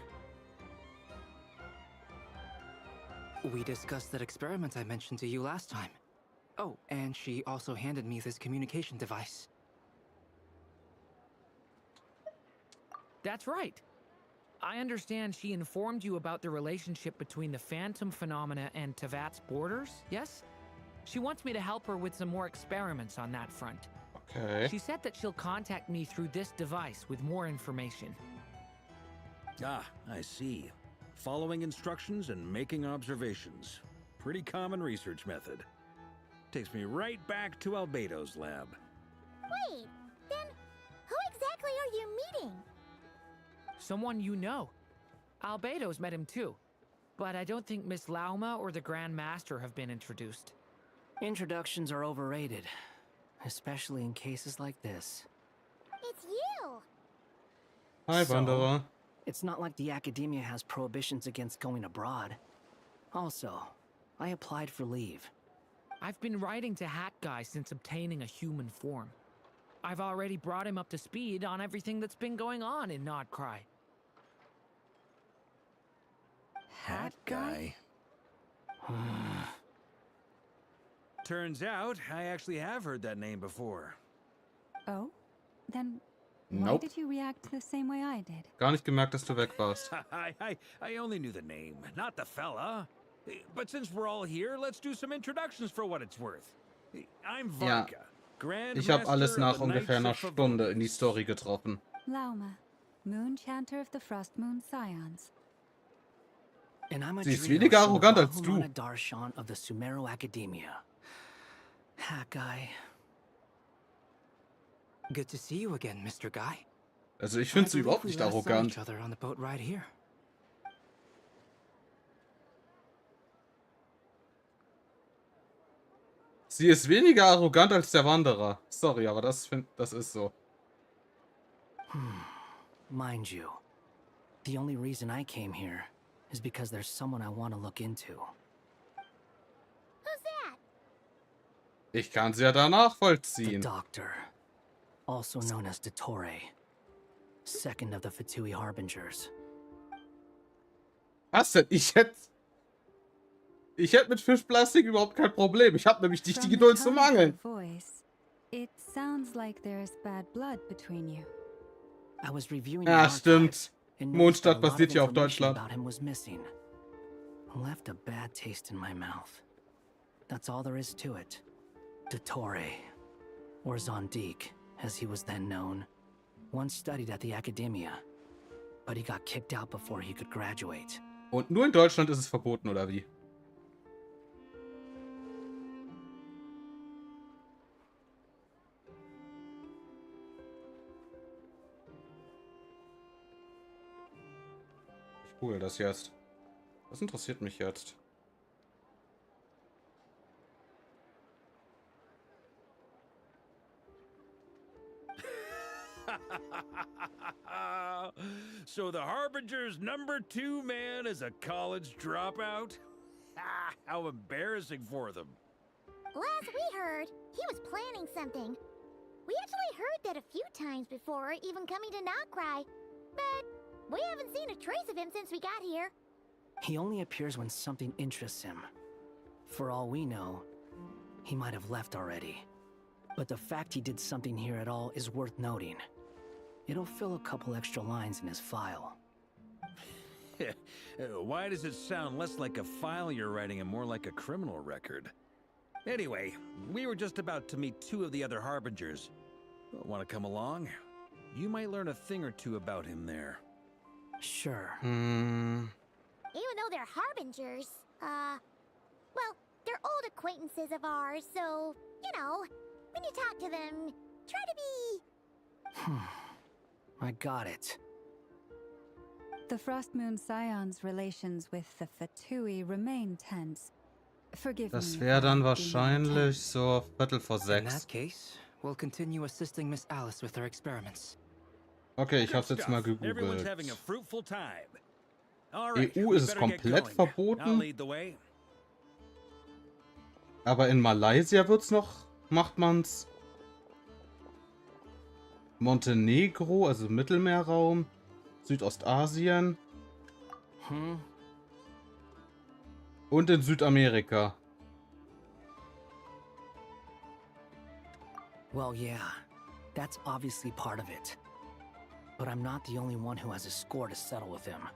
We discussed that experiment I mentioned to you last time. Oh, and she also handed me this communication device. That's right. I understand she informed you about the relationship between the phantom phenomena and Tevat's borders, yes? She wants me to help her with some more experiments on that front. Okay. She said that she'll contact me through this device with more information. Ah, I see. Following instructions and making observations. Pretty common research method. Takes me right back to Albedo's lab. Wait, then who exactly are you meeting? Someone you know. Albedo's met him too. But I don't think Miss Lauma or the Grand Master have been introduced. Introductions are overrated, especially in cases like this. It's you! Hi, Wanderer. It's not like the academia has prohibitions against going abroad. Also, I applied for leave. I've been writing to Hat Guy since obtaining a human form. I've already brought him up to speed on everything that's been going on in Notcry. Hat Guy? Turns out, I actually have heard that name before. Oh? Then why Nope. did you react the same way I did? Gar nicht gemerkt, dass du weg warst. I only knew the name, not the fella. But since we're all here, let's do some introductions for what it's worth. I'm Ja. Varka, Grand Ich habe alles Master of nach the ungefähr einer Knights of Stunde in die Story getroffen. Lauma, Moon Chanter of the Frost Moon Scions. And I'm a Sie ist Drio, weniger son of arrogant als du. Bahumana Darshan of the Sumero Academia. Hat Guy. Good to see you again, Mr. Guy. Also ich finde sie I überhaupt believe nicht we last saw arrogant. each other on the boat right here. Sie ist weniger arrogant als der Wanderer. Sorry, aber das ist so. Mind you, the only reason I came here is because there's someone I want to look into. Who's that? Ich kann sie ja da The nachvollziehen. Doctor, also known as Dottore, second of the Fatui Harbingers. Was denn? Ich hätte mit Fischplastik überhaupt kein Problem. Ich habe nämlich nicht die From the Geduld zum tone of your Angeln. voice, it sounds like there's bad blood between you. I was reviewing Ja, the stimmt. archives and noticed Mondstadt that a lot basiert of ja auf information Deutschland. about him was missing. Left a bad taste in my mouth. That's all there is to it. Dottore, or Zondique, as he was then known, once studied at the Academia, but he got kicked out before he could graduate. Und nur in Deutschland ist es verboten, oder wie? Ich google das jetzt. Das interessiert mich jetzt. So the Harbinger's #2 man is a college dropout? How embarrassing for them. Last we heard, he was planning something. We actually heard that a few times before, even coming to Notcry. But we haven't seen a trace of him since we got here. He only appears when something interests him. For all we know, he might have left already. But the fact he did something here at all is worth noting. It'll fill a couple extra lines in his file. Why does it sound less like a file you're writing and more like a criminal record? Anyway, we were just about to meet 2 of the other Harbingers. Want to come along? You might learn a thing or two about him there. Sure. Even though they're Harbingers, well, they're old acquaintances of ours, so, you know, when you talk to them, try to be... I got it. The Frost Moon Scions' relations with the Fatui remain tense. Forgive Das me. wäre dann wahrscheinlich so Viertel vor In that 6. case, we'll continue assisting Miss Alice with her experiments. Okay, ich Good hab's jetzt mal stuff. Everyone's gegoogelt. having a fruitful time. All right, EU we ist es better get komplett going. I'll verboten. lead the way. Aber in Malaysia macht man's. Montenegro, also Mittelmeerraum, Südostasien und in Südamerika. Well, yeah, that's obviously part of it. But I'm not the only one who has a score to settle with him.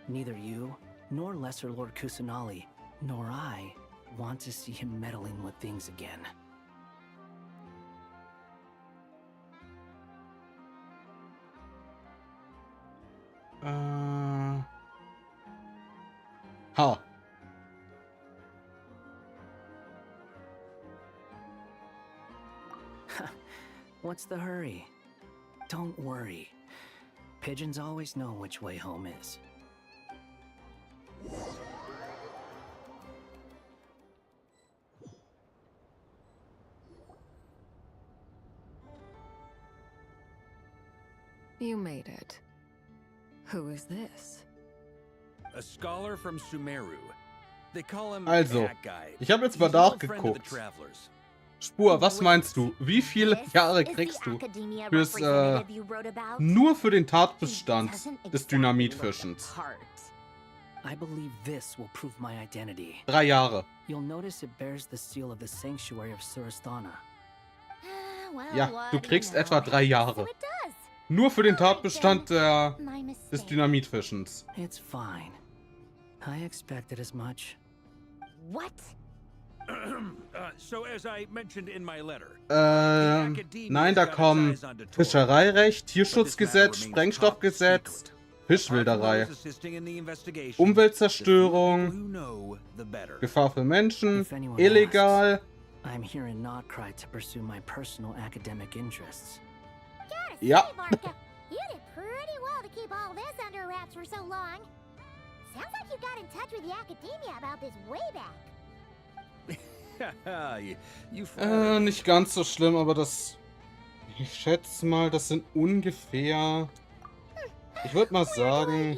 Neither you, nor Lesser Lord Kusanali, nor I want to see him meddling with things again. Ha. What's the hurry? Don't worry. Pigeons always know which way home is. You made it. Who is this? A scholar from Sumeru. They call him Also, Cat Guide. ich habe jetzt mal He's an old friend of the nachgeguckt. travelers. Spur, was meinst du? Wie viele Jahre kriegst du fürs, nur für den Tatbestand des Dynamitfischens? I believe this will prove my identity. 3 Jahre. You'll notice it bears the seal of the sanctuary of Surasthana. Ja, du kriegst etwa 3 Jahre. Nur für den Tatbestand des Dynamitfischens. It's fine. I expected as much. What? So as I mentioned in my letter. Nein, da kommen Fischereirecht, Tierschutzgesetz, Sprengstoffgesetz, Fischwilderei, Umweltzerstörung, Gefahr für Menschen, illegal. I'm here in Nordkrai to pursue my personal academic interests. Ja. You did pretty well to keep all this under wraps for so long. Sounds like you got in touch with the academia about this way back. Nicht ganz so schlimm, aber das... Ich schätze mal, das sind ungefähr... Ich würde mal sagen...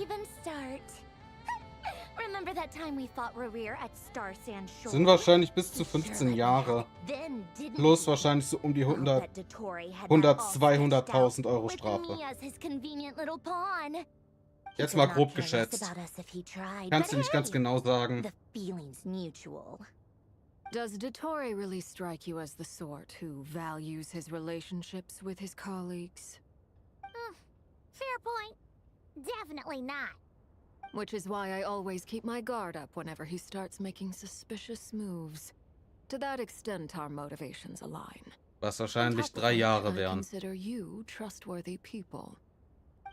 Sind wahrscheinlich bis zu 15 Jahre. Plus wahrscheinlich so um die 200.000 Euro Strafe. Jetzt mal grob geschätzt. Kannst du nicht ganz genau sagen. Does Dottore really strike you as the sort who values his relationships with his colleagues? Fair point. Definitely not. Which is why I always keep my guard up whenever he starts making suspicious moves. To that extent, our motivations align. Was wahrscheinlich 3 Jahre I wären. consider you trustworthy people.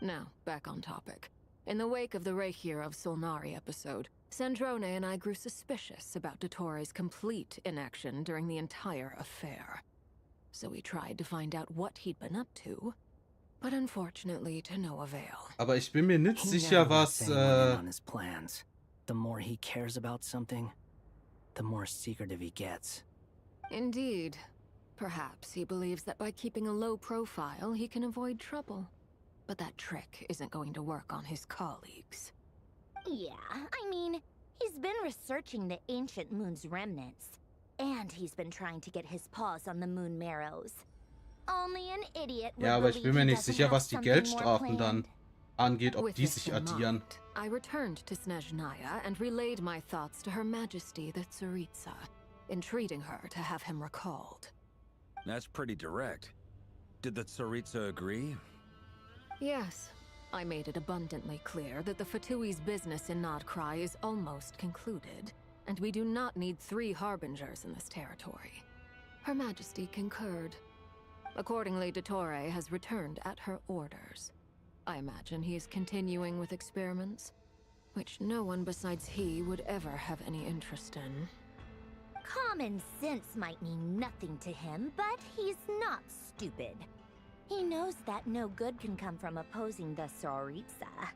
Now, back on topic. In the wake of the Reikir of Solnari episode, Sandrone and I grew suspicious about Dottore's complete inaction during the entire affair. So we tried to find out what he'd been up to, but unfortunately to no avail. Aber ich bin mir nicht sicher, was... on his plans. The more he cares about something, the more secretive he gets. Indeed. Perhaps he believes that by keeping a low profile, he can avoid trouble. But that trick isn't going to work on his colleagues. Yeah, I mean, he's been researching the ancient moon's remnants. And he's been trying to get his paws on the moon marrows. Only an idiot would Ja, aber ich bin mir believe he nicht doesn't sicher, have was die something more Geldstrafen dann angeht, ob With die this sich in addieren. mind, I returned to Snezhnaya and relayed my thoughts to Her Majesty the Tsaritsa, entreating her to have him recalled. That's pretty direct. Did the Tsaritsa agree? Yes, I made it abundantly clear that the Fatui's business in Nordkrai is almost concluded, and we do not need 3 harbingers in this territory. Her Majesty concurred. Accordingly, Dottore has returned at her orders. I imagine he is continuing with experiments, which no one besides he would ever have any interest in. Common sense might mean nothing to him, but he's not stupid. He knows that no good can come from opposing the Tsaritsa.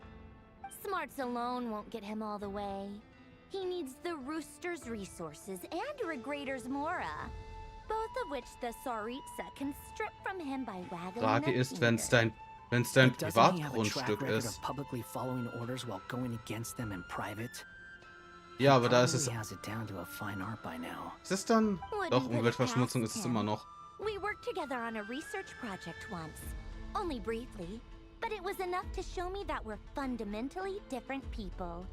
Smarts alone won't get him all the way. He needs the Rooster's resources and Regrator's Mora, both of which the Tsaritsa can strip from him by waggling Frage their ist, finger. wenn's dein Doesn't he have a track Privatgrundstück record ist. of publicly following orders while going against them in private? Ja, aber da ist es... Probably has it down to a fine art by now. Ist es dann... Wouldn't Doch, put it Umweltverschmutzung past ist es him. immer noch. We worked together on a research project once. Only briefly, but it was enough to show me that we're fundamentally different people.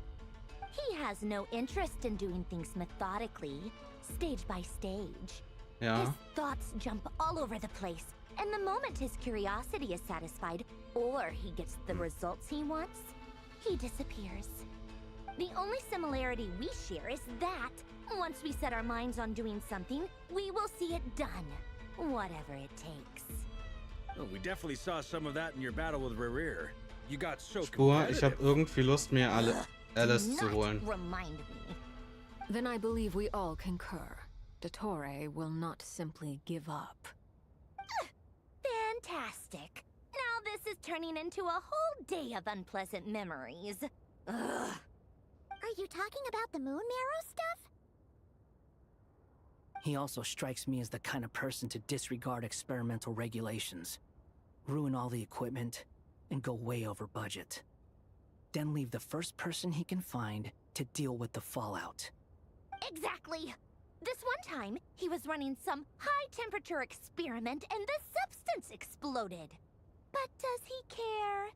He has no interest in doing things methodically, stage by stage. Ja. His thoughts jump all over the place, and the moment his curiosity is satisfied, or he gets the results he wants, he disappears. The only similarity we share is that, once we set our minds on doing something, we will see it done, whatever it takes. Well, we definitely saw some of that in your battle with Rerir. You got so Spur, ich habe competitive. irgendwie Lust, mir Alice Do zu not holen. remind me. Then I believe we all concur. Dottore will not simply give up. Fantastic. Now this is turning into a whole day of unpleasant memories. Ugh. Are you talking about the moon marrow stuff? He also strikes me as the kind of person to disregard experimental regulations, ruin all the equipment, and go way over budget. then leave the first person he can find to deal with the fallout. Exactly. This one time, he was running some high-temperature experiment and the substance exploded. But does he care?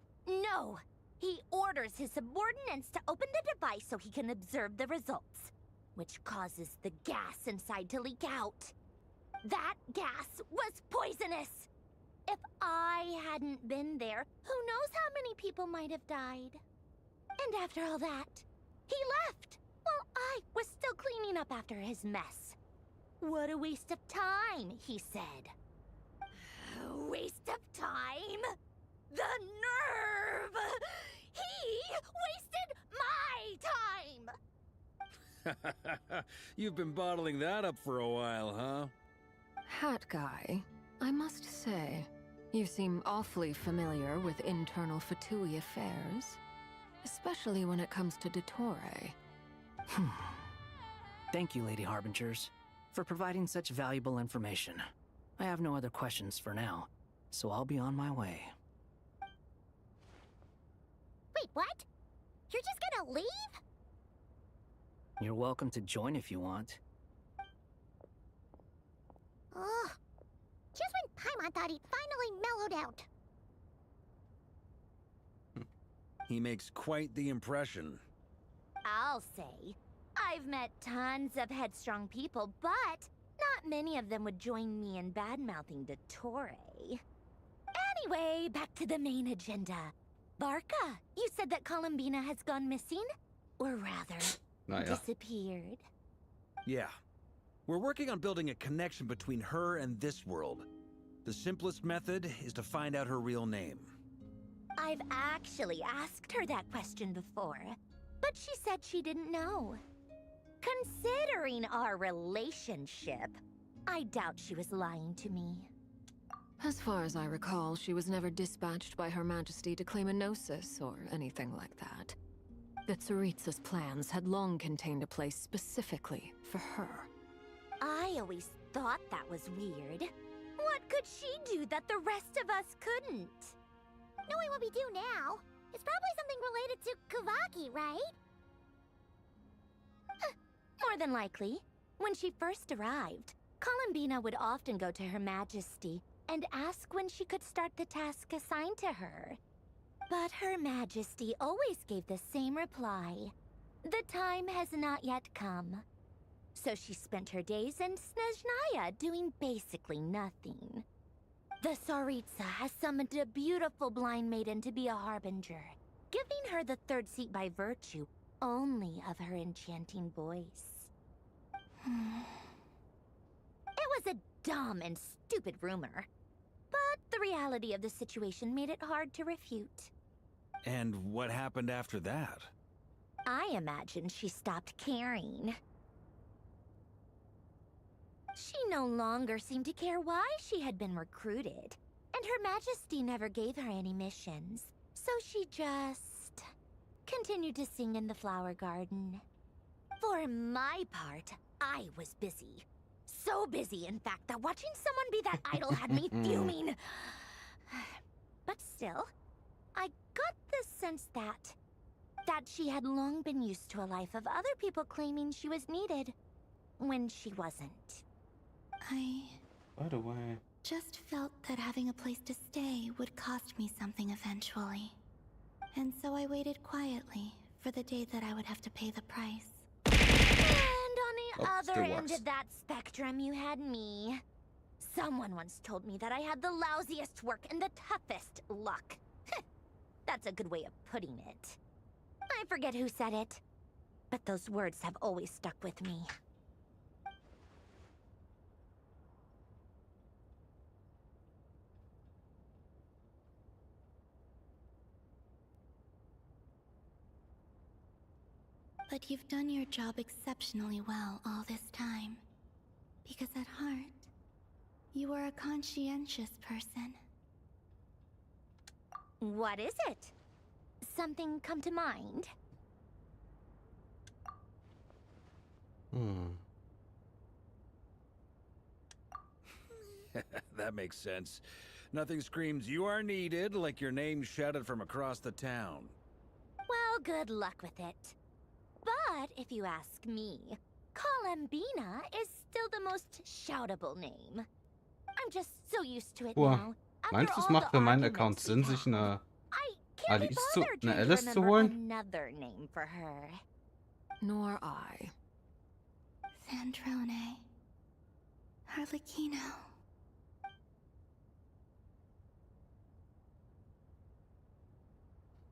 No. He orders his subordinates to open the device so he can observe the results, which causes the gas inside to leak out. That gas was poisonous. If I hadn't been there, who knows how many people might have died. And after all that, he left while I was still cleaning up after his mess. What a waste of time, he said. Waste of time? The nerve! He wasted my time! You've been bottling that up for a while, huh? Hat guy, I must say, you seem awfully familiar with internal Fatui affairs. Especially when it comes to Dottore. Thank you, Lady Harbingers, for providing such valuable information. I have no other questions for now, so I'll be on my way. Wait, what? You're just gonna leave? You're welcome to join if you want. Ugh. Just when Paimon thought he'd finally mellowed out. He makes quite the impression. I'll say. I've met tons of headstrong people, but not many of them would join me in bad-mouthing Dottore. Anyway, back to the main agenda. Barca, you said that Columbina has gone missing? Or rather, disappeared. Yeah. We're working on building a connection between her and this world. The simplest method is to find out her real name. I've actually asked her that question before, but she said she didn't know. Considering our relationship, I doubt she was lying to me. As far as I recall, she was never dispatched by Her Majesty to claim a gnosis or anything like that. That Tsaritsa's plans had long contained a place specifically for her. I always thought that was weird. What could she do that the rest of us couldn't? Knowing what we do now, it's probably something related to Kavaki, right? More than likely. When she first arrived, Columbina would often go to Her Majesty and ask when she could start the task assigned to her. But Her Majesty always gave the same reply. The time has not yet come. So she spent her days in Snezhnaya doing basically nothing. The Tsaritsa has summoned a beautiful blind maiden to be a harbinger, giving her the third seat by virtue only of her enchanting voice. It was a dumb and stupid rumor, but the reality of the situation made it hard to refute. And what happened after that? I imagine she stopped caring. She no longer seemed to care why she had been recruited, and Her Majesty never gave her any missions, so she just continued to sing in the flower garden. For my part, I was busy. So busy, in fact, that watching someone be that idol had me fuming. But still, I got the sense that she had long been used to a life of other people claiming she was needed when she wasn't. By the way, just felt that having a place to stay would cost me something eventually. And so I waited quietly for the day that I would have to pay the price. And on the other end of that spectrum, you had me. Someone once told me that I had the lousiest work and the toughest luck. That's a good way of putting it. I forget who said it, but those words have always stuck with me. But you've done your job exceptionally well all this time. Because at heart, you are a conscientious person. What is it? Something come to mind? That makes sense. Nothing screams you are needed like your name shouted from across the town. Well, good luck with it. But if you ask me, Colambina is still the most shoutable name. I'm just so used to it now. Meinst du, es macht für meinen Account Sinn, sich eine Alice zu holen? Another name for her. Nor I. Sandrone. Harlequino.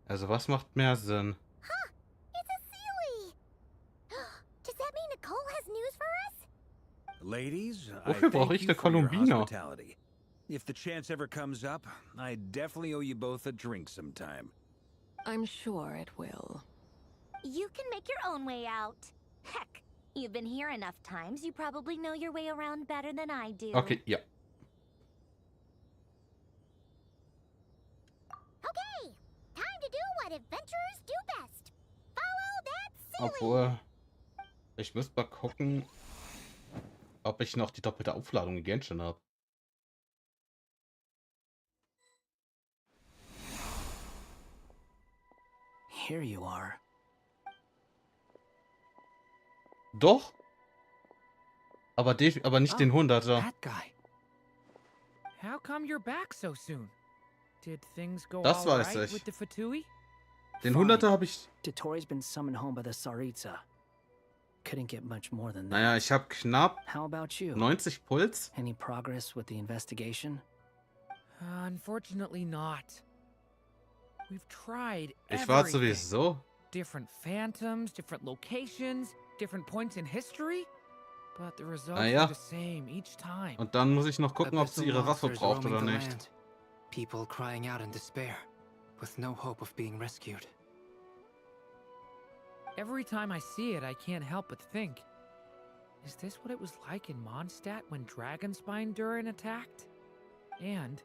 Also was macht mehr Sinn? Huh, it's a Sealy. Does that mean Nicole has news for us? Ladies, Wofür brauche ich eine Columbina? If the chance ever comes up, I definitely owe you both a drink sometime. I'm sure it will. You can make your own way out. Heck, you've been here enough times, you probably know your way around better than I do. Okay, ja. Okay, time to do what adventurers do best. Follow that Sealy. Obwohl, ich müsste mal gucken, ob ich noch die doppelte Aufladung in Genshin habe. Here you are. Doch? Aber nicht den 100er. That guy. How come you're back so soon? Did things go Das all weiß right ich. with the Fatui? Den 100er habe ich... Dotori's been summoned home by the Tsaritsa. Couldn't get much more than that. Naja, ich habe knapp How about you? 90 Puls. Any progress with the investigation? Unfortunately not. We've tried Ich war everything. sowieso. Different phantoms, different locations, different points in history. But the results Naja. are the same each time. Und dann muss ich noch gucken, ob sie ihre Waffe Monsters braucht roaming oder the nicht. land. People crying out in despair, with no hope of being rescued. Every time I see it, I can't help but think, is this what it was like in Mondstadt when Dragonspine Durin attacked? And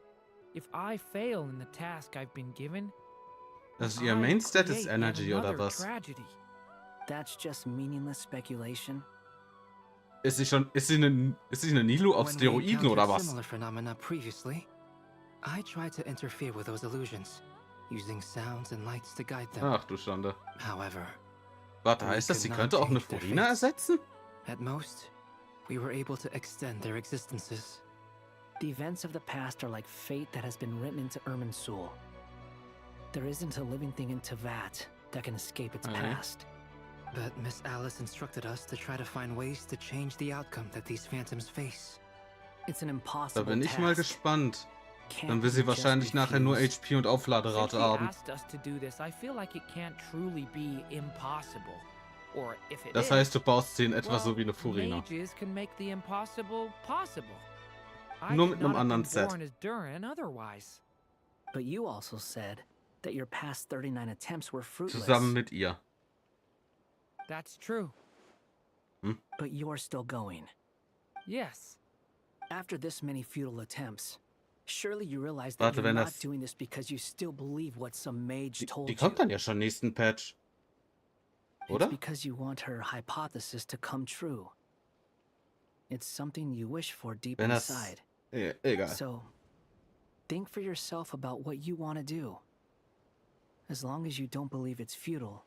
if I fail in the task I've been given, Also ihr Mainstat ist Energy oder was? Tragedy. That's just meaningless speculation. Ist sie eine Nilo auf When we Steroiden oder encountered was? similar phenomena previously, I tried to interfere with those illusions, using sounds and lights to guide them. Ach du Schande. However, Warte, heißt das, sie könnte auch eine Furina ersetzen? at most, we were able to extend their existences. The events of the past are like fate that has been written into Irminsul. There isn't a living thing in Teyvat that can escape its past. But Miss Alice instructed us to try to find ways to change the outcome that these phantoms face. It's an Da impossible bin ich mal task. gespannt. Dann Can't will sie you just wahrscheinlich nachher nur refuse? HP und Aufladerate Since he haben. asked us to do this, I feel like it can't truly be impossible. Or if it Das is, heißt, du baust sie in etwa well, so wie eine Furina. mages can make the impossible possible. I Nur could mit einem not have anderen been Set. born as Durin otherwise. But you also said that your past 39 attempts were fruitless. Zusammen mit ihr. That's true. But you're still going. Yes. After this many futile attempts, surely you realize that Warte, you're wenn not das- doing this because you still believe what some mage told Die you. kommt dann ja schon nächsten Patch. It's Oder? because you want her hypothesis to come true. It's something you wish for deep Wenn das... inside. Egal. So, think for yourself about what you want to do. As long as you don't believe it's futile,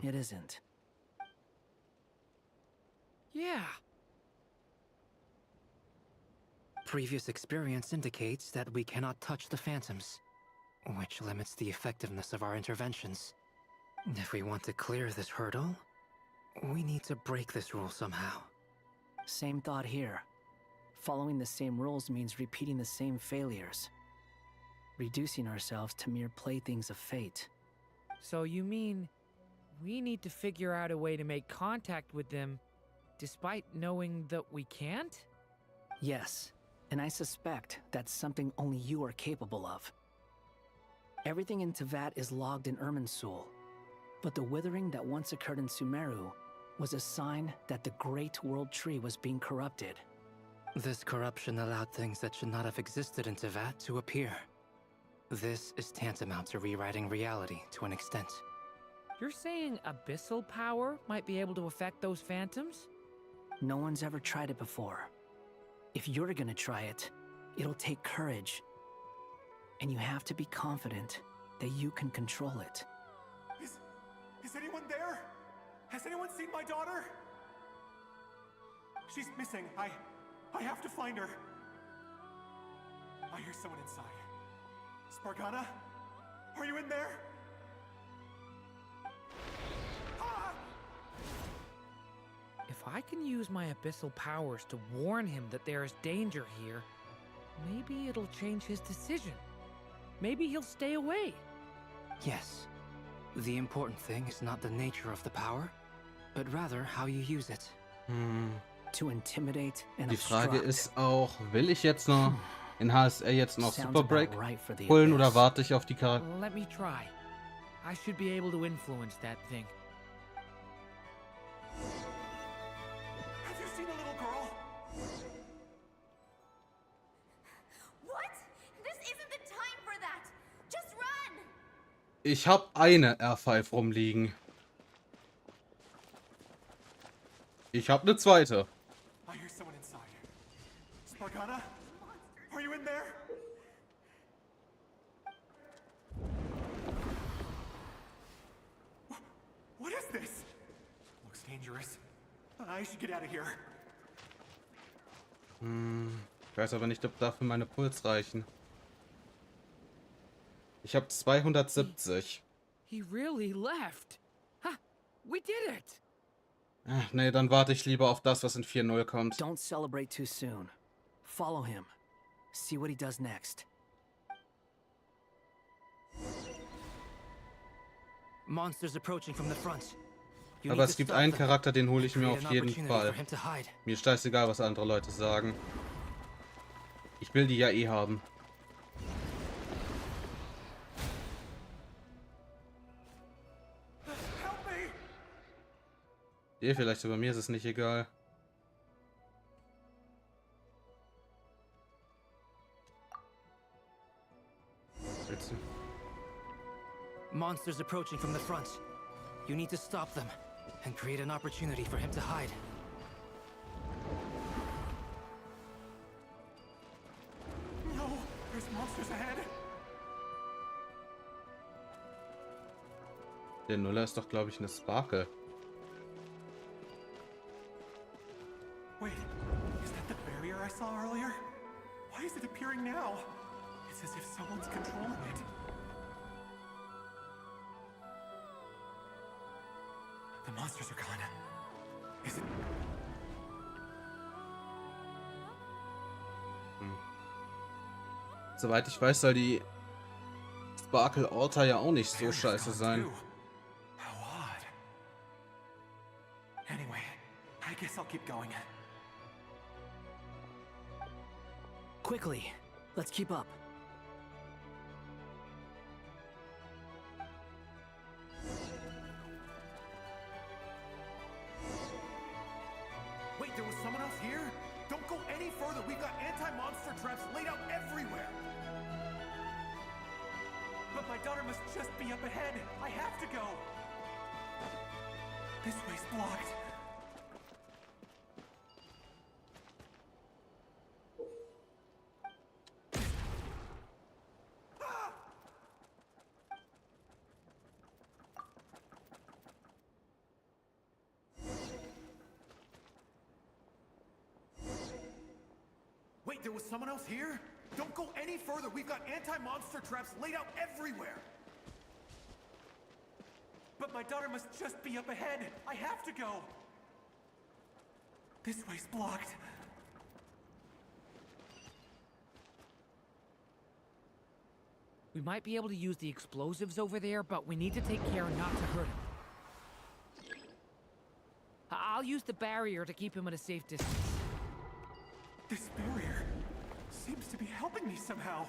it isn't. Yeah. Previous experience indicates that we cannot touch the phantoms, which limits the effectiveness of our interventions. If we want to clear this hurdle, we need to break this rule somehow. Same thought here. Following the same rules means repeating the same failures. Reducing ourselves to mere playthings of fate. So you mean we need to figure out a way to make contact with them despite knowing that we can't? Yes, and I suspect that's something only you are capable of. Everything in Teyvat is logged in Irminsul, but the withering that once occurred in Sumeru was a sign that the Great World Tree was being corrupted. This corruption allowed things that should not have existed in Teyvat to appear. This is tantamount to rewriting reality to an extent. You're saying abyssal power might be able to affect those phantoms? No one's ever tried it before. If you're gonna try it, it'll take courage. And you have to be confident that you can control it. Is anyone there? Has anyone seen my daughter? She's missing. I have to find her. I hear someone inside. Spargana? Are you in there? Ah! If I can use my abyssal powers to warn him that there is danger here, maybe it'll change his decision. Maybe he'll stay away. Yes. The important thing is not the nature of the power, but rather how you use it. To intimidate and Die Frage obstruct. ist auch, will ich jetzt noch in HSL jetzt noch Sounds Super Break about right for the holen oder abyss. warte ich auf die Charakter? Let me try. I should be able to influence that thing. Have you seen a little girl? What? This isn't the time for that. Just run. Ich habe eine R5 rumliegen. Ich habe eine zweite. I hear someone inside. Spargana? Are you in there? What is this? Looks dangerous. I should get out of here. Ich weiß aber nicht, ob dafür meine Puls reichen. Ich habe 270. He really left. Ha! We did it! Ach, nee, dann warte ich lieber auf das, was in 4.0 kommt. Don't celebrate too soon. Follow him. See what he does next. Monsters approaching from the front. You Aber need es to gibt stop einen them Charakter, den hole ich and mir create auf an jeden opportunity Fall. for him to hide. Mir ist scheißegal, was andere Leute sagen. Ich will die ja eh haben. Dir vielleicht, aber mir ist es nicht egal. Willst du? Monsters approaching from the front. You need to stop them and create an opportunity for him to hide. No, there's monsters ahead. Der Nuller ist doch, glaube ich, eine Sparkle. Wait, is that the barrier I saw earlier? Why is it appearing now? It's as if someone's controlling it. The monsters are gone. Is it... Soweit ich weiß, soll die Sparkle Altar ja auch nicht so scheiße sein. How odd. Anyway, I guess I'll keep going. Quickly, let's keep up. Wait, there was someone else here? Don't go any further. We've got anti-monster traps laid out everywhere. But my daughter must just be up ahead. I have to go. This way's blocked. Wait, there was someone else here? Don't go any further. We've got anti-monster traps laid out everywhere. But my daughter must just be up ahead. I have to go. This way's blocked. We might be able to use the explosives over there, but we need to take care not to hurt him. I'll use the barrier to keep him at a safe distance. This barrier seems to be helping me somehow.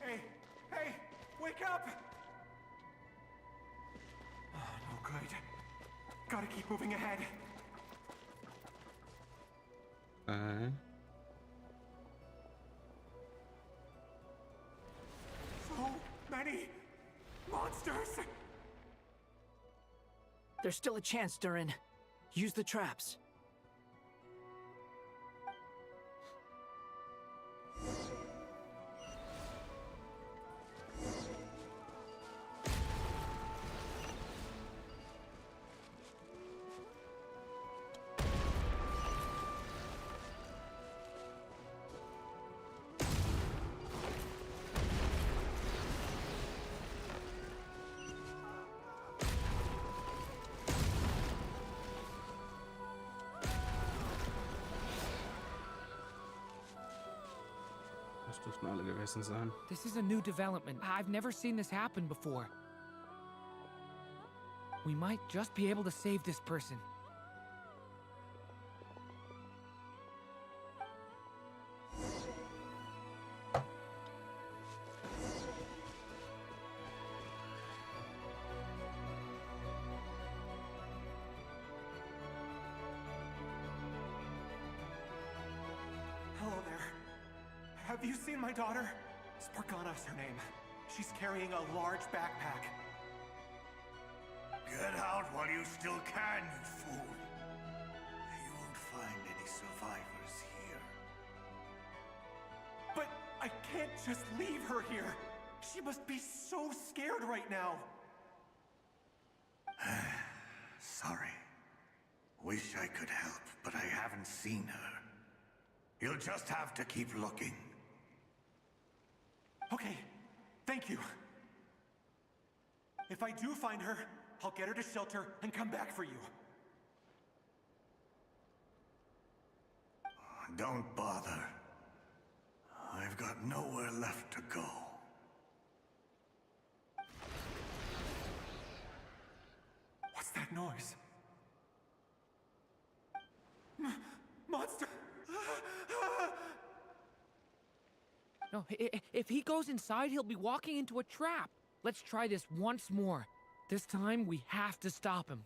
Hey, hey, wake up! Oh, no good. Gotta keep moving ahead. So many monsters! There's still a chance, Durin. Use the traps. dürften alle gewesen sein. This is a new development. I've never seen this happen before. We might just be able to save this person. Hello there. Have you seen my daughter? Spargana is her name. She's carrying a large backpack. Get out while you still can, you fool. You won't find any survivors here. But I can't just leave her here. She must be so scared right now. Sorry. Wish I could help, but I haven't seen her. You'll just have to keep looking. Okay, thank you. If I do find her, I'll get her to shelter and come back for you. Don't bother. I've got nowhere left to go. What's that noise? Monster! No, if he goes inside, he'll be walking into a trap. Let's try this once more. This time, we have to stop him.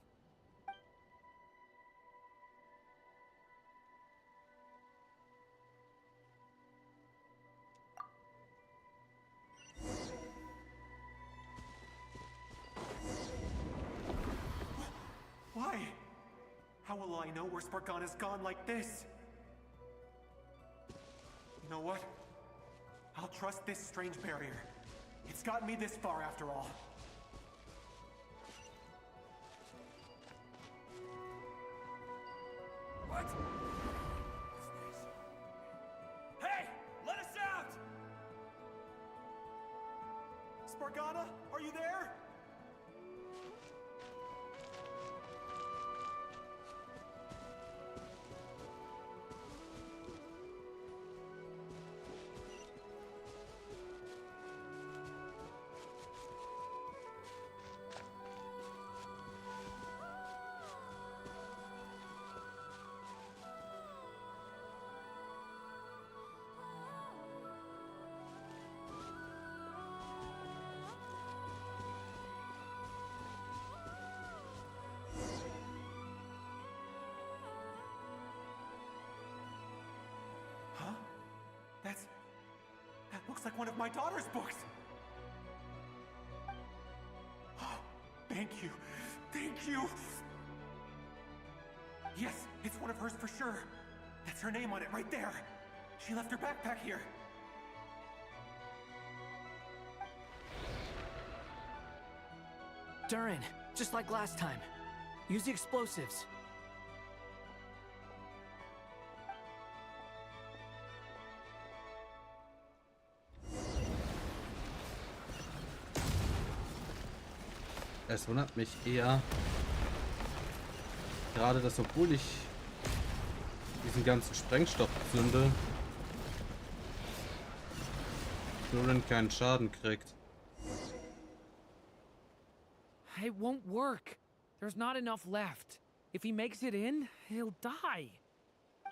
Why? How will I know where Spargana's gone like this? You know what? I'll trust this strange barrier. It's gotten me this far after all. What? Hey! Let us out! Spargana, are you there? Huh? That looks like one of my daughter's books. Oh, thank you. Thank you. Yes, it's one of hers for sure. That's her name on it right there. She left her backpack here. Durin, just like last time. Use the explosives. Es wundert mich eher, gerade dass, obwohl ich diesen ganzen Sprengstoff zünde, Durin keinen Schaden kriegt. It won't work. There's not enough left. If he makes it in, he'll die.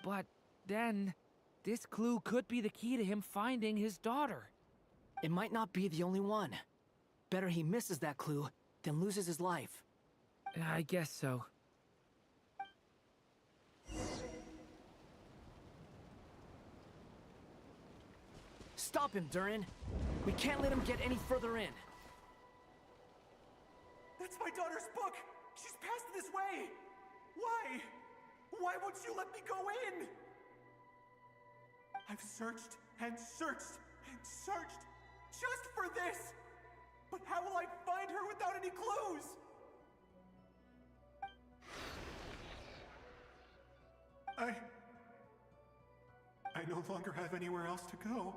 But then, this clue could be the key to him finding his daughter. It might not be the only one. Better he misses that clue than loses his life. I guess so. Stop him, Durin. We can't let him get any further in. That's my daughter's book! She's passed this way! Why? Why won't you let me go in? I've searched and searched and searched just for this! But how will I find her without any clues? I no longer have anywhere else to go.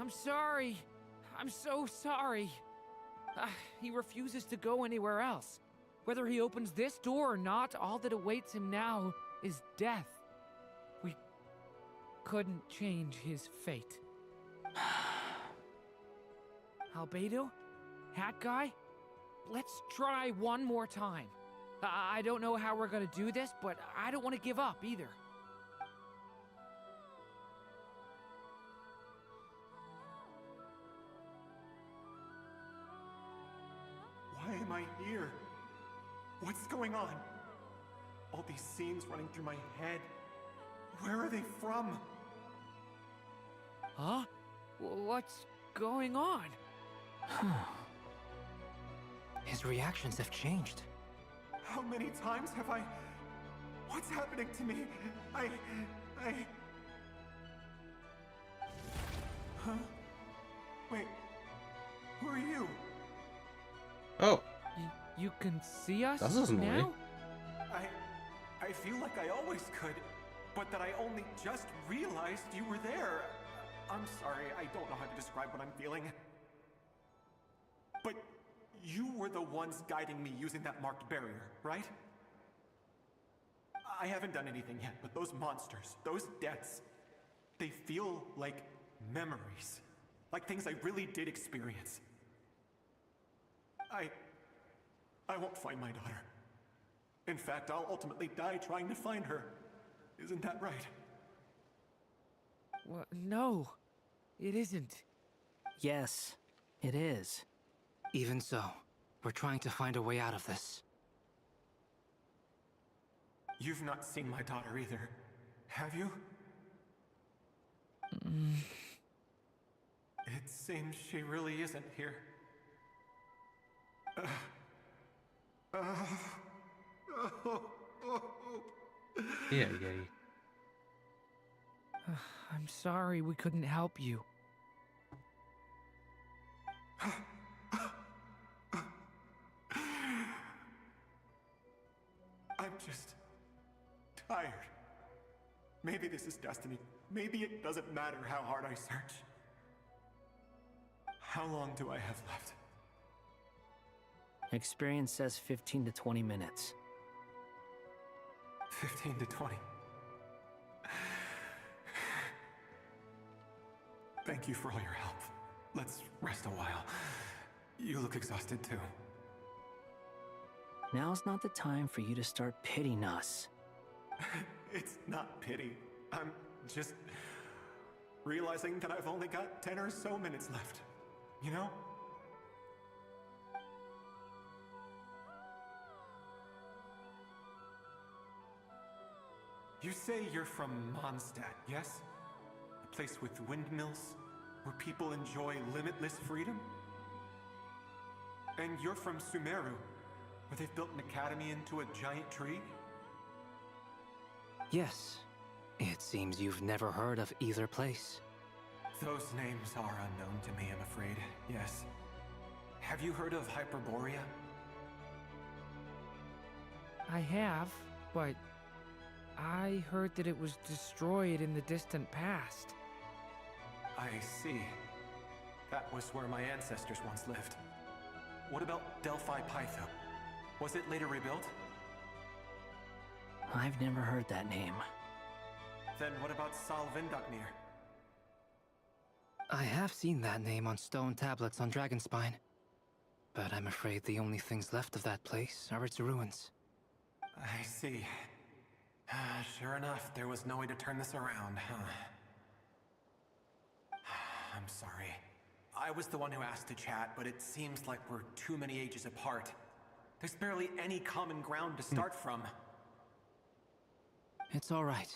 I'm sorry. I'm so sorry. He refuses to go anywhere else. Whether he opens this door or not, all that awaits him now is death. We couldn't change his fate. Albedo? Hat guy? Let's try one more time. I don't know how we're gonna do this, but I don't want to give up either. Why am I here? What's going on? All these scenes running through my head. Where are they from? Huh? What's going on? His reactions have changed. How many times have I... What's happening to me? I... Huh? Wait. Who are you? Oh. You can see us Das ist neu. now? I feel like I always could, but that I only just realized you were there. I'm sorry, I don't know how to describe what I'm feeling. But you were the ones guiding me using that marked barrier, right? I haven't done anything yet, but those monsters, those deaths, they feel like memories. Like things I really did experience. I won't find my daughter. In fact, I'll ultimately die trying to find her. Isn't that right? Well, no, it isn't. Yes, it is. Even so, we're trying to find a way out of this. You've not seen my daughter either, have you? It seems she really isn't here. Yeah. I'm sorry we couldn't help you. I'm just tired. Maybe this is destiny. Maybe it doesn't matter how hard I search. How long do I have left? Experience says 15 to 20 minutes. 15 to 20. Thank you for all your help. Let's rest a while. You look exhausted too. Now's not the time for you to start pitying us. It's not pity. I'm just realizing that I've only got 10 or so minutes left. You know? You say you're from Mondstadt, yes? A place with windmills, where people enjoy limitless freedom? And you're from Sumeru, where they've built an academy into a giant tree? Yes. It seems you've never heard of either place. Those names are unknown to me, I'm afraid, yes. Have you heard of Hyperborea? I have, but I heard that it was destroyed in the distant past. I see. That was where my ancestors once lived. What about Delphi Pytho? Was it later rebuilt? I've never heard that name. Then what about Salvindaknir? I have seen that name on stone tablets on Dragonspine. But I'm afraid the only things left of that place are its ruins. I see. Sure enough, there was no way to turn this around, huh? I'm sorry. I was the one who asked to chat, but it seems like we're too many ages apart. There's barely any common ground to start from. It's all right.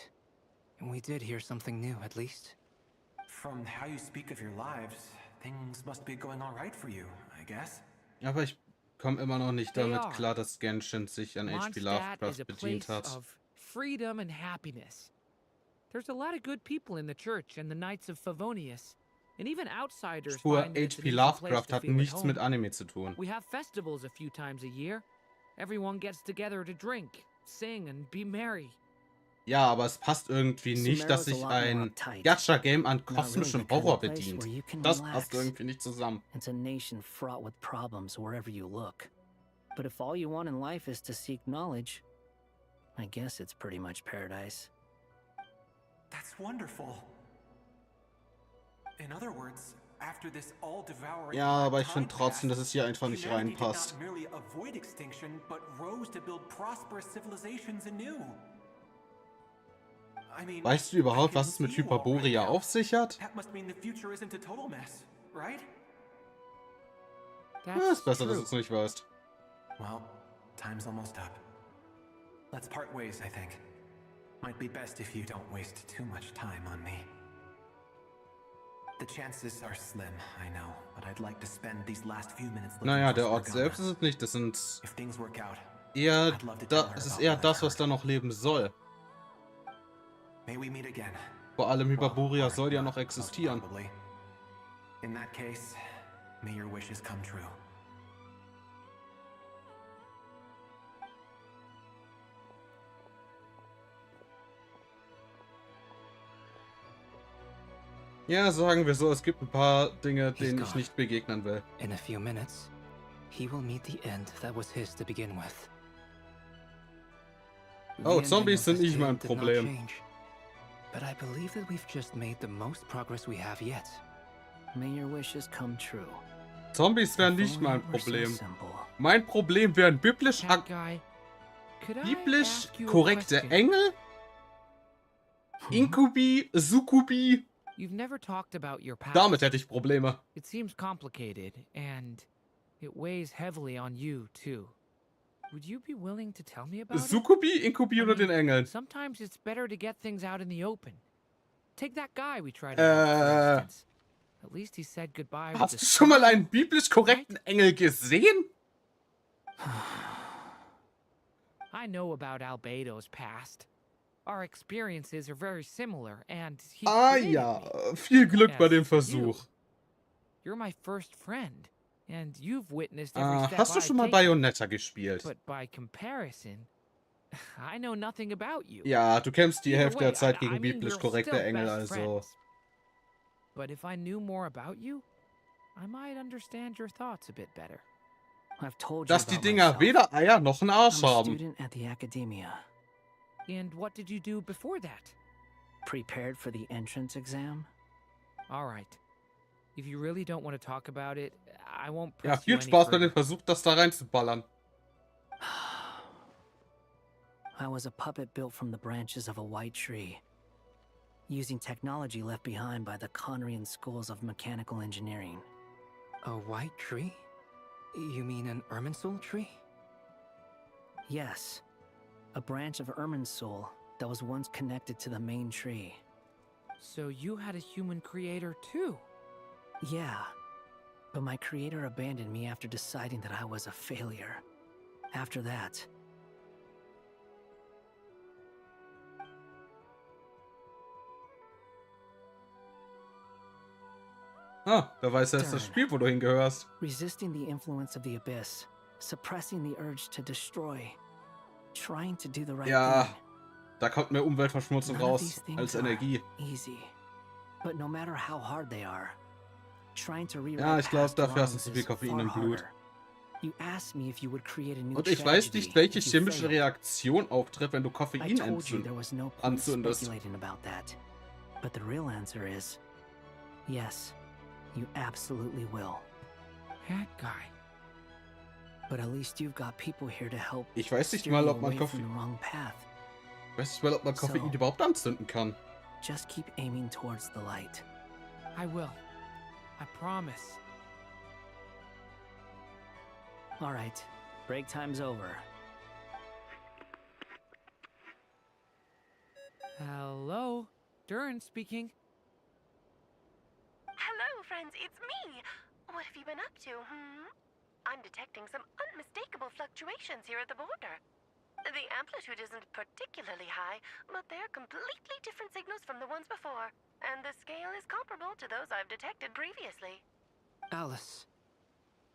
We did hear something new, at least. From how you speak of your lives, things must be going all right for you, I guess. Aber ich komme immer noch nicht damit klar, dass Genshin sich an H.P. Lovecraft bedient hat. Of freedom and happiness. There's a lot of good people in the church and the Knights of Favonius, and even outsiders find that it's an H.P. easy place Lovecraft to hat feel at nichts home. mit Anime zu tun. We have festivals a few times a year. Everyone gets together to drink, sing, and be merry. Ja, aber es passt irgendwie nicht, dass sich ein Gacha-Game an kosmischem Horror bedient. Das passt irgendwie nicht zusammen. It's a nation fraught with problems wherever you look. But if all you want in life is to seek knowledge, I guess it's pretty much paradise. That's wonderful. In other words, after this all-devouring Ja, aber ich finde trotzdem, dass es hier einfach nicht humanity did reinpasst. not merely avoid extinction, but rose to build prosperous civilizations anew. I mean, Weißt du überhaupt, was es mit Hyperborea auf sich hat? that must mean the future isn't a total mess, right? Ja, ist besser, dass du es nicht weißt. Well, time's almost up. Let's part ways, I think. Might be best if you don't waste too much time on me. The chances are slim, I know, but I'd like to spend these last few minutes looking Naja, for der Ort Spargana. selbst ist es nicht. Das sind If things work out, eher, I'd love to tell her es ist about eher what das, I've was da noch leben soll. May we meet again? Vor allem Hyperborea Well, soll ja noch most existieren. probably. In that case, may your wishes come true. Ja, sagen wir so, es gibt ein paar Dinge, denen ich nicht begegnen will. In a few minutes, he will meet the end that was his to begin with. Oh, Zombies sind nicht mein Did not Problem. change, but I believe that we've just made the most progress we have yet. May your wishes come true. Zombies wären nicht mein Problem. Mein Problem wären biblisch korrekte Engel, Inkubi, Sukubi. You've never talked about your past. Damit hätte ich Probleme. It seems complicated, and it weighs heavily on you, too. Would you be willing to tell me about it? Sukubi, Inkubi oder den Engeln? Sometimes it's better to get things out in the open. Take that guy we tried to help, for instance. At least he said goodbye with Hast the du schon mal einen biblisch korrekten Engel gesehen? I know about Albedo's past. Our experiences are very similar, and he created Ja, me. viel Glück bei Yes, dem Versuch. You're my first friend, and you've witnessed every step Hast du I've schon mal taken. Bayonetta gespielt? But by comparison, I know nothing about you. Ja, du kämpfst die Either Hälfte way, der Zeit I gegen mean, biblisch we're korrekte still Engel, best also. friends. But if I knew more about you, I might understand your thoughts a bit better. I've told you Dass die about Dinger myself. weder Eier noch einen Arsch I'm a haben. student at the academia. And what did you do before that? Prepared for the entrance exam? All right. If you really don't want to talk about it, I won't Ja, press you viel any Spaß bei further. dem Versuch, das da reinzuballern. I was a puppet built from the branches of a white tree, using technology left behind by the Conrian schools of mechanical engineering. A white tree? You mean an Irminsul tree? Yes, a branch of Irminsul that was once connected to the main tree. So you had a human creator too? Yeah, but my creator abandoned me after deciding that I was a failure. After that, Ah, da weiß er erst das Spiel, wo du hingehörst. resisting the influence of the abyss, suppressing the urge to destroy, trying to do the right Ja, thing. da kommt mehr Umweltverschmutzung None of these raus things als are Energie. easy. But no matter how hard they are, trying to rewrite Ja, ich glaube, past dafür hast du wrongs zu viel is Koffein far im Blut. harder. You asked me if you would create a new Und ich weiß tragedy nicht, welche if you chemische failed. Reaktion auftritt, wenn du I Koffein told you there was no point anzündest. speculating about that. But the real answer is yes, you absolutely will. That guy. But at least you've got people here to help Ich weiß nicht steer mal, you ob man away from Koffein... the wrong path. Ich weiß nicht mal, ob man Koffein So- überhaupt anzünden kann. Just keep aiming towards the light. I will. I promise. All right, break time's over. Hello? Durin speaking. Hello, friends, it's me. What have you been up to, I'm detecting some unmistakable fluctuations here at the border. The amplitude isn't particularly high, but they're completely different signals from the ones before, and the scale is comparable to those I've detected previously. Alice,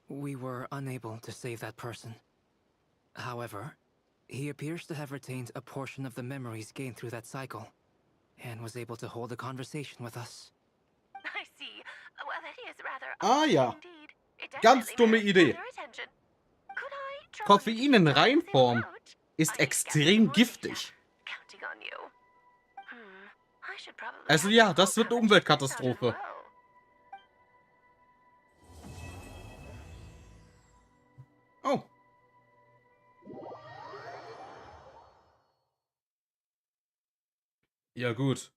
we were unable to save that person. However, He appears to have retained a portion of the memories gained through that cycle, and was able to hold a conversation with us. I see. Well, that is rather Ah ja, indeed. It ganz definitely dumme merits Idee. further attention. Could I trouble you Koffein in to tell us Reinform about? ist extrem giftig. Counting on you. I should probably Also have ja, some das wird eine coverage for this out as Umweltkatastrophe. well. Oh. Ja gut.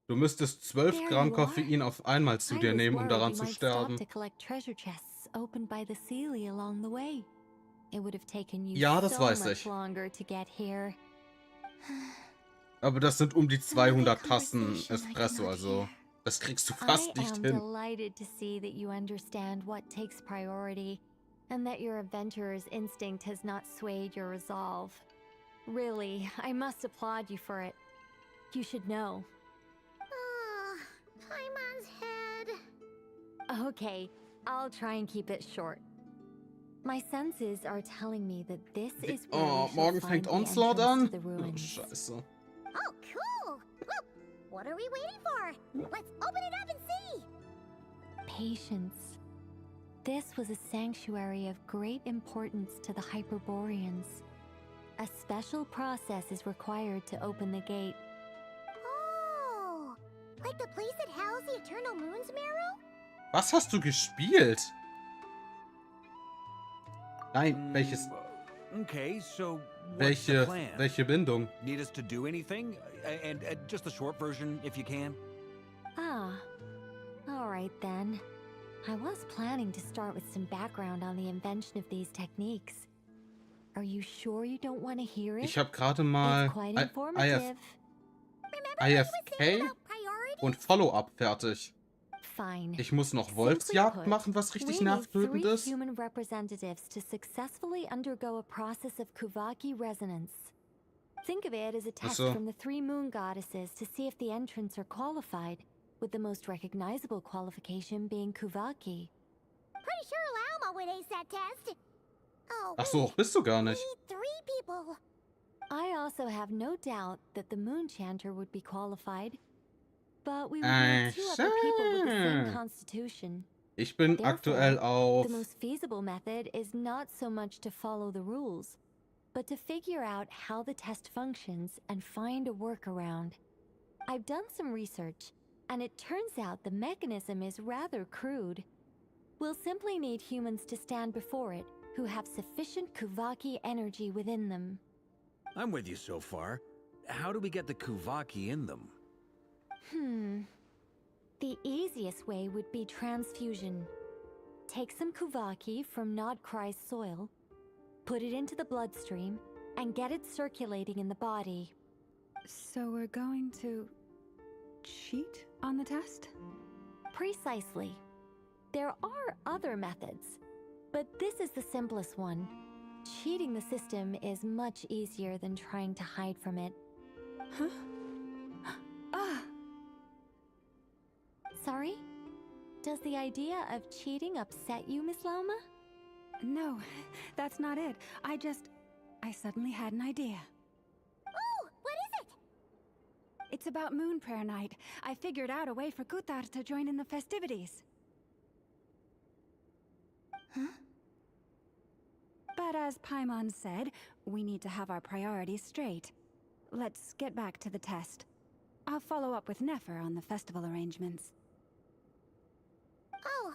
Du müsstest 12 There Gramm you are. Koffein auf einmal zu I dir was nehmen, um worried daran you zu might stop sterben. to collect treasure chests opened by the Sealy along the way. It would have taken you Ja, das so weiß much ich. longer to get here. Aber das sind um die 200 Tassen conversation I Espresso, cannot also hear. das kriegst du I fast nicht am hin. delighted to see that you understand what takes priority, and that your adventurer's instinct has not swayed your resolve. Really, I must applaud you for it. You should know. Paimon's head. Okay, I'll try and keep it short. My senses are telling me that this is where Oh, we shall morgen find fängt the Onslaught entrance an? to the Oh, ruins. scheiße. Oh, cool. Well, what are we waiting for? Let's open it up and see. Patience. This was a sanctuary of great importance to the Hyperboreans. A special process is required to open the gate. Oh, like the place that housed the Eternal Moon's marrow? Was hast du gespielt? Nein, welches... Okay, so what's the plan? Welche Bindung? Need us to do anything? And just the short version, if you can. Ah, all right then. I was planning to start with some background on the invention of these techniques. Are you sure you don't want to hear it? Ich habe gerade mal It's quite informative. IFK und Follow-up fertig. Fine. Ich muss noch Simply Wolfsjagd put, machen, was richtig we need nervtötend 3 ist. human representatives to successfully undergo a process of Kuvaki resonance. Think of it as a test so. from the 3 moon goddesses to see if the entrants are qualified, with the most recognizable qualification being Kuvaki. Pretty sure Lauma would ace that test. Oh, Ach so, bist du gar we nicht. need 3 people. I also have no doubt that the moon chanter would be qualified. But we would need 2 other people with the same so. constitution. Ich bin Therefore, aktuell auf... the most feasible method is not so much to follow the rules, but to figure out how the test functions and find a workaround. I've done some research, and it turns out the mechanism is rather crude. We'll simply need humans to stand before it, who have sufficient Kuvaki energy within them. I'm with you so far. How do we get the Kuvaki in them? The easiest way would be transfusion. Take some Kuvaki from Nodcry's soil, put it into the bloodstream, and get it circulating in the body. So we're going to cheat on the test? Precisely. There are other methods, but this is the simplest one. Cheating the system is much easier than trying to hide from it. Huh? Ah! Sorry? Does the idea of cheating upset you, Miss Lauma? No, that's not it. I suddenly had an idea. Oh, what is it? It's about Moon Prayer Night. I figured out a way for Kutar to join in the festivities. Huh? But as Paimon said, we need to have our priorities straight. Let's get back to the test. I'll follow up with Nefer on the festival arrangements. Oh,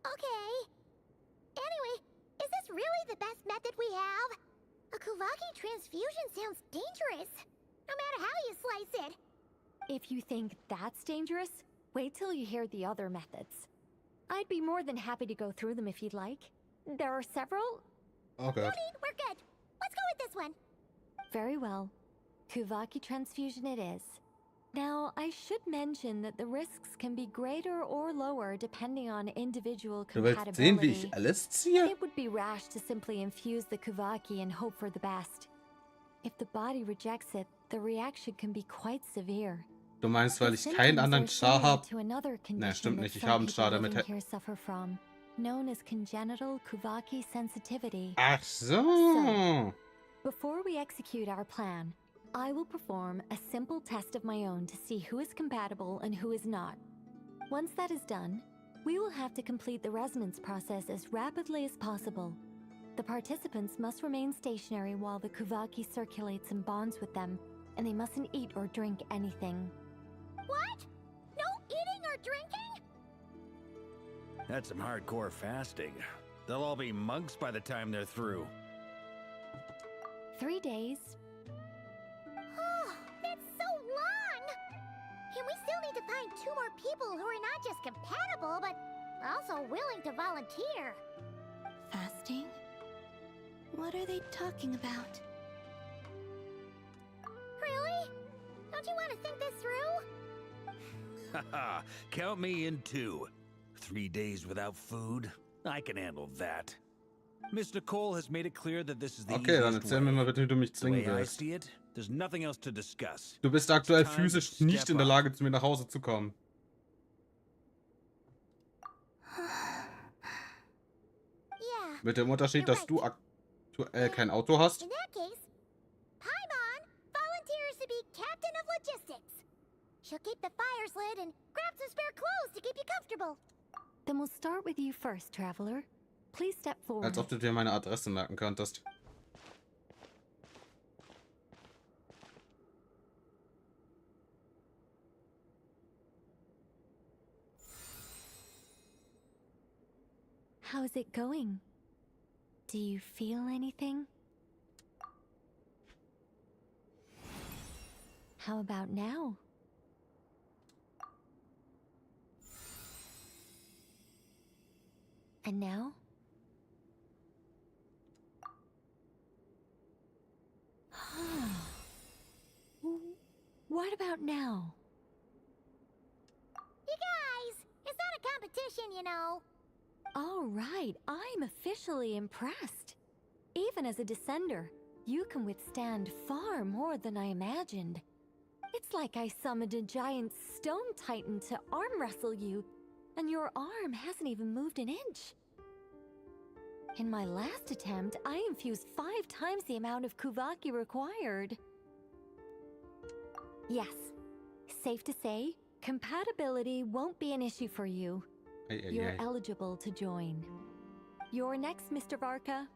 okay. Anyway, is this really the best method we have? A Kuvaki transfusion sounds dangerous, no matter how you slice it. If you think that's dangerous, wait till you hear the other methods. I'd be more than happy to go through them if you'd like. There are several. Oh god. No need, we're good. Let's go with this one. Very well. Kuvaki transfusion it is. Now, I should mention that the risks can be greater or lower depending on individual Du willst sehen, wie compatibility. ich alles ziehe? It would be rash to simply infuse the Kuvaki and hope for the best. If the body rejects it, the reaction can be quite severe. Du meinst, weil The ich keinen symptoms anderen are Char similar hab? to another Ne, condition stimmt that nicht. Ich some habe einen people Char, damit... living here suffer from, known as congenital Kuvaki sensitivity. Ach so. Before we execute our plan, I will perform a simple test of my own to see who is compatible and who is not. Once that is done, we will have to complete the resonance process as rapidly as possible. The participants must remain stationary while the Kuvaki circulates and bonds with them, and they mustn't eat or drink anything. What? No eating or drinking? That's some hardcore fasting. They'll all be monks by the time they're through. 3 days. Oh, that's so long! And we still need to find 2 more people who are not just compatible, but also willing to volunteer. Fasting? What are they talking about? Really? Don't you want to think this through? Haha, count me in too. 3 days without food? I can handle that. Miss Nicole has made it clear that this is the Okay, dann easiest erzähl mir way. mal bitte, wie du mich The zwingen way I willst. see it, there's nothing else to discuss. Du bist aktuell It's time to physisch nicht step in der up. Lage, zu mir nach Hause zu kommen. Yeah. Mit dem Unterschied, dass du aktuell kein Auto hast. In that case, Paimon volunteers to be captain of logistics. She'll keep the fires lit and grab some spare clothes to keep you comfortable. Then we'll start with you first, traveler. Please step forward. Als ob du dir meine Adresse merken könntest. How's it going? Do you feel anything? How about now? And now? What about now? You guys, it's not a competition, you know. All right, I'm officially impressed. Even as a descender, you can withstand far more than I imagined. It's like I summoned a giant stone titan to arm wrestle you, and your arm hasn't even moved an inch. In my last attempt, I infused 5 times the amount of Kuvaki required. Yes, safe to say, compatibility won't be an issue for you. You're eligible to join. You're next, Mr. Varka.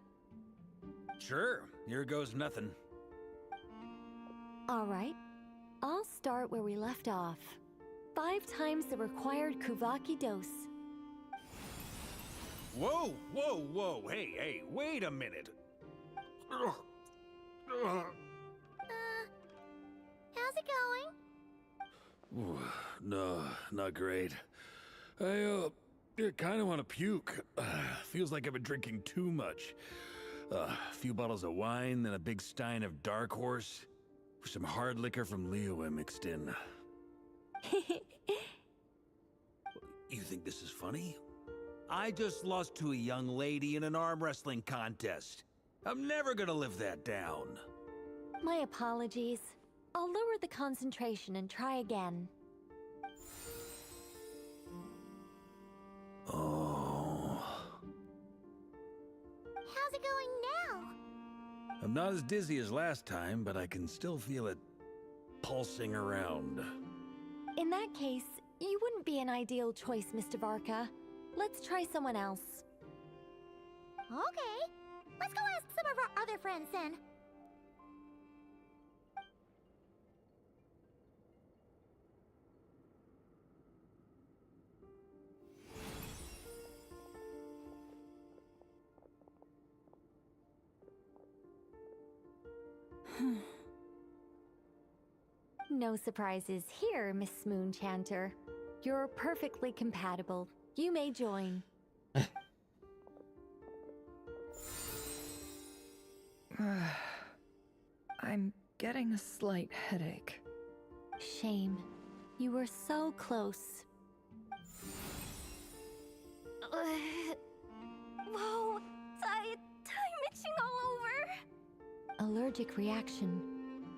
Sure, here goes nothing. All right, I'll start where we left off. 5 times the required Kuvaki dose. Whoa, whoa, whoa, hey, wait a minute. How's it going? Ooh, no, not great. I kind of want to puke. Feels like I've been drinking too much. A few bottles of wine, then a big stein of Dark Horse. With some hard liquor from Liyue mixed in. You think this is funny? I just lost to a young lady in an arm wrestling contest. I'm never gonna live that down. My apologies. I'll lower the concentration and try again. Oh. How's it going now? I'm not as dizzy as last time, but I can still feel it pulsing around. In that case, you wouldn't be an ideal choice, Mr. Varka. Let's try someone else. Okay, let's go ask some of our other friends then. No surprises here, Miss Moonchanter. You're perfectly compatible. You may join. I'm getting a slight headache. Shame. You were so close. Whoa, time itching all over. Allergic reaction.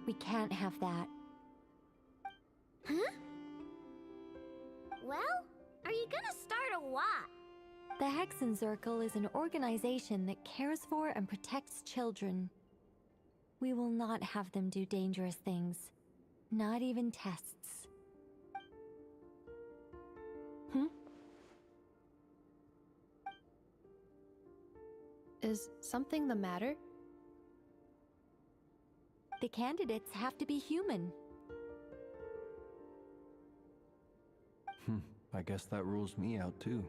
We can't have that. Huh? Well, are you gonna start a what? The Hexen Circle is an organization that cares for and protects children. We will not have them do dangerous things. Not even tests. Is something the matter? The candidates have to be human. I guess that rules me out too.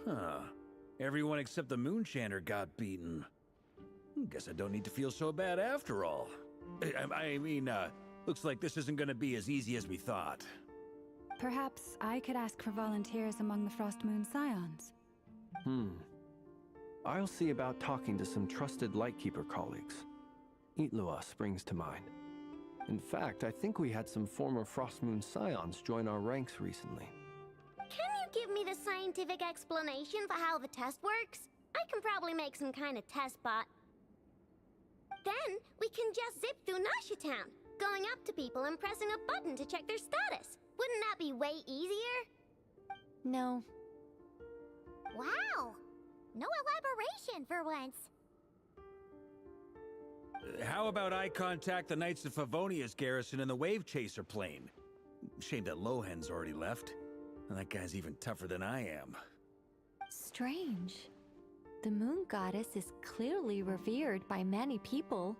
Huh. Everyone except the Moonchanter got beaten. Guess I don't need to feel so bad after all. I mean, looks like this isn't gonna be as easy as we thought. Perhaps I could ask for volunteers among the Frost Moon Scions. I'll see about talking to some trusted Lightkeeper colleagues. Itlua springs to mind. In fact, I think we had some former Frost Moon Scions join our ranks recently. Can you give me the scientific explanation for how the test works? I can probably make some kind of test bot. Then we can just zip through Nasha Town, going up to people and pressing a button to check their status. Wouldn't that be way easier? No. Wow! No elaboration for once. How about I contact the Knights of Favonia's garrison in the Wave Chaser plane? Shame that Lohan's already left. That guy's even tougher than I am. Strange. The moon goddess is clearly revered by many people.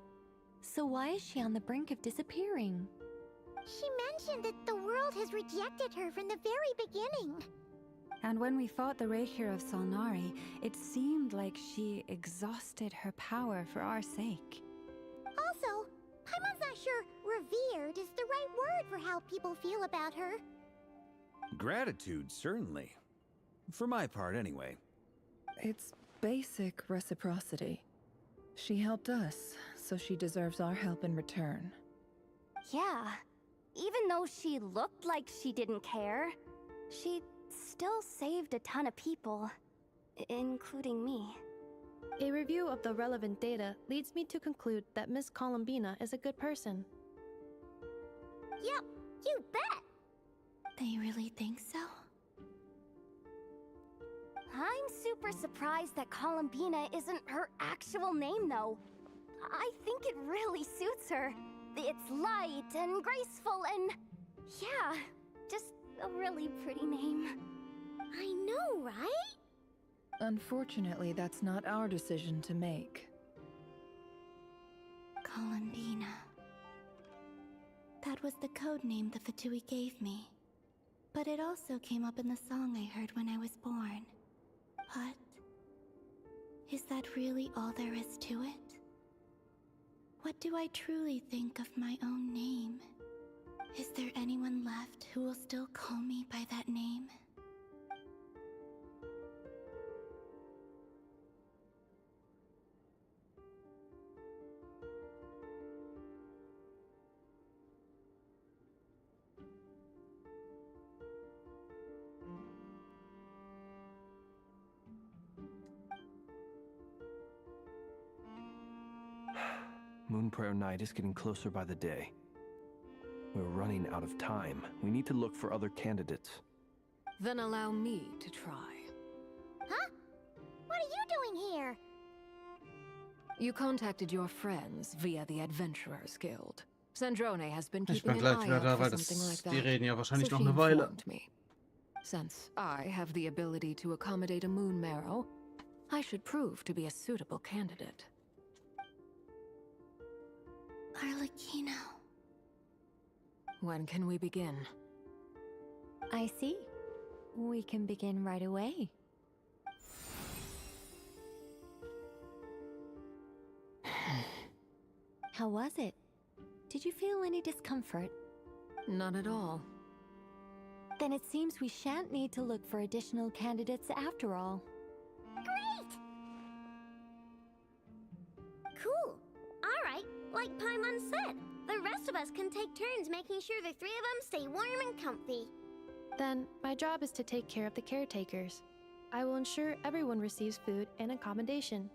So why is she on the brink of disappearing? She mentioned that the world has rejected her from the very beginning. And when we fought the Reikir of Solnari, it seemed like she exhausted her power for our sake. Also, Paimon's not sure revered is the right word for how people feel about her. Gratitude, certainly. For my part, anyway. It's basic reciprocity. She helped us, so she deserves our help in return. Yeah. Even though she looked like she didn't care, she still saved a ton of people, including me. A review of the relevant data leads me to conclude that Miss Columbina is a good person. Yep, you bet! They really think so? I'm super surprised that Columbina isn't her actual name, though. I think it really suits her. It's light and graceful and... yeah, just a really pretty name. I know, right? Unfortunately, that's not our decision to make. Columbina. That was the code name the Fatui gave me. But it also came up in the song I heard when I was born. But... is that really all there is to it? What do I truly think of my own name? Is there anyone left who will still call me by that name? Moon Prayer Night is getting closer by the day. We're running out of time. We need to look for other candidates. Then allow me to try. Huh? What are you doing here? You contacted your friends via the Adventurers Guild. Sandrone has been Ich keeping bin an gleich eye wieder out da, for weil something like die that. reden ja wahrscheinlich So noch she eine Weile. informed me. Since I have the ability to accommodate a moon marrow, I should prove to be a suitable candidate. Arlecchino. When can we begin? I see. We can begin right away. How was it? Did you feel any discomfort? Not at all. Then it seems we shan't need to look for additional candidates after all. Great! Cool. Alright, like Paimon said, the rest of us can take turns making sure the three of them stay warm and comfy. Then, my job is to take care of the caretakers. I will ensure everyone receives food and accommodation.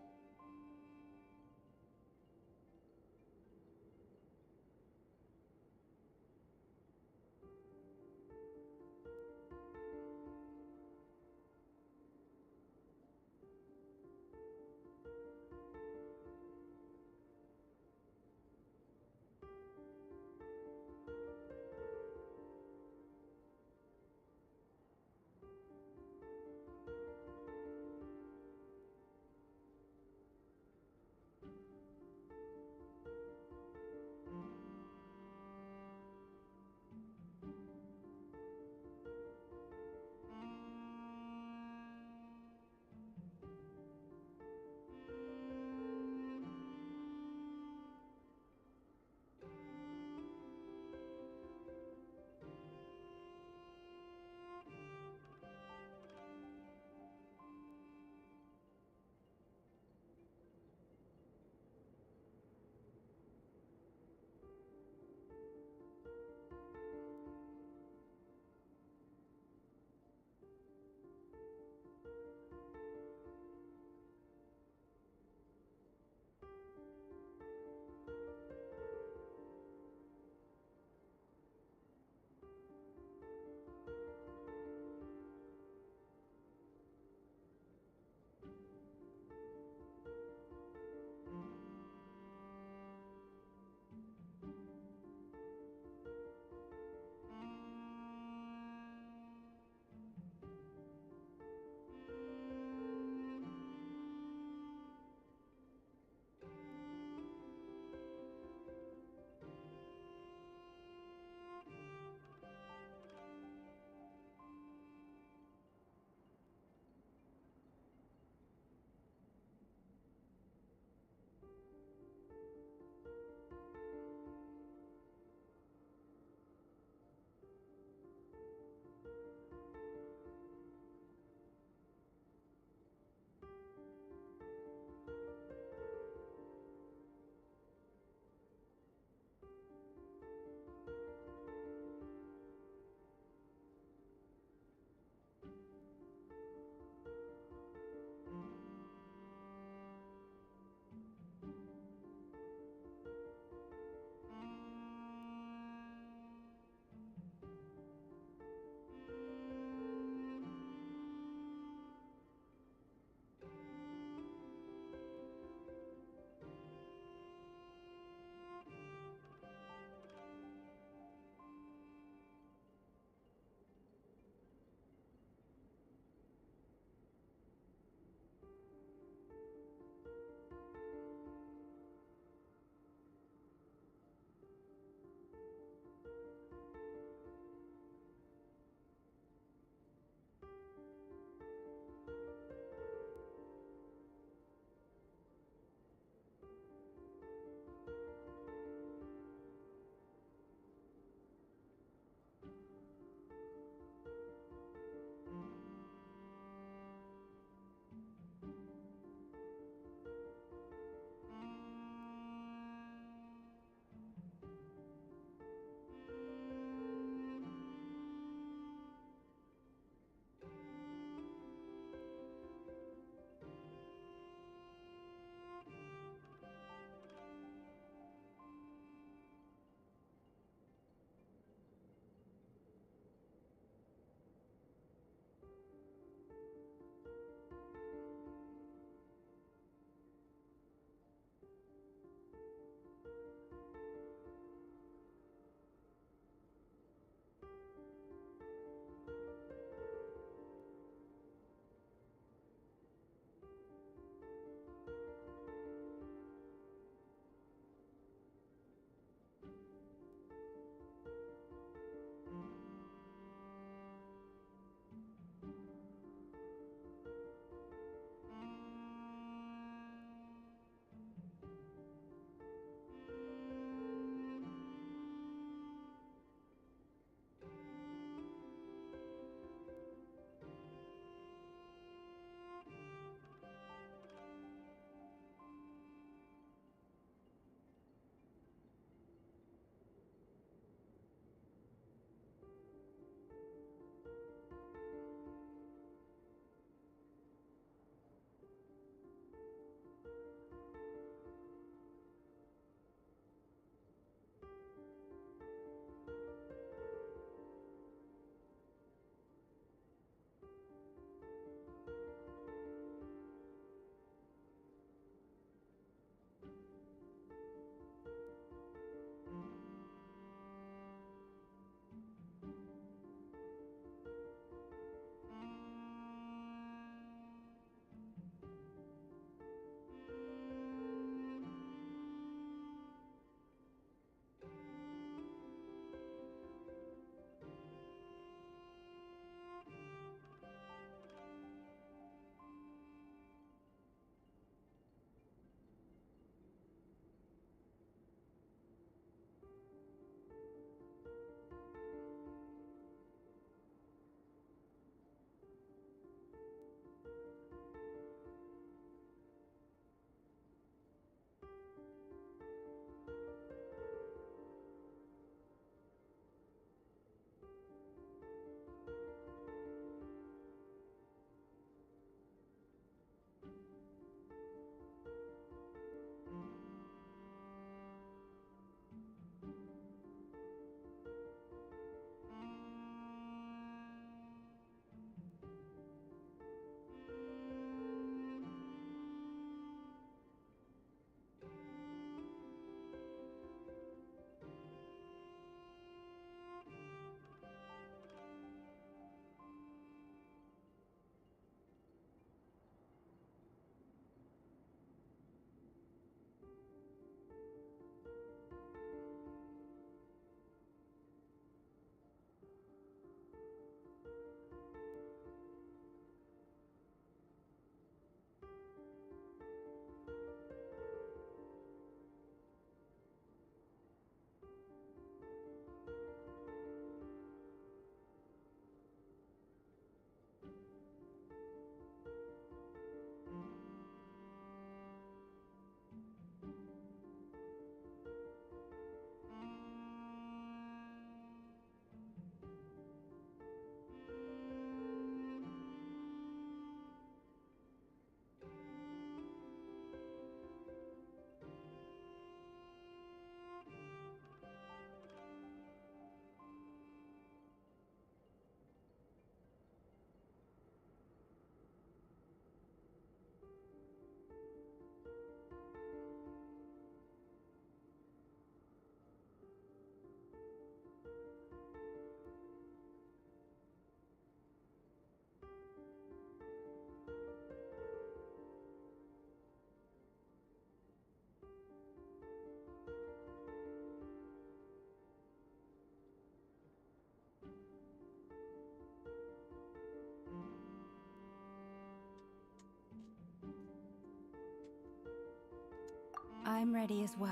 ready as well.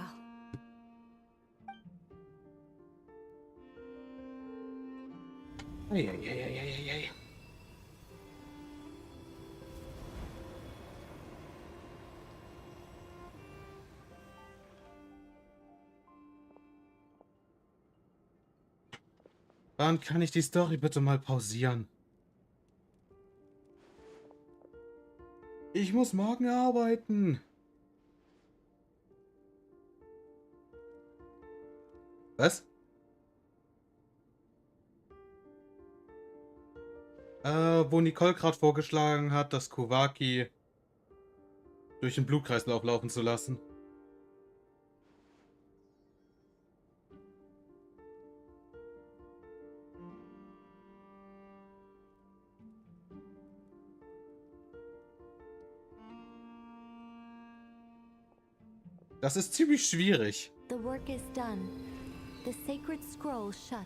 Ei. Wann kann ich die Story bitte mal pausieren? Ich muss morgen arbeiten. Was? Wo Nicole gerade vorgeschlagen hat, das Kowaki durch den Blutkreislauf laufen zu lassen. Das ist ziemlich schwierig. The work is done. The sacred scroll shut.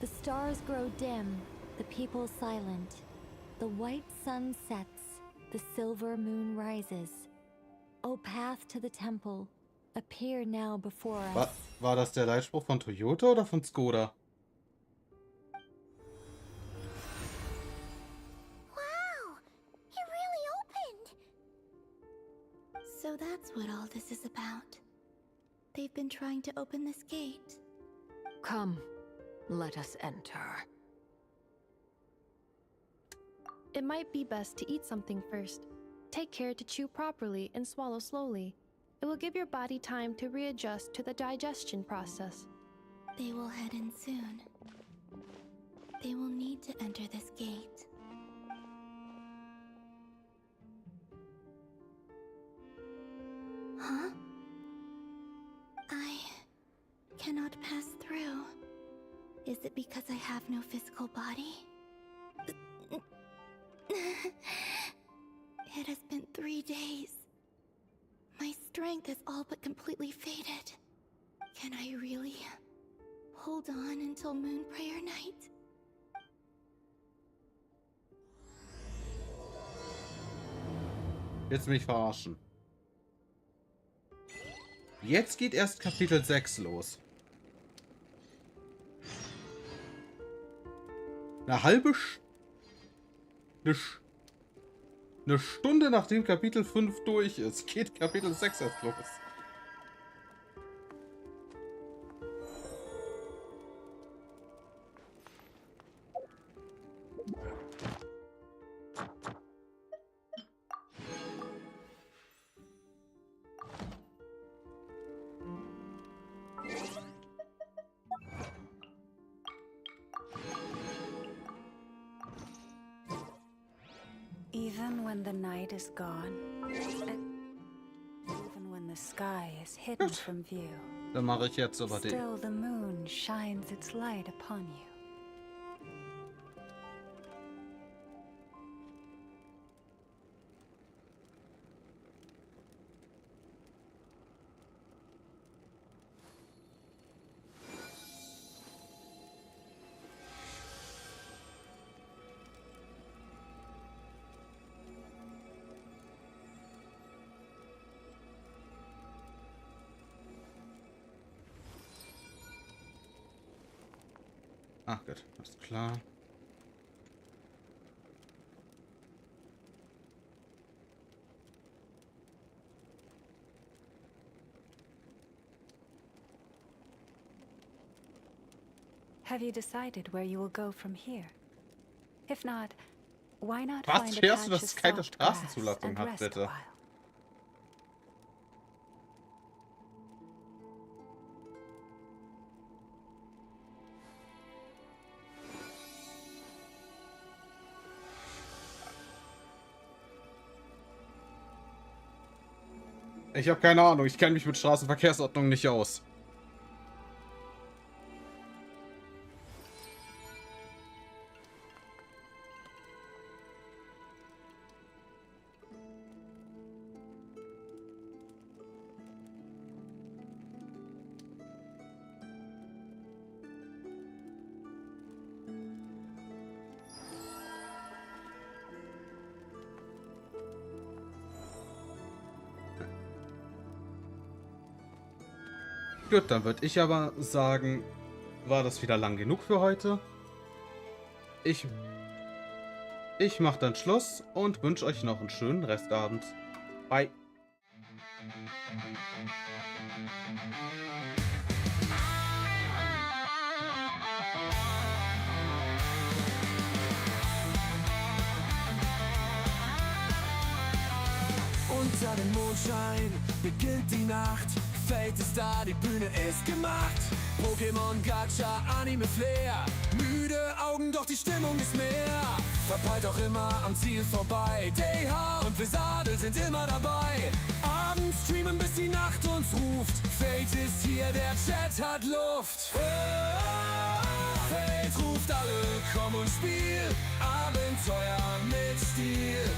The stars grow dim, the people silent. The white sun sets, the silver moon rises. O path to the temple, appear now before us. War das der Leitspruch von Toyota oder von Skoda? Wow! It really opened! So that's what all this is about. They've been trying to open this gate. Come, let us enter. It might be best to eat something first. Take care to chew properly and swallow slowly. It will give your body time to readjust to the digestion process. They will head in soon. They will need to enter this gate. Huh? I cannot pass through. Is it because I have no physical body? It has been 3 days. My strength has all but completely faded. Can I really hold on until Moon Prayer Night? Willst du mich verarschen? Jetzt geht erst Kapitel 6 los. Eine Stunde nachdem Kapitel 5 durch ist, geht Kapitel 6 erst los. Even when the night is gone, and even when the sky is hidden from view, Dann mache ich jetzt aber den. still the moon shines its light upon you. Ach gut, alles klar. Have you decided where you will go from here? If not, why not Was find a fährst du, patch dass of es keine soft grass Straßenzulassung and hat, rest a bitte? while? Ich habe keine Ahnung, ich kenne mich mit Straßenverkehrsordnung nicht aus. Gut, dann würde ich aber sagen, war das wieder lang genug für heute. Ich mache dann Schluss und wünsche euch noch einen schönen Restabend. Bye. Unter dem Mondschein beginnt die Nacht. Fate ist da, die Bühne ist gemacht. Pokémon, Gacha, Anime, Flair. Müde Augen, doch die Stimmung ist mehr. Verpeilt auch immer am Ziel vorbei. DH und Visadel sind immer dabei. Abends streamen, bis die Nacht uns ruft. Fate ist hier, der Chat hat Luft. Fate ruft alle, komm und spiel. Abenteuer mit Stil.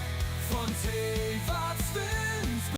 Von T, was will